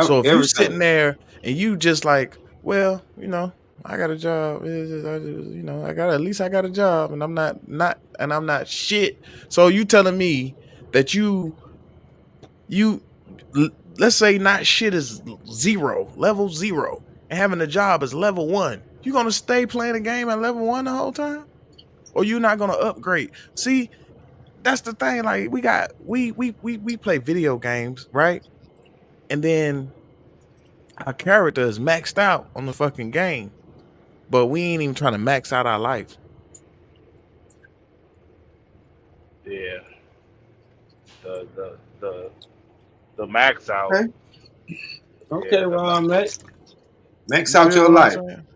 So if you everything. sitting there and you just like, well, I got a job. I got a job, and I'm not shit. So you telling me that let's say not shit is level 0, and having a job is level 1. You gonna stay playing the game at level 1 the whole time, or you not gonna upgrade? See, that's the thing. Like we play video games, right? And then our character is maxed out on the fucking game, but we ain't even trying to max out our life. Yeah. The max out. Okay, Yeah, well, mate. Max You out feel your what I'm life. saying?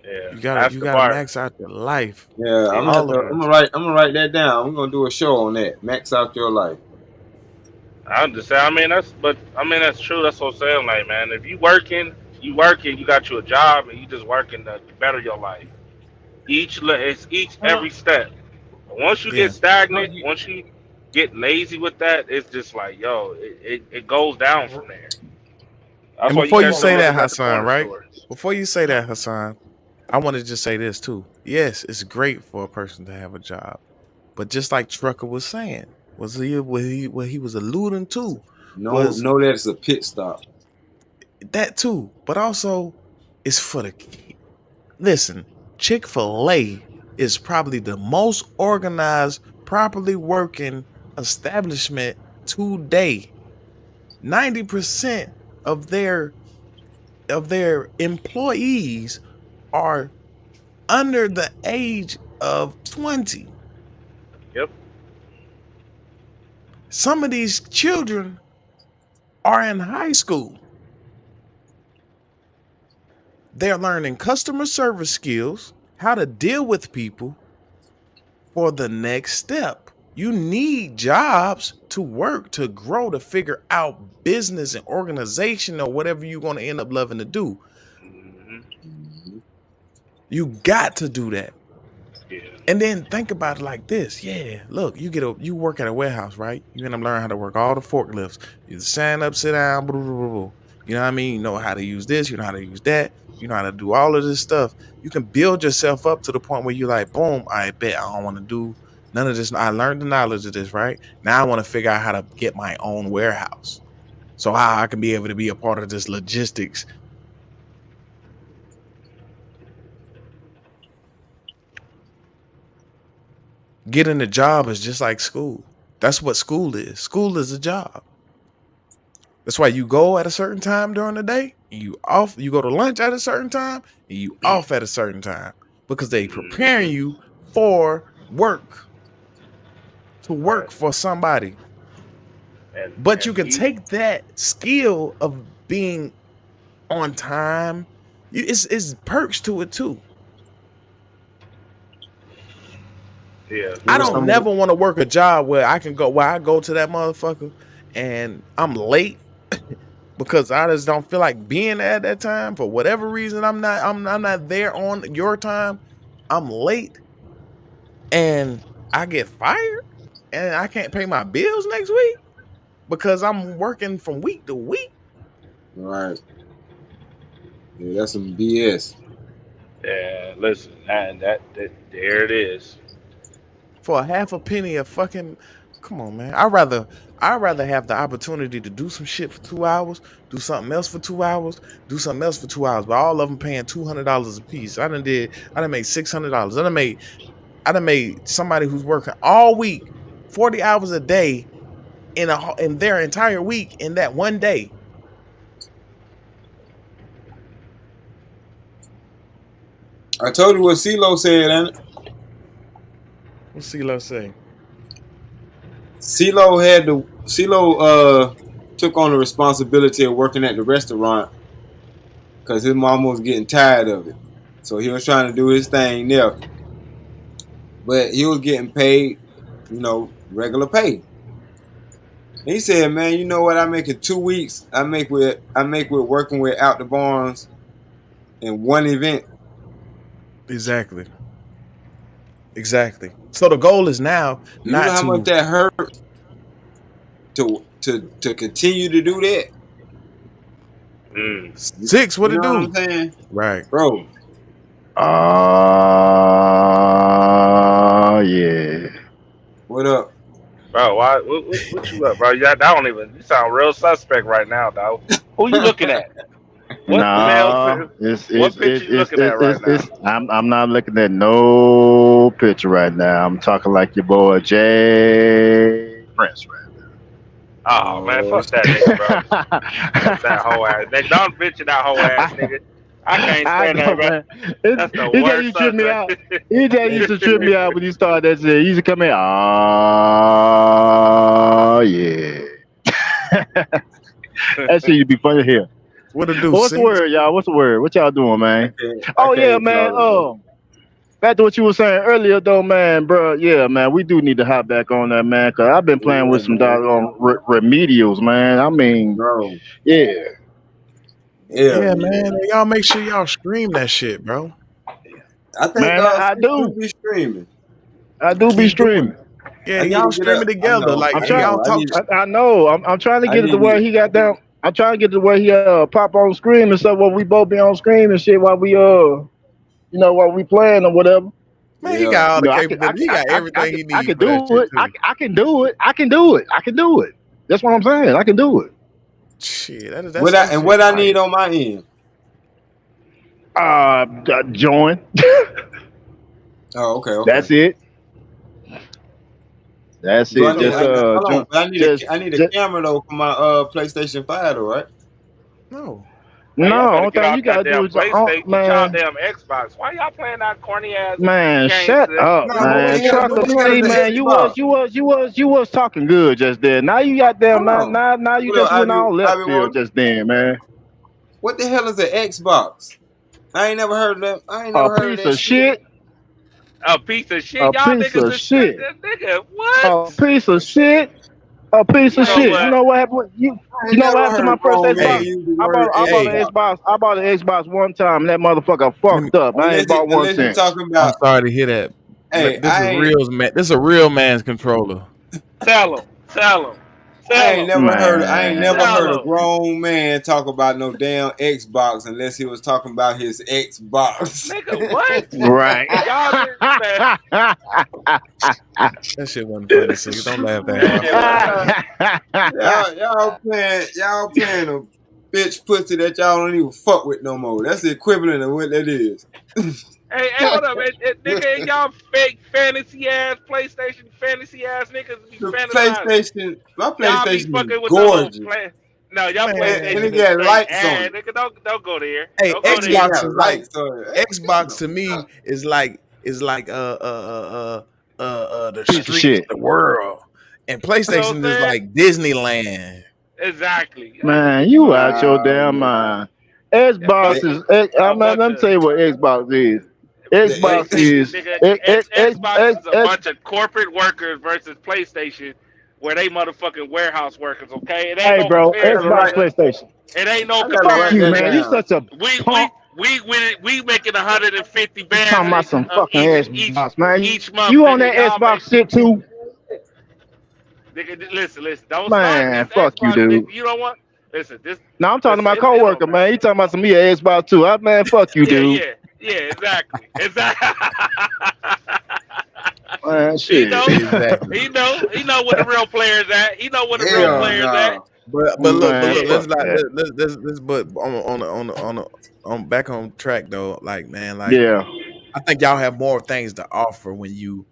yeah. You That's the gotta part. max out your life. Yeah, I'm All of gonna us. write that down. We're gonna do a show on that. Max out your life. I understand. That's true. That's what I'm saying. Like, man, if you working, you got you a job, and you just working to better your life. It's Well, every step. Once you get Yeah. stagnant, once you get lazy with that, it's just like, yo, it goes down from there. That's And why you before you catch the say that, motherfuckers at the Hassan, corner right? stores. Before you say that, Hassan, I want to just say this too. Yes, it's great for a person to have a job, but just like Trucker was saying, what he was alluding to was know that it's a pit stop. that too, but also it's for the listen. Chick-fil-A is probably the most organized, properly working establishment today. 90% of their employees are under the age of 20. Yep. Some of these children are in high school. They're learning customer service skills, how to deal with people for the next step. You need jobs to work, to grow, to figure out business and organization or whatever you're going to end up loving to do. Mm-hmm. You got to do that. Yeah. And then think about it like this. Yeah, look, you work at a warehouse, right? You end up learning how to work all the forklifts. You stand up, sit down, blah, blah, blah, blah. You know what I mean? You know how to use this, you know how to use that, you know how to do all of this stuff. You can build yourself up to the point where you're like, boom, I bet I don't want to do none of this. I learned the knowledge of this, right? Now I want to figure out how to get my own warehouse. So how I can be able to be a part of this logistics. Getting a job is just like school. That's what school is. School is a job. That's why you go at a certain time during the day, and you go to lunch at a certain time, and you off at a certain time, because they preparing Mm-hmm. you for work, to Right. work for somebody. And But you and can take that skill of being on time. It's perks to it too. yeah. I Who are don't some of the, never want to work a job where I go to that motherfucker and I'm late because I just don't feel like being there at that time for whatever reason. I'm not there on your time. I'm late and I get fired and I can't pay my bills next week because I'm working from week to week. right? Yeah, that's some BS. Yeah. Listen, and that there it is. For a half a penny of fucking, come on, man. I'd rather have the opportunity to do some shit for 2 hours, do something else for 2 hours, do something else for 2 hours, but all of them paying $200 a piece. I done made $600. I done made somebody who's working all week, 40 hours a day in their entire week in that one day. I told you what CeeLo said, and What's CeeLo say? CeeLo took on the responsibility of working at the restaurant because his mama was getting tired of it. So he was trying to do his thing there, but he was getting paid, regular pay. And he said, "Man, you know what? I make in 2 weeks. I make with working with Out the Barns in one event." Exactly. So the goal is now Do you know not how much to that hurt to continue to do that? six. What You it know what do? I'm saying, Right. bro? Yeah. What up? Bro, why? What you up, bro? I don't even. You sound real suspect right now, dog. Who you looking at? What the hell? No, What picture you looking at right now? I'm not looking at no picture right now. I'm talking like your boy Jay Prince right Oh man, Oh, fuck that nigga, bro. Fuck that now. whole ass nigga. Don't bitch that whole ass nigga. I can't I stand that, know, bro. man. That's the He just worst used to trip me subject. out. He just used to trip me out when you started that shit. He used to come in, yeah. That shit used to be funny here. What it do? What's the Six. word, y'all? What's the word? What y'all doing, I man? can't. I Oh yeah, can't man. tell it, bro. Back to what you were saying earlier, though, man, bro. Yeah, man, we do need to hop back on that, man, because I've been playing Yeah, with some man, doggone remedials, man. I mean, bro. yeah, Hell Yeah, yeah. man. Y'all make sure y'all stream that shit, bro. I think man, I Six do do. be streaming. I do be Keep doing streaming. it. Yeah, I need to y'all get stream it up. I together. know. Like, I'm I and trying. y'all know. I talk. need. I know. I'm trying to I get it to need where to. he got down. I'm trying to get it to where he pop on screen and stuff. Where we both be on screen and shit while we while we playing or whatever. Man, he Yeah. got all the I can, capability. He got everything he I needs can for that do shit it. too. I can do it. I can do it. I can do it. That's what I'm saying. I can do it. Shit, What that shit what I need fire. on my end? Join. Oh, okay, okay. That's it. That's Do I it. So need? Just Hold on. join. But I need a Just camera though for my PlayStation 5 though, right? no. Hey, y'all no. better Only get thing off you that gotta do damn is PlayStation, get y'all man. damn Xbox. Why y'all playing that corny ass Man, games shut today? up, No, but man. what Trucker, the hell is see, man, the Xbox? you was talking good just then. Now you got them, Hold now, on. now you What up, just went all I left be field one? just then, man. What the hell is an Xbox? I ain't never heard of that. I ain't A never heard of piece that of shit. shit, A piece of shit. a Y'all piece niggas of is straight. shit, Nigga, what? a piece of shit, a piece You of know Man, shit. You what? know what happened? I You ain't know what never happened to heard a my first grown man Xbox? Hey, use the word I bought an hey, Xbox. Xbox. I bought an Xbox one time, and that motherfucker let me, fucked up. I ain't bought one Unless you since. talking I'm about, sorry to hear that. hey, This is real man. This is a real man's controller. Tell him. Tell him. Tell him. I ain't never Man, heard a Tell him. grown man talk about no damn Xbox unless he was talking about his Xbox. Nigga, what? right. Y'all did, man. That shit wasn't funny. Six. Don't laugh that That hard. shit was funny. Y'all playing a bitch pussy that y'all don't even fuck with no more. That's the equivalent of what that is. Hey, hold up, nigga, and y'all fake fantasy ass PlayStation fantasy ass niggas be The fantasizing. PlayStation, my Y'all be PlayStation is fucking with the little gorgeous. play. No, y'all And Man, it PlayStation is got straight lights on ass, it. nigga. Don't go there. hey, Don't That go bitch there. Xbox got is like lights on it. Xbox to me is like the Piece of streets, shit. the world, and You know what PlayStation I'm is saying? like Disneyland. Exactly. Man, you out your Nah, damn man. mind. A Xbox bunch They- is. of I'm a not. bunch Let me of tell you what Xbox is. Xbox PlayStation, is. nigga. Xbox is a bunch of corporate workers versus PlayStation, where they motherfucking warehouse workers. Okay, it ain't Hey, no bro. I gotta comparison, Xbox, write. nigga. PlayStation. It ain't no I gotta Fuck write you, that comparison, man. nigga. You down. such a punk. We making 150 You talking bands about some fucking Xbox, man? each month, You on nigga. that Y'all make Xbox shit too? nigga. Listen. Don't start this Man, fuck you, Xbox. dude. You know what? Listen, this. Now I'm talking to Listen, my it don't coworker, matter. man. He talking about some me a Xbox too. Man, fuck you, dude. Yeah. Exactly. Man, He shit. know. Exactly. He know where the real players at. He know where the real Hell Yeah. players at. no. But Man, look. Yeah. Let's fuck not that. let's but on back on track though. Like man, like Yeah. I think y'all have more things to offer when you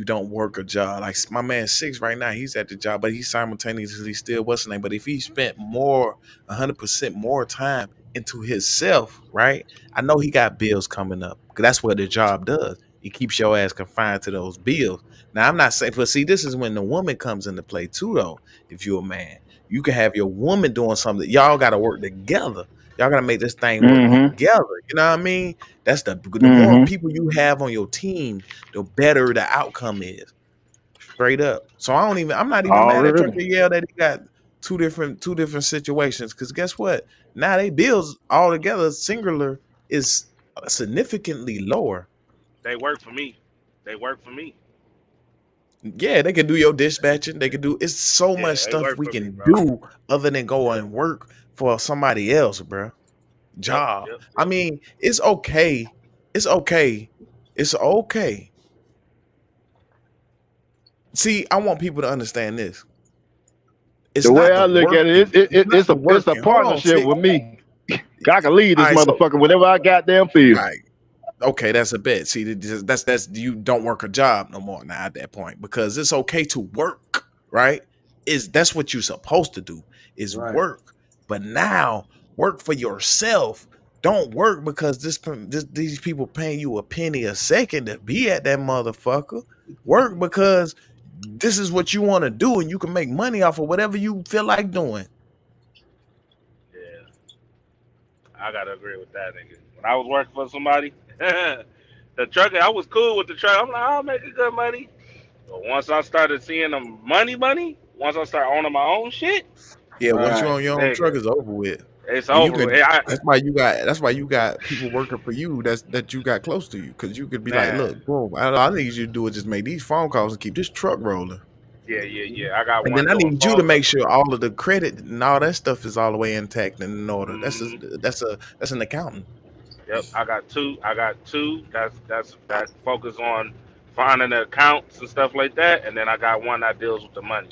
don't work a job. Like my man Six right now, he's at the job, but he's simultaneously still what's the name. But if he spent 100% more time into himself, right? I know he got bills coming up because that's what the job does. It keeps your ass confined to those bills. Now I'm not saying, but see, this is when the woman comes into play too, though. If you're a man, you can have your woman doing something. Y'all got to work together. Y'all gotta make this thing work Mm-hmm. together. You know what I mean? That's the more Mm-hmm. people you have on your team, the better the outcome is. Straight up. So I'm not even mad at Trucker Already. Yell that he got two different situations. Cause guess what? Now they bills all together singular is significantly lower. They work for me. They work for me. Yeah, they can do your dispatching. They can do it's so Yeah, much they stuff work we for me, can bro. do other than go and work for somebody else, bro. Yep, Job. yep, I yep. mean, it's okay. It's okay. It's okay. See, I want people to understand this. It's The way not the I look at it, working. It's not the it's a working. Hold on, partnership see. with me. I can lead All this right, so motherfucker whenever I goddamn feel. right. Okay, that's a bet. See, that's you don't work a job no more now at that point because it's okay to work, right? Is that's what you're supposed to do is Right. work. But now work for yourself. Don't work because these people paying you a penny a second to be at that motherfucker. Work because this is what you want to do and you can make money off of whatever you feel like doing. Yeah, I gotta agree with that, nigga. When I was working for somebody, the trucker, I was cool with the truck. I'm like, I'll make a good money. But once I started seeing them money, once I started owning my own shit, Yeah, once you Right. own your own truck, nigga, it's over with. it's And you over. could that's why you got people working for you that you got close to you. Cause you could be like, Man, look, boom, all I need you to do is just make these phone calls and keep this truck rolling. yeah. I got And then one I doing need you to phone make calls. sure all of the credit and all that stuff is all the way intact and in order. Mm-hmm. That's an accountant. Yep, I got two. I got two. That focus on finding the accounts and stuff like that, and then I got one that deals with the money.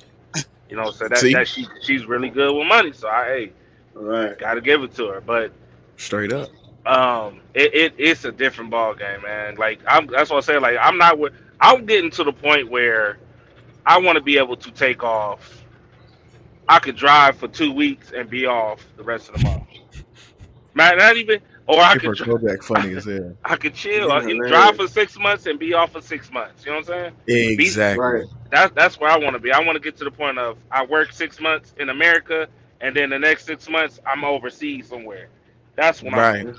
You know, so See? she's really good with money. So Right. gotta give it to her. But Straight up. it's a different ball game, man. Like that's what I say. Like I'm getting to the point where I want to be able to take off. I could drive for 2 weeks and be off the rest of the month. Not even, or I could Skipper Kodak funny as hell. I could chill. Getting Drive hilarious. for 6 months and be off for 6 months. You know what I'm saying? Be Right. Exactly. that's where I want to be. I want to get to the point of I work 6 months in America, and then the next 6 months I'm overseas somewhere. That's what I Right. want.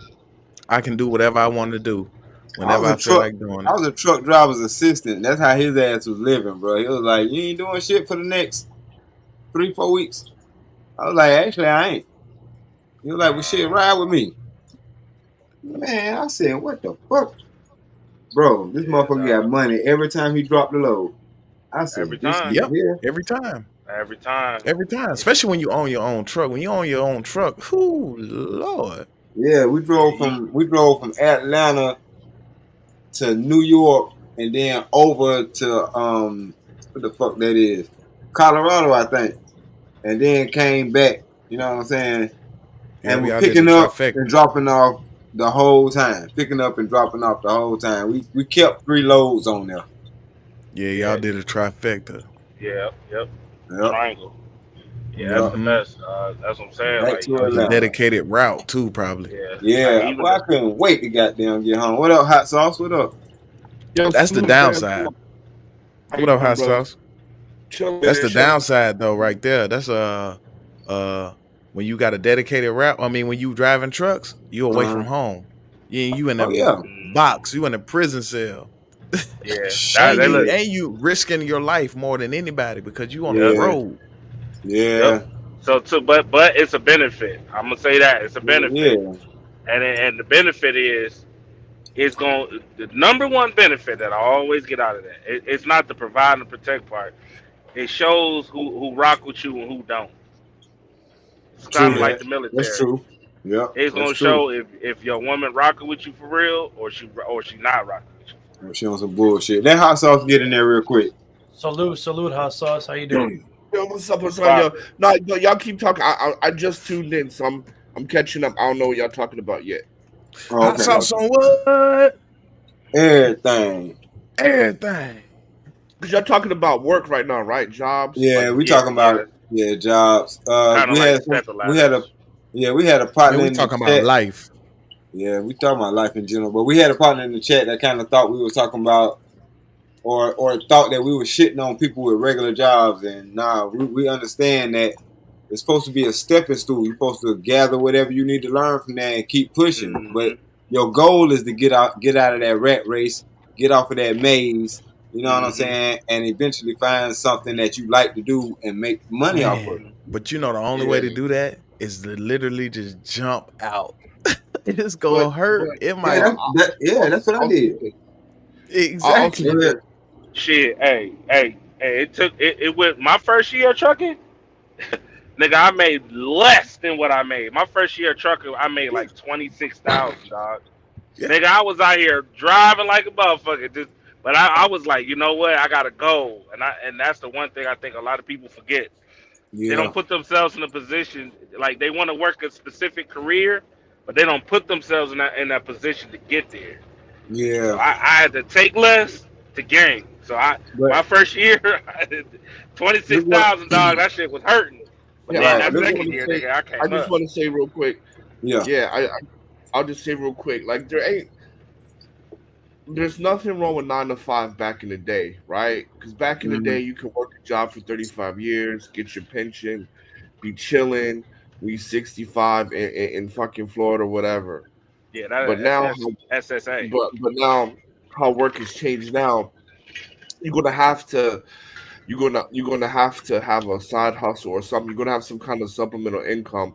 I can do whatever I want to do I whenever was a I feel truck. like doing I it. was a truck driver's assistant. That's how his ass was living, bro. He was like, "You ain't doing shit for the next 3-4 weeks." I was like, "Actually, I ain't." He was like, "Well, shit, ride with me." Man, I said, "What the fuck, bro? This Yeah, motherfucker got money every time he dropped the load." I every said, "This time, nigga Yep. here." Every time. every time. Every time. Especially when you own your own truck. When you own your own truck, whoo Lord. Yeah, we Yeah, drove from Atlanta to New York and then over to what the fuck that is, Colorado, I think, and then came back. You know what I'm saying? Yeah, And we we're all did a picking up and trifecta. dropping off the whole time. Picking up and dropping off the whole time. We kept 3 loads on there. Yeah, y'all yeah, did a trifecta. yep. Yep, Triangle. Yeah, that's yep. the Mm-hmm. best. That's what I'm saying. Back Like, to you know, It's a Atlanta. dedicated route too, probably. yeah, like Yeah, even well, I couldn't wait to goddamn get home. What up, hot sauce? What up? Yo, That's the salute, man. downside. How What you up, doing, hot brother? sauce? Chilling, That's man. the Chilling. downside though, right there. That's when you got a dedicated route. I mean, when you driving trucks, you away from home. You in Oh a yeah. box. You in a prison cell. yeah. That and they you look. Shit. and you risking your life more than anybody because you on the Yep, Yeah. road. yep. Yeah. So but it's a benefit. I'm gonna say that it's a benefit, Yeah. and the benefit is it's going the number one benefit that I always get out of that. It's not the provide and protect part. It shows who rock with you and who don't. It's kind True of like that. the That's military. true. Yep. It's That's gonna true. show if your woman rocking with you for real or she not rocking with you for real. She on some bullshit. Let hot sauce get in there real quick. Salute, hot sauce. How you doing? Yo, what's up? What's What's up, yo? poppin'? No, y'all keep talking. I just tuned in, so I'm catching up. I don't know what y'all talking about yet. Oh, Hot okay. sauce on what? Everything. Everything. Cause y'all talking about work right now, right? Jobs, Yeah, like we Yeah, talking yeah. about jobs. Kind of We like had stepping we had a ladders. we had a Man, partner we in the talking about chat. life. Yeah, we talking about life in general, but we had a partner in the chat that kind of thought we were talking about or thought that we were shitting on people with regular jobs, and nah, we understand that It's supposed to be a stepping stool. You're supposed to gather whatever you need to learn from that and keep pushing. But your goal is to get out of that rat race, get off of that maze. You know what I'm saying? And eventually find something that you like to do and make money off of it. But you know the only way to do that is to literally just jump out. It's But gonna hurt. It might that's what I did. exactly. Shit, hey, it went my first year of trucking. Nigga, I made less than what I made. My first year of trucking, I made like 26,000, dog. Yeah. Nigga, I was out here driving like a motherfucker. But I was like, you know what? I gotta go, and that's the one thing I think a lot of people forget. Yeah. They don't put themselves in a position like they want to work a specific career, but they don't put themselves in that position to get there. Yeah. So I had to take less to gain. So my first year, 26,000, dog. That shit was hurting. But then that second year, nigga, I came I just want to say real quick. Yeah. I'll just say real quick. Like there's nothing wrong with 9 to 5 back in the day, right? Because back in the day, you could work a job for 35 years, get your pension, be chilling. We 65 in fucking Florida or whatever. Yeah, but now SSA. But now how work has changed. Now you're gonna have to have a side hustle or something. You're gonna have some kind of supplemental income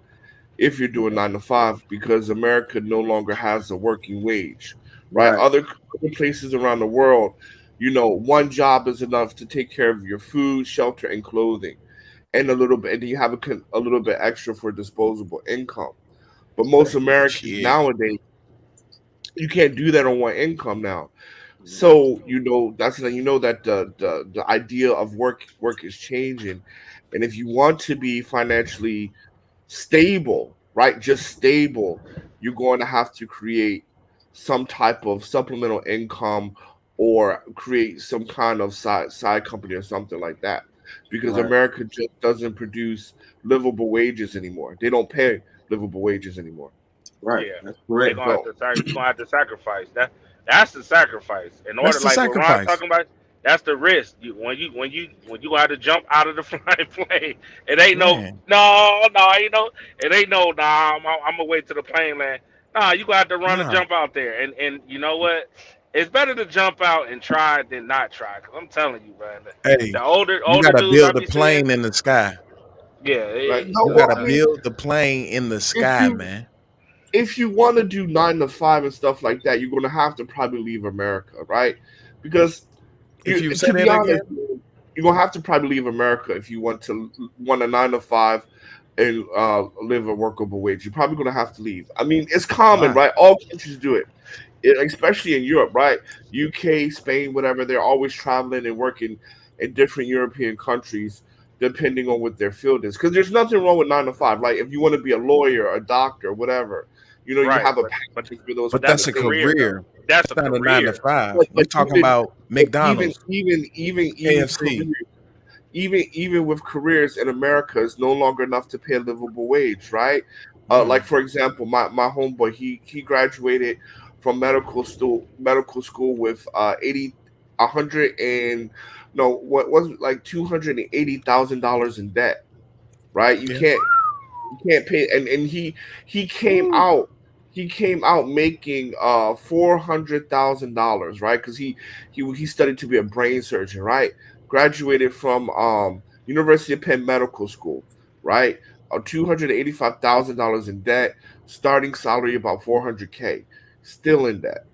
if you're doing 9 to 5 because America no longer has a working wage, right? Other places around the world, one job is enough to take care of your food, shelter, and clothing, and a little bit, and you have a little bit extra for disposable income. But most Americans nowadays, you can't do that on one income now. So that the idea of work is changing, and if you want to be financially stable, right, just stable, you're going to have to create some type of supplemental income or create some kind of side company or something like that, because America just doesn't produce livable wages anymore. They don't pay livable wages anymore. Right. Yeah. That's correct. You're gonna have to sacrifice. That's the sacrifice. In order, That's the like what Ron's sacrifice. talking about, that's the risk. When you have to jump out of the flying plane, it ain't Man. it ain't no I'm gonna wait till the plane land. Nah, you gonna have to run and jump out there. And you know what? It's better to jump out and try than not try. Cause I'm telling you, man. Hey, The older you gotta dudes I build the be plane seeing, in the sky. yeah, You gotta build the plane in the sky, man. If you want to do 9 to 5 and stuff like that, you're going to have to probably leave America, right? Because to be honest, you're going to have to probably leave America if you want a 9 to 5 and live a workable wage. You're probably going to have to leave. I mean, it's common, right? All countries do it, especially in Europe, right? UK, Spain, whatever. They're always traveling and working in different European countries, depending on what their field is. Because there's nothing wrong with 9 to 5. Like if you want to be a lawyer, a doctor, whatever, you have a package for those. But that's a career. That's not a 9 to 5. But We're talking about McDonald's, even KFC. Even with careers in America, it's no longer enough to pay a livable wage, right? Like for example, my homeboy, he graduated from medical school with $280,000 in debt, right? You can't pay, and he came out making $400,000, right? Because he studied to be a brain surgeon, right? Graduated from University of Penn Medical School, right? $285,000 in debt, starting salary about $400K, still in debt.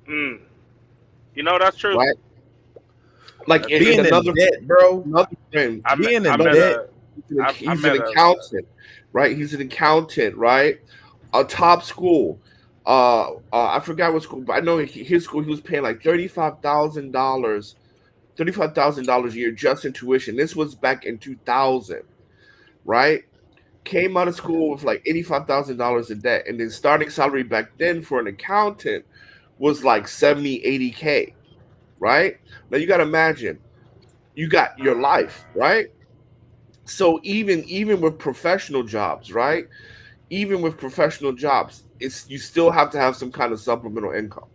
That's true. Right? Like being in debt, bro. Another friend, being in debt. He's an accountant, right? He's an accountant, right? A top school. I forgot what school, but I know his school. He was paying like $35,000 a year just in tuition. This was back in 2000, right? Came out of school with like $85,000 in debt, and then starting salary back then for an accountant was like 70, 80K, right? Now you got to imagine, you got your life, right? So even with professional jobs, right? Even with professional jobs, you still have to have some kind of supplemental income.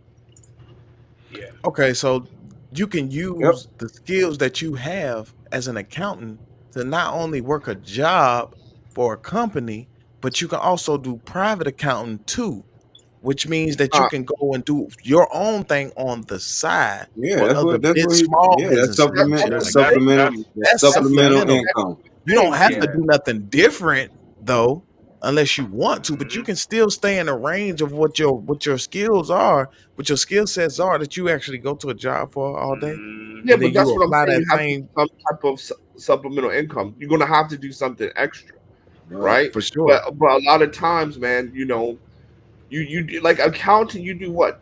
Yeah. Okay, so you can use the skills that you have as an accountant to not only work a job for a company, but you can also do private accounting too, which means that you can go and do your own thing on the side Yeah, for other small yeah, that's businesses and shit that's like that. supplemental, that's That's supplemental supplemental. income. You don't have Yeah. to do nothing different though, unless you want to, but you Mhm. can still stay in the range of what your skills are, what your skill sets are that you actually go to a job for all day, Yeah, and Mhm. then but you that's what I'm apply saying. that You have to same do some type of supplemental income. You're gonna have to do something extra, Right. right? for sure. But a lot of times, man, you do like accounting. You do what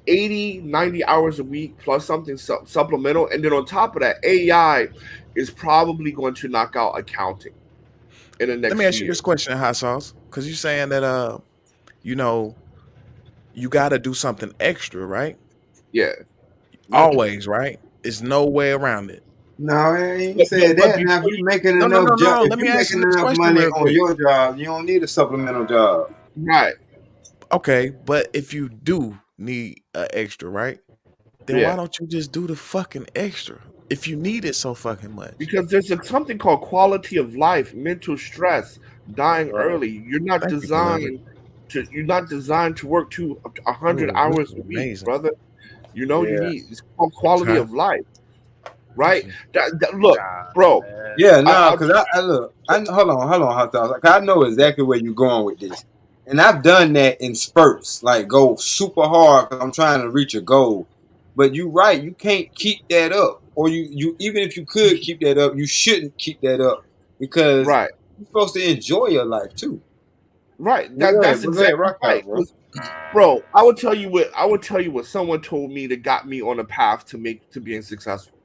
80, 90 hours a week plus something supplemental, and then on top of that, AI is probably going to knock out accounting in the Let me next ask few you this years. question, Hot Sauce, because you're saying that you know, you got to do something extra, right? Yeah. Always, right? There's no way around it. No, I ain't But, said but that. Now, if before you making No, no, enough no, job, no. if Let you me ask you making this enough question money real on quick. your job, you don't need a supplemental job. right, Okay, but if you do need an extra, right? Then yeah, why don't you just do the fucking extra if you need it so fucking much? because there's something called quality of life, mental stress, dying Right. early. Thank you, beloved. You're not designed to work 100 Oh, this hours is a week, amazing. brother. You Yeah. need it's called quality Huh? of life, Thank right? you. Look, Nah, bro. man. Yeah, no, I because I look, hold on, hot sauce. Like, I know exactly where you're going with this, and I've done that in spurts, like go super hard because I'm trying to reach a goal. But you're right, you can't keep that up, or you even if you could keep that up, you shouldn't keep that up because right, you're supposed to enjoy your life too. right. But That's go ahead, exactly rock right. out, bro. 'Cause, bro, I would tell you what someone told me that got me on a path to being successful.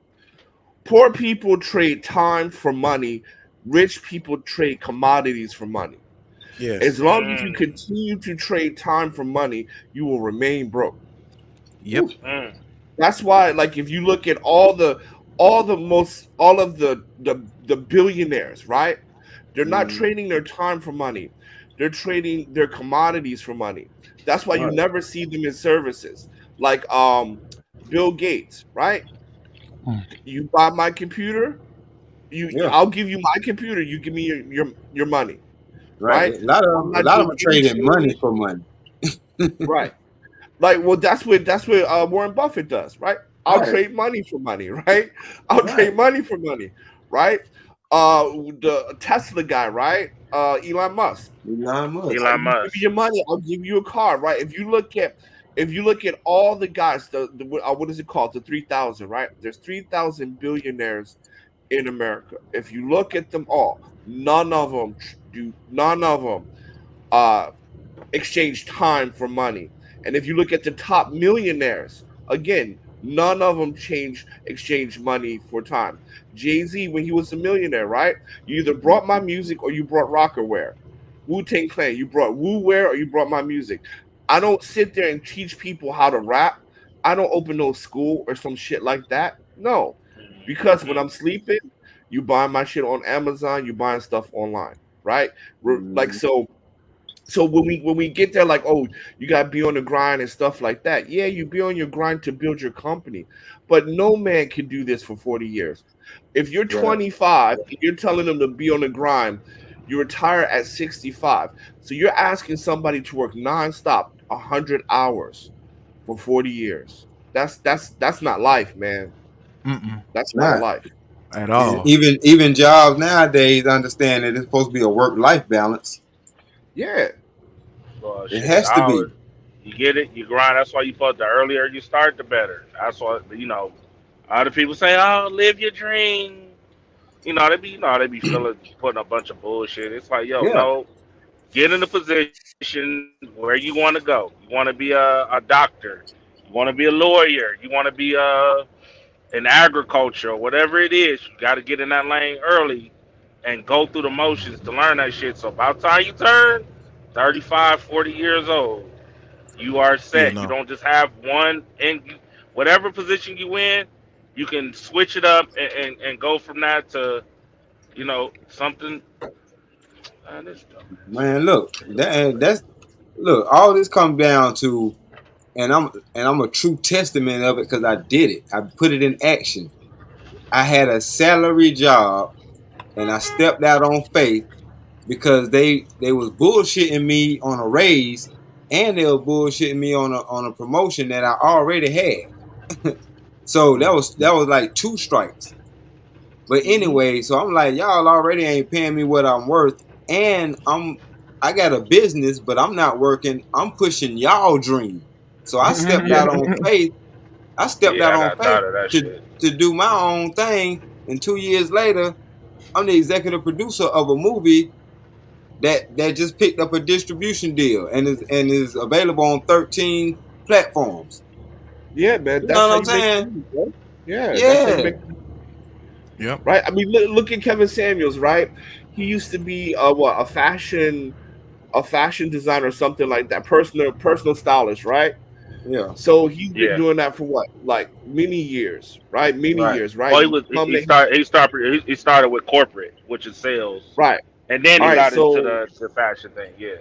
Poor people trade time for money. Rich people trade commodities for money. As Yes. long as you Mm, continue to trade time for money, you will remain broke. Yep. mm, That's why, like, if you look at all of the billionaires, right? They're not Mm, trading their time for money. They're trading their commodities for money. That's why you right. never see them in services. Like Bill Gates, right? Mm. You buy my computer, Yeah, I'll give you my computer, you give me your money, right. right? A lot of I'm them, a not lot of doing them are any trading money trading. for money. Right. Like, well, that's what Warren Buffett does, right? I'll Right, trade money for money, right? I'll right. trade money for money, right? The Tesla guy, right? Elon Musk. Elon Musk. Elon You give me Musk. your money, I'll give you a car, right? If you look at all the guys, the what is it called? The 3,000, right? There's 3,000 billionaires in America. If you look at them all, none of them uh exchange time for money. And if you look at the top millionaires, again, none of them exchange money for time. Jay-Z, when he was a millionaire, right? You either brought my music or you brought Rockerware. Wu-Tang Clan, you brought Wu Wear or you brought my music. I don't sit there and teach people how to rap. I don't open no school or some shit like that. No. Because when Mhm. I'm sleeping, you buy my shit on Amazon, you buying stuff online, right? Like Mm, so when we get there, like, oh, you gotta be on the grind and stuff like that. Yeah, you be on your grind to build your company, but no man can do this for 40 years. If you're right. 25 and you're telling them to be on the grind, you retire at 65. So you're asking somebody to work nonstop 100 hours for 40 years. That's not life, man. Mm-mm. That's not a Not. life. At And all. even jobs nowadays understand that it's supposed to be a work life balance. Yeah, Well, It shit. has to be. You get it. You grind. That's why you put the earlier you start, the better. That's what Other people say, "Oh, live your dream." They be feeling putting a bunch of bullshit. It's like, yo, Yeah. no, get in a position where you want to go. You want to be a doctor. You want to be a lawyer. You want to be in agriculture or whatever it is. You got to get in that lane early and go through the motions to learn that shit. So by the time you turn 35, 40 years old, you are Yeah, set. You no. don't just have one, and whatever position you in, you can switch it up and go from that to something. Man, this dumb ass Man, shit. look. That's look, all this comes down to and I'm a true testament of it because I did it. I put it in action. I had a salary job and I stepped out on faith because they was bullshitting me on a raise and they were bullshitting me on a promotion that I already had. So that was like 2 strikes. But anyway, so I'm like, y'all already ain't paying me what I'm worth, and I got a business, but I'm not working. I'm pushing y'all dream. So I stepped Yeah, out on faith. I stepped yeah, out I on got faith tired of that to shit. to do my own thing. And 2 years later, I'm the executive producer of a movie that just picked up a distribution deal and is available on 13 platforms. Yeah, man, You that's know how what I'm you make saying? money, bro. Yeah, that's how you Yeah, make Yep. right. I mean, look at Kevin Samuels, right? He used to be a fashion designer or something like that, personal stylist, right? yeah, So he's been Yeah. doing that for what, like many years, right? Many right, years, right? Well, You come to him, he started with corporate, which is sales, right? and then All he right, got into so the fashion thing. Yeah.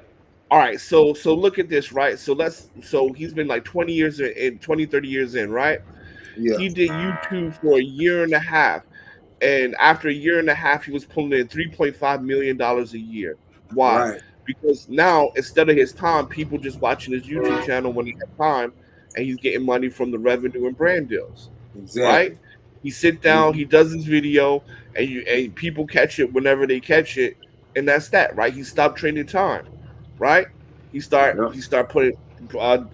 all right, so look at this, right? So he's been like 20 years in 20, 30 years in, right? yeah, He did YouTube for a year and a half. And after a year and a half, he was pulling in $3.5 million a year. Why? right, Because now instead of his time, people just watching his YouTube channel when he has time, and he's getting money from the revenue and brand deals, right? exactly. He sit down, Mm-hmm. he does his video, and people catch it whenever they catch it, and that's that, right? He stopped trading time, right? Yep, He start putting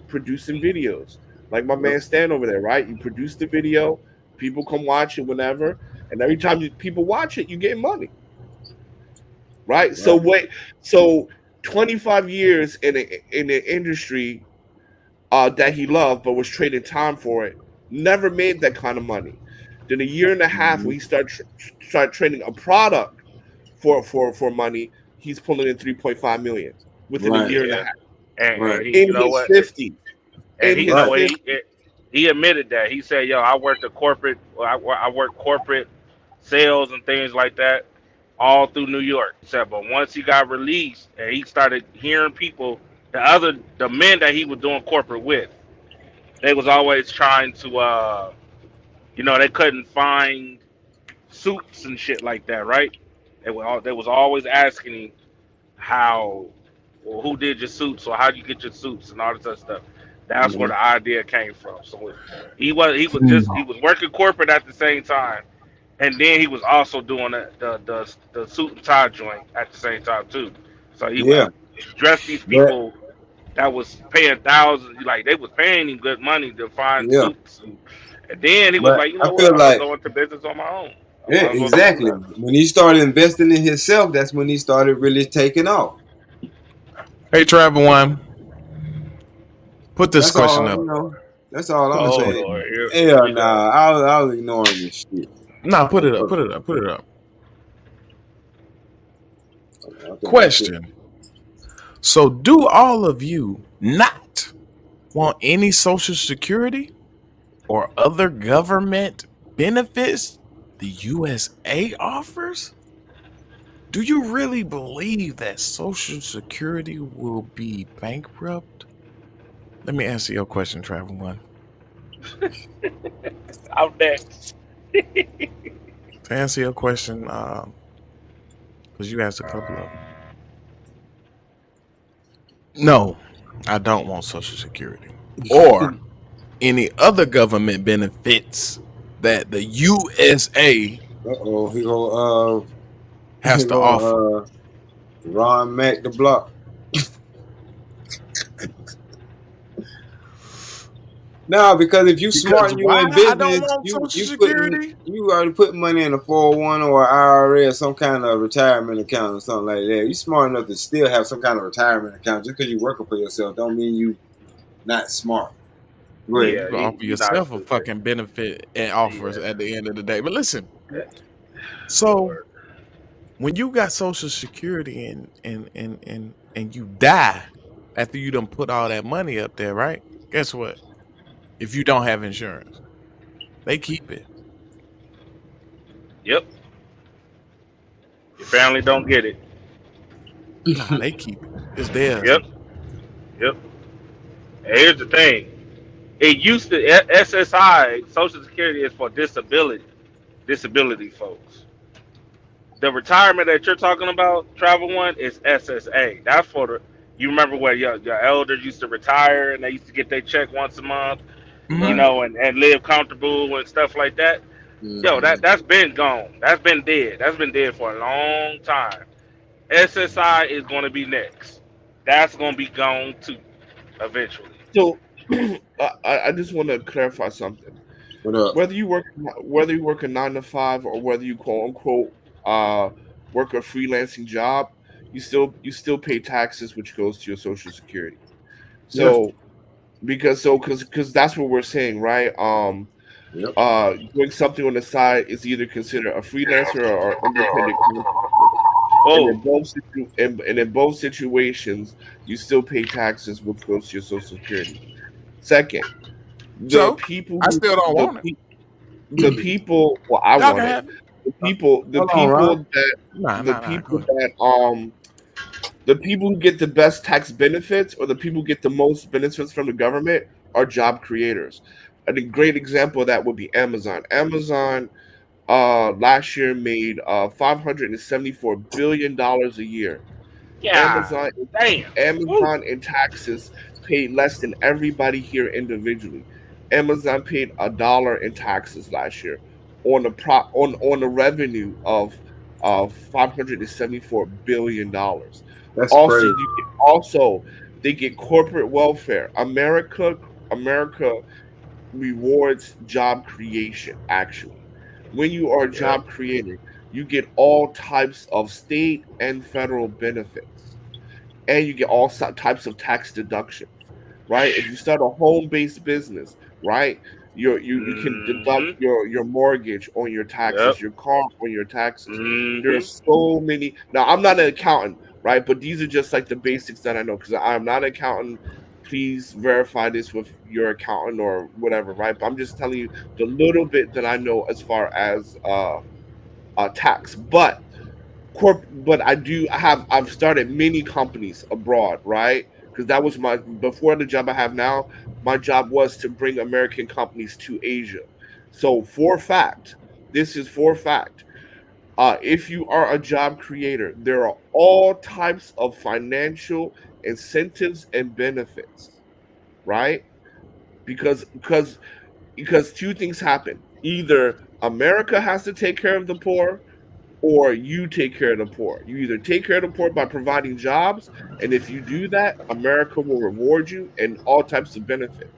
producing videos, like my yep, man Stan over there, right? You produce the video, people come watch it whenever, and every time people watch it, you get money, right? So right. wait, so 25 years in the industry that he loved but was trading time for it, never made that kind of money. Then a year and a half Mm-hmm. when he start trading a product for money, he's pulling in 3.5 million within a Right, year and a Yeah. half And right, he, in you know his what? 50s. And In he, you his know right, what? 50s. He admitted that. He said, "Yo, I worked a corporate. I worked corporate sales and things like that all through New York." He said, but once he got released and he started hearing people, the men that he was doing corporate with, they was always trying to, they couldn't find suits and shit like that, right? They was always asking him how, or who did your suits, or how do you get your suits and all this other stuff. That's where mm-hmm. the idea came from. So he was working corporate at the same time, and then he was also doing the suit and tie joint at the same time too. So he would Yeah, dress these but people that was paying thousands, like they was paying him good money to find yeah, suits, and then he was but like, you I know what, feel I'm gonna like go into business on my own. I yeah, might as well just do exactly. that. When he started investing in himself, that's when he started really taking off. Hey, Travel One, put this That's question all, up. That's all I'm Oh saying. Lord, here Hell we go. nah, I was ignoring this shit. Nah, put it up. Motherfucker. Put it up. Put it up. I think that's it. Question. So, do all of you not want any Social Security or other government benefits the USA offers? Do you really believe that Social Security will be bankrupt? Let me answer your question, Travel One. I'm next. To answer your question, because you asked a couple of them. No, I don't want Social Security or any other government benefits that the USA Uh-oh, he has to offer. gonna Ron Mac the block. No, because if you smart Because and you why in I don't business, want you Social you putting Security? you already putting money in a 401 or IRA or some kind of retirement account or something like that. You smart enough to still have some kind of retirement account. Just because you working for yourself don't mean you not smart. Go Yeah, ahead. you Yeah, can offer you're not yourself a stupid. fucking benefit and offers Yeah, at the end of the day. But listen, so Lord. when you got Social Security and you die after you done put all that money up there, right? Guess what? If you don't have insurance, they keep it. Yep. Your family don't get it. Nah, they keep it. It's theirs. Yep. Yep. And here's the thing. It used to SSI, Social Security, is for disability. disability folks. The retirement that you're talking about, travel one, is SSA. That's for the. You remember where your elders used to retire and they used to get their check once a month, you Mhm. Right. know, and live comfortable and stuff like that. Yo, Mm-hmm. that's been gone. That's been dead. That's been dead for a long time. SSI is going to be next. That's going to be gone too eventually. So I just want to clarify something. What up? Whether you work a 9 to 5 or whether you quote unquote uh, work a freelancing job, you still pay taxes, which goes to your social security. Yeah. So because that's what we're saying, right? Yep. Doing something on the side is either considered a freelancer or independent contractor. And Oh, in and in both situations, you still pay taxes, which goes to your social security. Second, the So people I who still don't want it. the people well I Y'all want can it. have it. The people the Hold on, Ron. people that Nah, the nah, nah. Go people ahead. that the people who get the best tax benefits or the people who get the most benefits from the government are job creators. And a great example of that would be Amazon. Amazon last year made $574 billion a year. yeah. Amazon Damn. Woo. Amazon in taxes paid less than everybody here individually. Amazon paid $1 in taxes last year on the revenue of $574 billion. That's Also, crazy. also they get corporate welfare. America rewards job creation, actually. When you are a Yeah. job creator, you get all types of state and federal benefits, and you get all types of tax deductions, right? If you start a home-based business, right, you can deduct Mm-hmm. your mortgage on your Yep. taxes, your car on your taxes. There are Mm-hmm. so many. Now, I'm not an accountant, right? But these are just like the basics that I know because I'm not an accountant. Please verify this with your accountant or whatever, right? But I'm just telling you the little bit that I know as far as tax. But I've started many companies abroad, right? Because that was my before the job I have now. My job was to bring American companies to Asia. So for fact, this is for fact. If you are a job creator, there are all types of financial incentives and benefits, right? Because two things happen. Either America has to take care of the poor, or you take care of the poor. You either take care of the poor by providing jobs, and if you do that, America will reward you and all types of benefits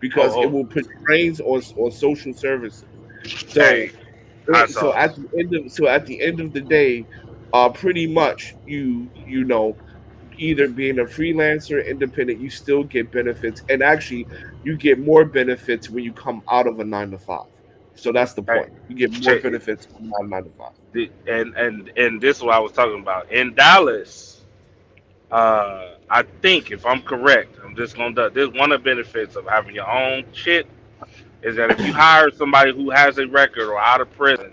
because it Oh, oh. will put drains on social services. So Hey, hot so sauce. at the end of the day, pretty much you know either being a freelancer, independent, you still get benefits, and actually you get more benefits when you come out of a 9 to 5. So that's the Hey, point. You get more check it. benefits coming out of 9 to 5. And this is what I was talking about in Dallas. I think if I'm correct, I'm just gonna do this. One of the benefits of having your own shit is that if you hire somebody who has a record or out of prison,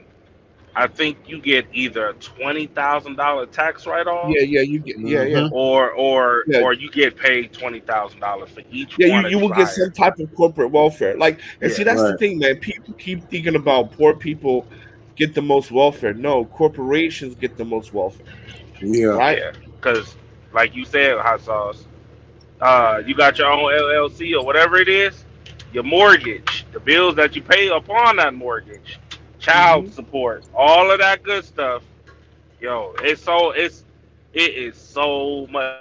I think you get either a $20,000 tax write off, Yeah, you get Mm-hmm. yeah, or you get paid $20,000 for each yeah. one You that will you get some hire. type of corporate welfare. Like, and see, Yeah, that's the Right. thing, man. People keep thinking about poor people get the most welfare. No, corporations get the most welfare, Yeah. right? yeah. Because like you said, hot sauce. You got your own LLC or whatever it is, your mortgage, the bills that you pay upon that mortgage, child Hmm. support, all of that good stuff. Yo, it is so much.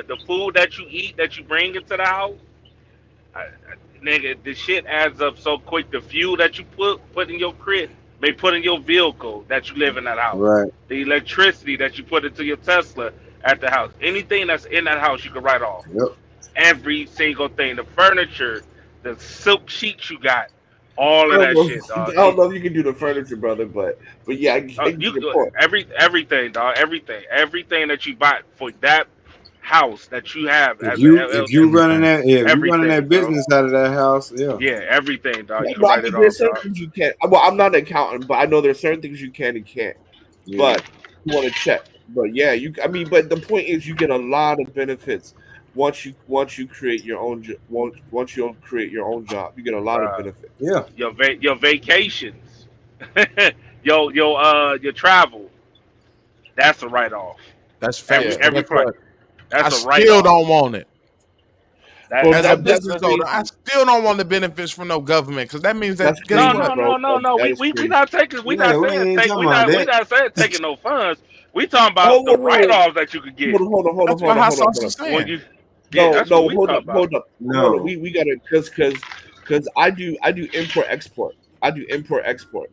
The food that you eat that you bring into the house, I, nigga, the shit adds up so quick. The fuel that you put in your crib, may put in your vehicle that you live in that house, Right. the electricity that you put into your Tesla at the house, anything that's in that house, you can write off Yep. every single thing. The furniture, the silk sheets you got, all I of don't that know. shit, I dog. don't know if you can do the furniture, brother, but yeah, I get You your point. everything, dog. Everything that you buy for that house that you have If as an you if you LLC, running that yeah, if you running everything, that bro. business out of that house, yeah. Yeah, everything, dog. Yeah, You can no, I write mean, it there's off, certain dog. things you can't. Well, I'm not an accountant, but I know there's certain things you can and can't. Yeah. But you want to check. But yeah, you. I mean, but the point is, you get a lot of benefits once you create your own once you create your own job. You get a lot of Uh, benefits. Yeah. your vacations. your travel, that's a write off. That's fair. Every Yeah. So every guess flight, what? I that's a write still off. don't want it. That Well, As that a that's business owner, crazy. I still don't want the benefits from no government because that means That's that guess no crazy, what? no bro. no no no. That We is we we crazy. not taking. We Yeah, not we saying ain't take. talking about We that. not saying taking no funds. We talking Oh, about the whoa, whoa, write whoa. offs that you could get. That's what hot sauce Hold on. is When saying. you, yeah, No, that's what no, we talking about. hold up. No. We gotta because I do import export. I do import export.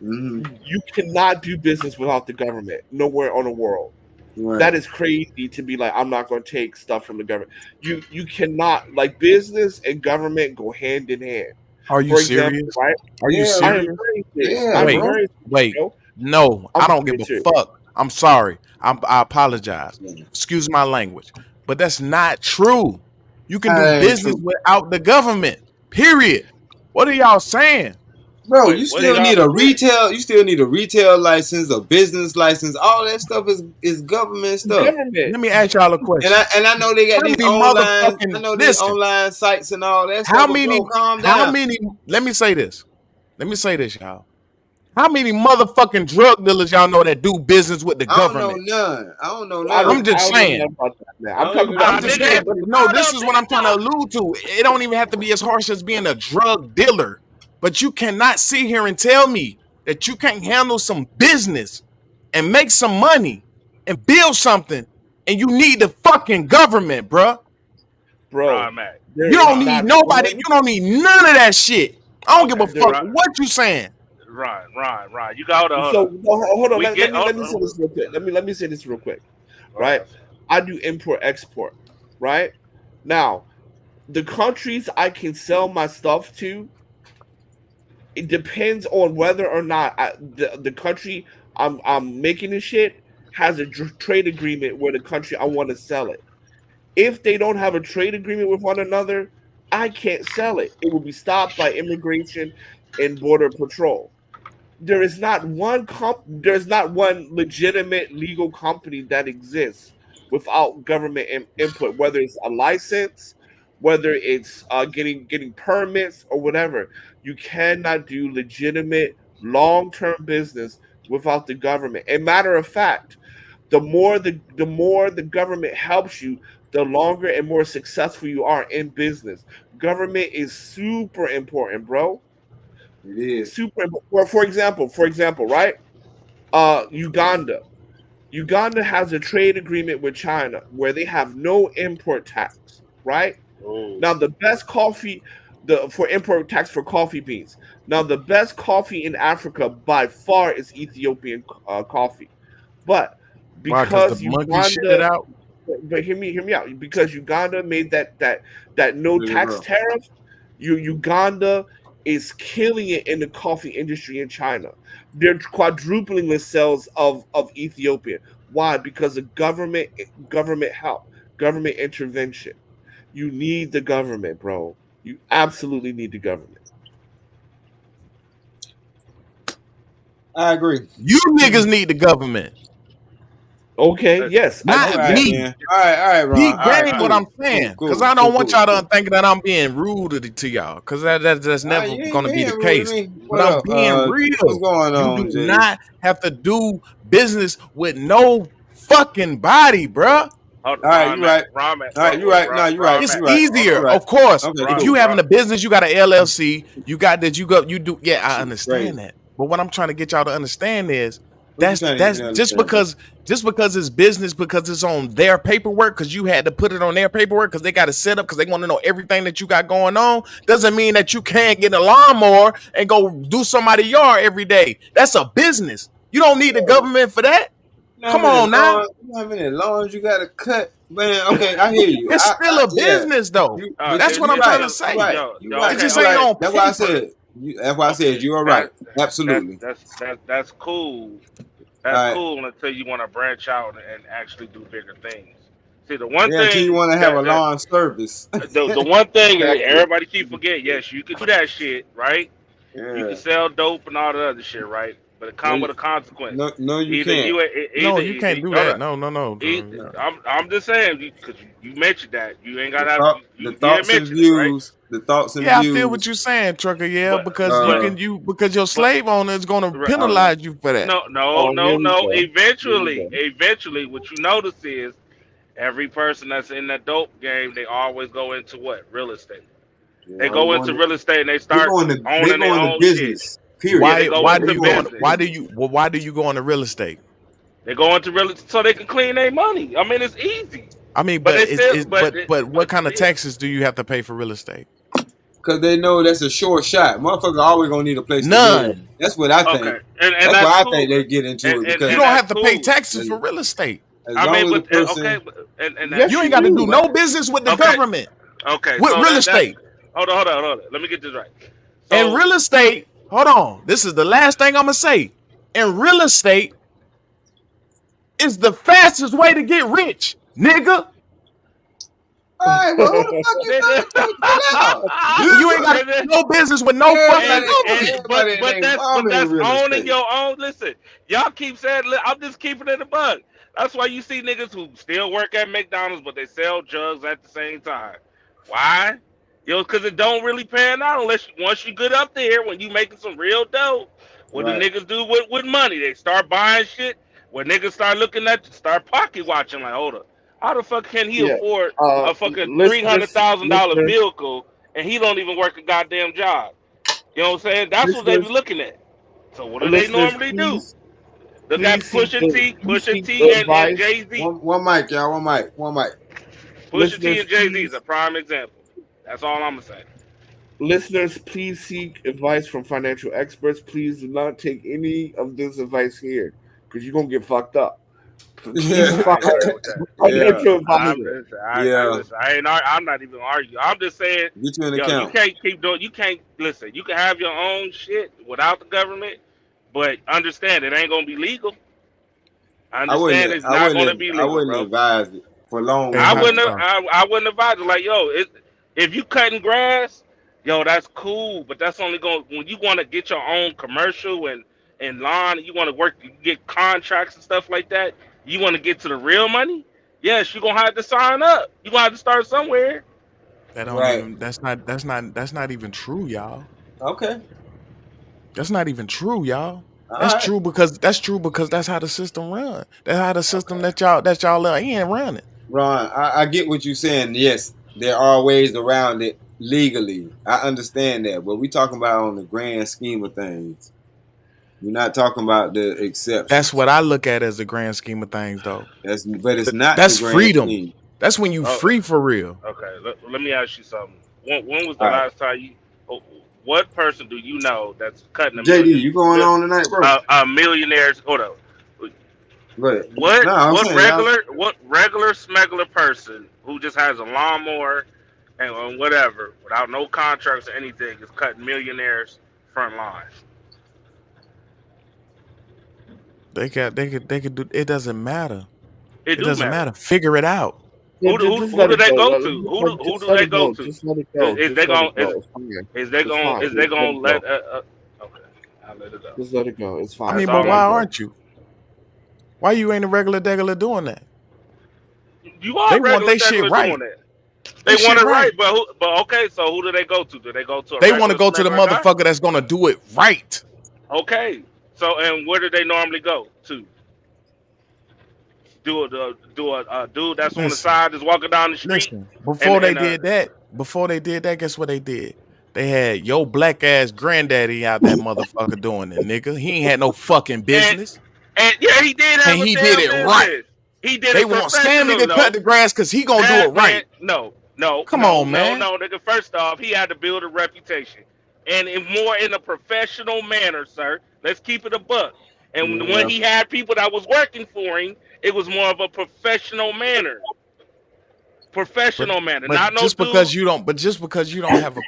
Mm-hmm. You cannot do business without the government nowhere on the world. Right. That is crazy to be like, I'm not going to take stuff from the government. You cannot, like, business and government go hand in hand. Are you For example, serious? right? Are you Yeah, I am serious? very serious. yeah, I'm Wait, bro. very serious, wait. bro. No, I'm I don't give very a serious. fuck. I'm sorry. I apologize. Yeah. Excuse my language. But that's not true. You can How do that ain't business true, without the government. Period. What are y'all saying? bro? Wait, You what did still y'all need a say? retail. You still need a retail license, a business license. All that stuff is government stuff. Government. Let me ask y'all a And question. I know they got How these many online. I motherfucking know these listen? online sites and all that How stuff. But many? bro, calm How down. many? Let me say this. Let me say this, y'all. How many motherfucking drug dealers y'all know that do business with the I don't know government? none. I don't know I none. I'm don't just know saying. nothing about that, man. I I'm don't talking even about know. I'm Ah, the just nigga, saying, government. but no, hold this up, is what I'm trying to nigga. allude to. It don't even have to be as harsh as being a drug dealer. But you cannot sit here and tell me that you can't handle some business and make some money and build something and you need the fucking government, bruh. Bro, Ron Mac, there You is don't Ron, need not nobody. one. You don't need none of that shit. I don't give okay, a There, fuck Ron, what you saying. Ron. You got hold so up. no, hold on. We get Let me say this real quick. Let me say this real quick. Right? okay. I do import export. Right? Now, the countries I can sell my stuff to, it depends on whether or not the country I'm making this shit has a trade agreement with the country I want to sell it. If they don't have a trade agreement with one another, I can't sell it. It will be stopped by immigration and border patrol. There's not one legitimate legal company that exists without government input, whether it's a license, whether it's getting permits or whatever. You cannot do legitimate long-term business without the government. A matter of fact, the more the government helps you, the longer and more successful you are in business. Government is super important, bro. It is. Super. Well, for example, right? Uganda. Uganda has a trade agreement with China where they have no import tax, right? Oh, Now the best coffee, the for import tax for coffee beans. Now the best coffee in Africa by far is Ethiopian coffee, but Why? Because the because monkey shit it Uganda, out. but hear me out. Because Uganda made that no Really, tax bro. tariff, Uganda is killing it in the coffee industry in China. They're quadrupling the sales of Ethiopia. Why? Because of government help, government intervention. You need the government, bro. You absolutely need the government. I agree. You niggas need the government, Okay, uh, yes, I All not do. right, Yes, me. then. All right, Ron. Deep All right, game, what cool, I'm saying, because cool, I cool, don't want cool, y'all to cool. think that I'm being rude to y'all, because that's All right, never you ain't going to be being the rude to case. me. But What I'm up? being What's real. going You on, do Jay? not have to do business with no fucking body, bruh. hold All right, you right. All right, you right. No, you right. Ron It's Mac. You right. Hold easier, You on, right. of course. Okay, If Ron, you cool. having Ron. a business, you got an LLC, you got that, you go, you do. Yeah, I Shit, understand crazy. that. But what I'm trying to get y'all to understand is What you trying to get that's me to understand, bro? just because it's business, because it's on their paperwork, because you had to put it on their paperwork, because they got to set up, because they want to know everything that you got going on, doesn't mean that you can't get a lawnmower and go do somebody's yard every day. That's a business. You don't need the Bro, government for that. you know how Come many on now. lawns? You know how many lawns you gotta cut? Man, okay, I hear you. It's still a Yeah. business though. But That's what you I'm It's trying right. to still You say. right. yo You yo. right. It Okay, just You ain't right. okay, on That's why I paper. said. That's why I said okay. you are right. That Absolutely. that's cool. That's All right. cool until you want to branch out and actually do bigger things. See, the one Yeah, until you thing want to have a that lawn service. the one thing that exactly. everybody keep forget, yes, you can do that shit, right? You can Yeah. sell dope and all the other shit, right? But it No, come with a consequence. no, you Either can't. you, No, you can't do hold that. up. No, no, no, no. I'm just saying because you mentioned that you ain't The gotta have thought, you the did thoughts and mention it, right? views. the thoughts and Yeah, I views. feel what you're saying, Trucker. Yeah, But, because because your slave owner is going to penalize you for that. No. Eventually, what you notice is every person that's in the dope game, they always go into what? Real estate. Yeah, They go into real estate and they start they owning go their into own business. shit. Period. Yeah, they go into business. Why do you go into real estate? They go into real estate so they can clean their money. I mean, it's easy. I mean, But but they still, but what kind of taxes do you have to pay for real estate? Because they know that's a short shot. Motherfucker always gonna need a place to None. live. That's what I think. Okay, and that's that's why cool. I think they get into it because you don't have to pay taxes for real estate. I mean, but person, okay, yes, you ain't got to do no business with the government. Okay, with so real estate. Hold on. Let me get this right. In real estate, hold on. This is the last thing I'm gonna say. In real estate, is the fastest way to get rich, nigga. All right, well, who the fuck you ain't got no business with no fucking government. But that's owning your own. Listen, y'all keep saying, I'm just keeping it a bug. That's why you see niggas who still work at McDonald's, but they sell drugs at the same time. Why? Because it don't really pan out unless once you get up there, when you making some real dough. What do niggas do with money? They start buying shit. When niggas start looking at, start pocket watching, like, hold up. How the fuck can he afford a fucking $300,000 vehicle and he don't even work a goddamn job? You know what I'm saying? That's what they be looking at. So what do they normally do? Look at Pusha T and Jay-Z. One mic, y'all. One mic. Pusha T and Jay-Z is a prime example. That's all I'm going to say. Listeners, please seek advice from financial experts. Please do not take any of this advice here because you're going to get fucked up. I'm not even arguing. I'm just saying, get you in account. You can't keep doing. You can't listen. You can have your own shit without the government, but understand it ain't gonna be legal. I understand it's not gonna be legal. I wouldn't advise it for long. I wouldn't advise it. Like, yo, if you cutting grass, yo, that's cool, but that's only going when you want to get your own commercial and lawn. You want to work, you get contracts and stuff like that. You want to get to the real money? Yes, you're gonna have to sign up. You're gonna have to start somewhere. That's not even true, y'all. Okay. That's not even true, y'all. That's true because that's how the system runs. That's how the system that y'all ain't running. Ron, I get what you're saying. Yes, there are ways around it legally. I understand that, but we're talking about on the grand scheme of things. We're not talking about the exceptions. That's what I look at as the grand scheme of things, though. But it's not. That's the grand freedom. Scheme. That's when you free for real. Okay, let me ask you something. When was the last time you? What person do you know that's cutting a JD, you going on tonight, bro? A millionaire's. Hold on. What regular smuggler person who just has a lawnmower and whatever without no contracts or anything is cutting millionaires front lines? They could do. It doesn't matter. It doesn't matter. Figure it out. Who do they go to? Who do they go to? Just let it go. Is they gonna let? Okay, I'll let it go. Just let it go. It's fine. I mean, but why aren't you? Why you ain't a regular doing that? You are. They want their shit right. They want it right, but okay. So who do they go to? Do they go to? They want to go to the motherfucker that's gonna do it right. Okay. So, and where do they normally go to? Do a dude that's on the side just walking down the street. Listen, before they did that, guess what they did? They had your black ass granddaddy out that motherfucker doing it, nigga. He ain't had no fucking business. And yeah, he did have and he did it right. He did they it want Stanley to cut the grass because he gonna do it right. No. Come on, man. No, nigga. First off, he had to build a reputation. And in a professional manner, sir. Let's keep it a buck. And when he had people that was working for him, it was more of a professional manner. Not no just because you don't have a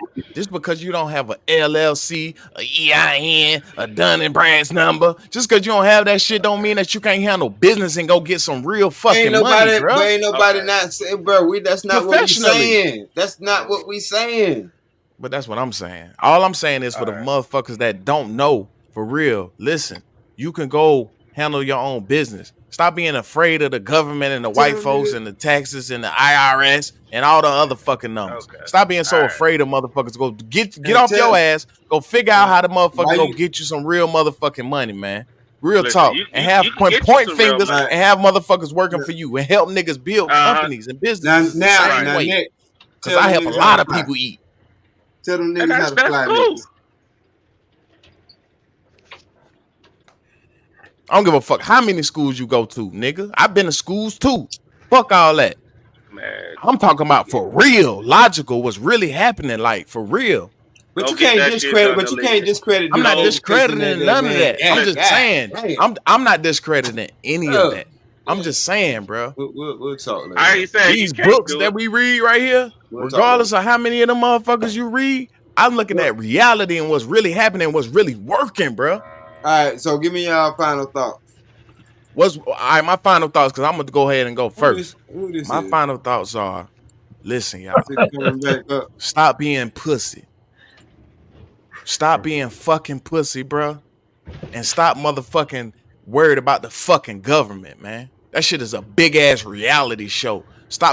LLC, a EIN, a Dun and Brad's number, just because you don't have that shit don't mean that you can't handle business and go get some real fucking money, bro. But ain't nobody not saying, bro. That's not what we saying. That's not what we saying. But that's what I'm saying. All I'm saying is for the motherfuckers that don't know, for real, listen, you can go handle your own business. Stop being afraid of the government and the white folks and the taxes and the IRS and all the other fucking numbers. Okay. Stop being so afraid of motherfuckers. Go get off your ass. Go figure out how the motherfucker go get you some real motherfucking money, man. Real talk. And have point fingers and have motherfuckers working for you and help niggas build companies and businesses the same way. Because I help a lot of people eat. Tell them niggas how to fly niggas. I don't give a fuck how many schools you go to, nigga. I've been to schools too. Fuck all that. Man, I'm talking about for real, logical, what's really happening, like for real. But you can't discredit. But you can't discredit. I'm not discrediting none of that. I'm just saying. I'm not discrediting any of that. I'm just saying, bro. We'll talk later. These books that we read right here, regardless of how many of them motherfuckers you read, I'm looking at reality and what's really happening, what's really working, bro. All right, so give me your final thoughts. My final thoughts, because I'm gonna go ahead and go first. Who this my is? final thoughts are: listen, y'all. Stop being pussy. Stop being fucking pussy, bro, and stop motherfucking worried about the fucking government, man. That shit is a big ass reality show.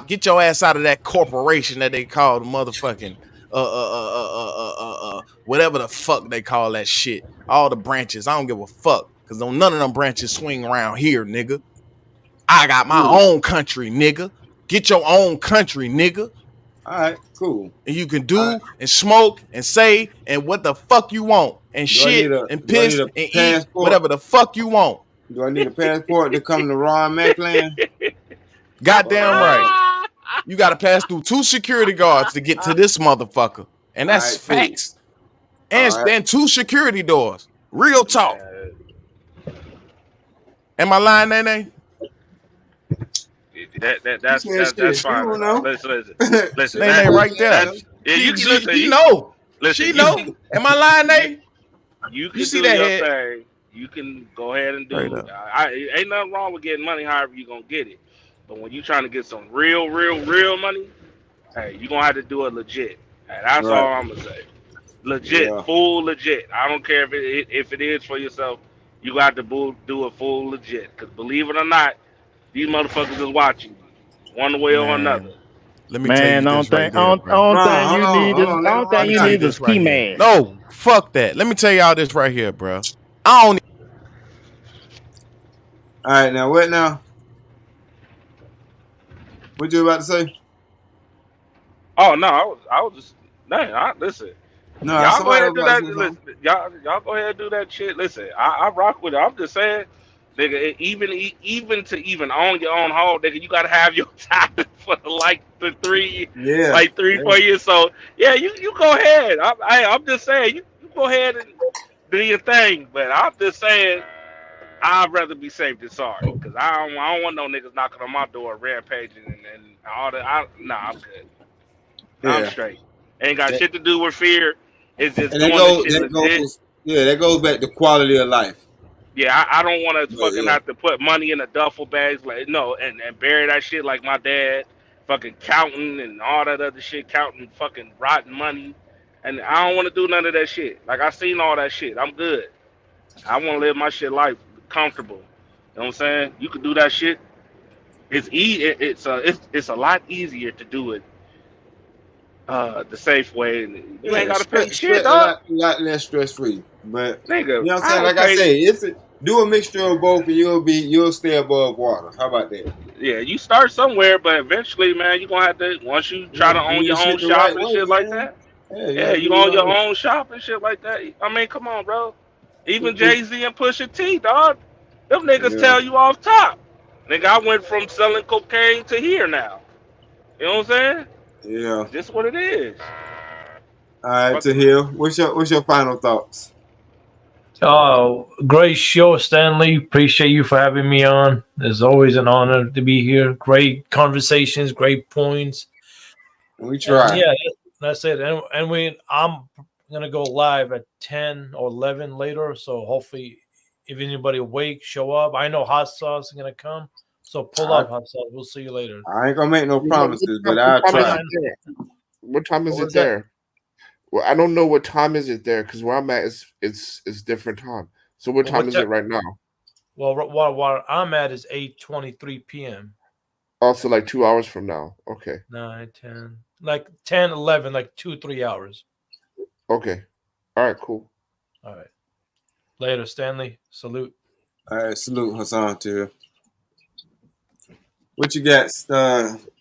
Get your ass out of that corporation that they call the motherfucking whatever the fuck they call that shit. All the branches. I don't give a fuck. Cause none of them branches swing around here, nigga. I got my own country, nigga. Get your own country, nigga. All right, cool. And you can do and smoke and say and what the fuck you want. And shit and piss and eat whatever the fuck you want. Do I need a passport to come to Ron Mackland? Goddamn right. You got to pass through 2 security guards to get to this motherfucker. And that's facts. And then 2 security doors. Real talk. Am I lying, Nene? That's fine. Listen. Nene right there. You know. Listen, she know. Am I lying, Nene? You can see do that your thing. You can go ahead and do it. Ain't nothing wrong with getting money however you gonna get it. But when you trying to get some real money, hey, you gonna have to do it legit. And that's all I'm gonna say. Legit, full legit. I don't care if it is for yourself. You got to do it full legit. Because believe it or not, these motherfuckers is watching you one way or another. Let me tell you this right there, bro. I don't think you need a ski mask. No, fuck that. Let me tell y'all this right here, bro. I don't. All right, now what now? What you about to say? Oh no, I was just listen. No, y'all go ahead and do that. Listen, y'all go ahead and do that shit. Listen, I rock with it. I'm just saying, nigga, even to own your own home, nigga, you gotta have your time for like 3, 4 years. So yeah, you go ahead. I'm just saying, you go ahead and do your thing. But I'm just saying, I'd rather be safe than sorry, because I don't want no niggas knocking on my door, rampaging and all that. I'm good. I'm straight. Ain't got shit to do with fear. It's just that goes back to quality of life. Yeah, I don't want to fucking have to put money in a duffel bags, like and bury that shit like my dad, fucking counting and all that other shit, counting fucking rotten money, and I don't want to do none of that shit. Like I seen all that shit. I'm good. I want to live my shit life comfortable. You know what I'm saying? You can do that shit. It's it's a lot easier to do it the safe way. You ain't gotta pay shit, dog. A lot less stress free. But nigga, you know what I'm saying? Like I say, do a mixture of both and you'll stay above water. How about that? Yeah, you start somewhere, but eventually, man, you're gonna have to, once you try to own your own shop and shit like that. Yeah, you own your own shop and shit like that. I mean, come on, bro. Even Jay-Z and Pusha T, dog. Them niggas tell you off top. Nigga, I went from selling cocaine to here now. You know what I'm saying? Yeah. Just what it is. All right, Tahir, what's your final thoughts? Great show, Stanley. Appreciate you for having me on. It's always an honor to be here. Great conversations, great points. We try. Yeah, that's it. And I'm gonna go live at 10 or 11 later. So hopefully, if anybody awake, show up. I know Hot Sauce is gonna come. So pull up, Hot Sauce. We'll see you later. I ain't gonna make no promises, but I'll try. What time is it there? Well, I don't know what time is it there because where I'm at is different time. So what time is it right now? Well, what I'm at is 8:23 p.m. Also, like 2 hours from now. Okay. 9, 10, like 10, 11, like 2-3 hours. Okay. All right. Cool. All right. Later, Stanley. Salute. All right, salute Hassan to you. What you got?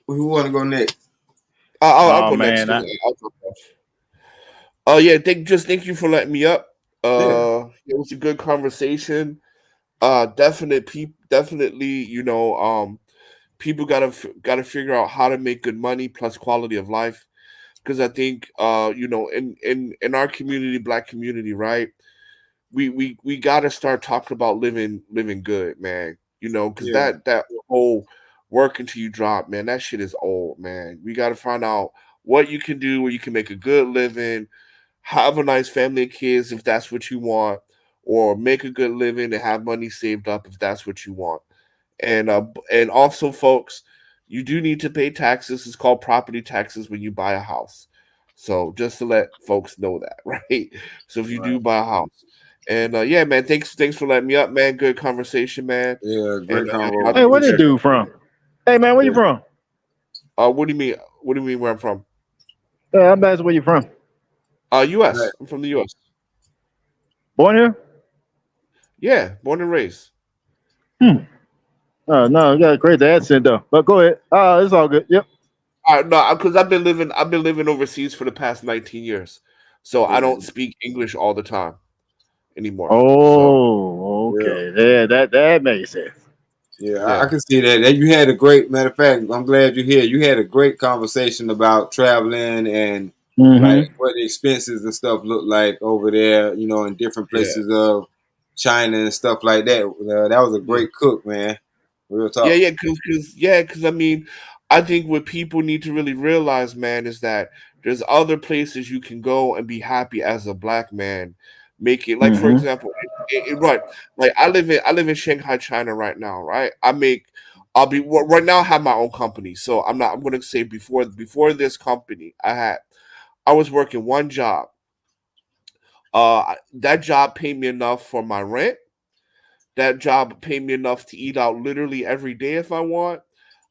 Who want to go next? I'll go next. Oh yeah, thank you for letting me up. It was a good conversation. Definitely, people gotta figure out how to make good money plus quality of life. Because I think, in our community, Black community, right, we gotta start talking about living good, man. Because that whole work until you drop, man, that shit is old, man. We gotta find out what you can do where you can make a good living, have a nice family of kids if that's what you want, or make a good living and have money saved up if that's what you want. And also, folks, you do need to pay taxes. It's called property taxes when you buy a house. So just to let folks know that, right? So if you do buy a house, and yeah, man, thanks for letting me up, man. Good conversation, man. Yeah, great convo. Hey, where this dude from? Hey, man, where you from? What do you mean? What do you mean where I'm from? I'm asking where you from. U.S. Right. I'm from the U.S. Born here? Yeah, born and raised. No, you got a crazy accent though. But go ahead. It's all good. Yep. No, because I've been living overseas for the past 19 years, so I don't speak English all the time anymore. Oh, okay. Yeah, that makes sense. Yeah, I can see that. You had a great matter of fact. I'm glad you're here. You had a great conversation about traveling and like what the expenses and stuff look like over there. In different places of China and stuff like that. That was a great cook, man. Real talk. Because I mean, I think what people need to really realize, man, is that there's other places you can go and be happy as a Black man. Make it like, for example, right? Like I live in Shanghai, China right now, right? Right now I have my own company, so I'm going to say before this company I was working one job. That job paid me enough for my rent. That job paid me enough to eat out literally every day if I want.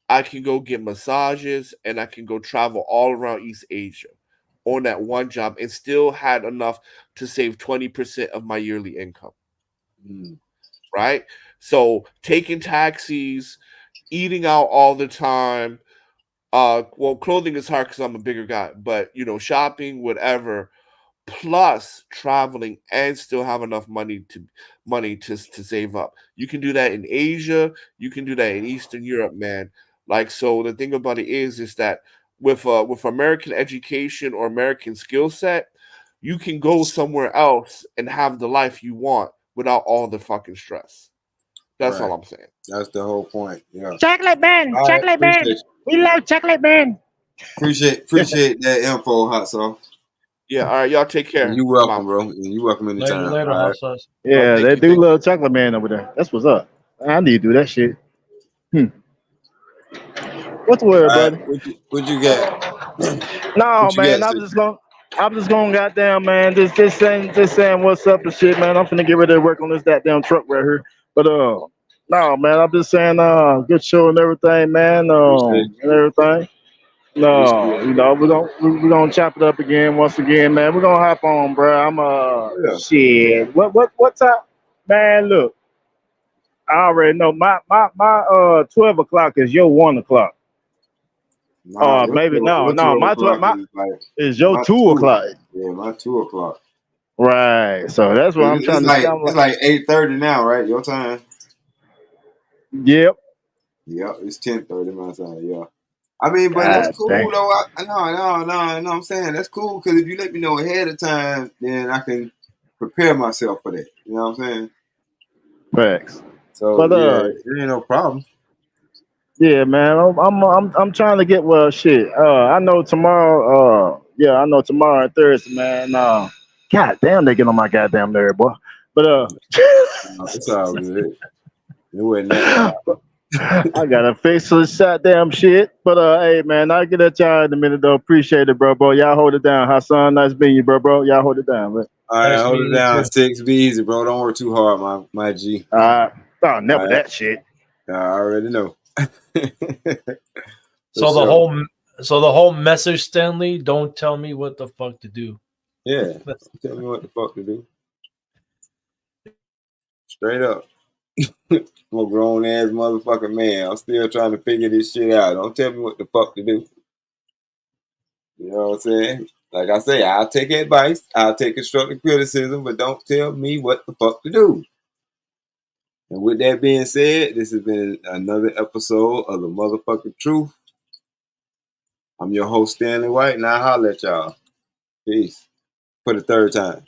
I can go get massages and I can go travel all around East Asia on that one job and still had enough to save 20% of my yearly income. Right? So taking taxis, eating out all the time. Well, clothing is hard because I'm a bigger guy, but shopping, whatever, plus traveling and still have enough money to save up. You can do that in Asia. You can do that in Eastern Europe, man. Like, so the thing about it is that with American education or American skill set, you can go somewhere else and have the life you want without all the fucking stress. That's all I'm saying. That's the whole point. Yeah. Chocolate man, chocolate man. We love chocolate man. Appreciate that info, Hot Sauce. Yeah, all right, y'all take care. You welcome, bro. You welcome anytime. Later, Hot Sauce. Yeah, they do love chocolate man over there. That's what's up. I need to do that shit. What's the word, buddy? What you got? No, man, I'm just gonna goddamn, man, just saying what's up and shit, man. I'm finna get ready to work on this goddamn truck right here. But no, man, I'm just saying good show and everything, man. And everything. No, we're gonna chop it up again once again, man. We're gonna hop on, bro. I'm shit. What time? Man, look. I already know my 12 o'clock is your 1 o'clock. Maybe no. My 12 is your 2 o'clock. Yeah, my 2 o'clock. Right. So that's what I'm trying to say. It's like 8:30 now, right? Your time. Yep. Yep. It's 10:30 my time. Yeah. I mean, but that's cool though. No. I'm saying that's cool because if you let me know ahead of time, then I can prepare myself for that. You know what I'm saying? Facts. So yeah, there ain't no problem. Yeah, man. I'm trying to get shit. I know tomorrow. I know tomorrow and Thursday, man. God damn, they get on my goddamn nerve, boy. But it's all good. It wasn't that bad. I gotta fix this goddamn shit. But hey, man, I'll get at y'all in a minute though. Appreciate it, bro. Y'all hold it down. Hassan, nice meeting you, bro. Y'all hold it down, man. All right, hold it down. 6 be easy, bro. Don't work too hard, my G. All right. Oh, never that shit. I already know. So the whole message, Stanley, don't tell me what the fuck to do. Yeah, tell me what the fuck to do. Straight up. I'm a grown ass motherfucking man. I'm still trying to figure this shit out. Don't tell me what the fuck to do. You know what I'm saying? Like I say, I'll take advice, I'll take constructive criticism, but don't tell me what the fuck to do. And with that being said, this has been another episode of The Motherfucking Truth. I'm your host, Stanley White, and I'll holler at y'all. Peace. For the third time.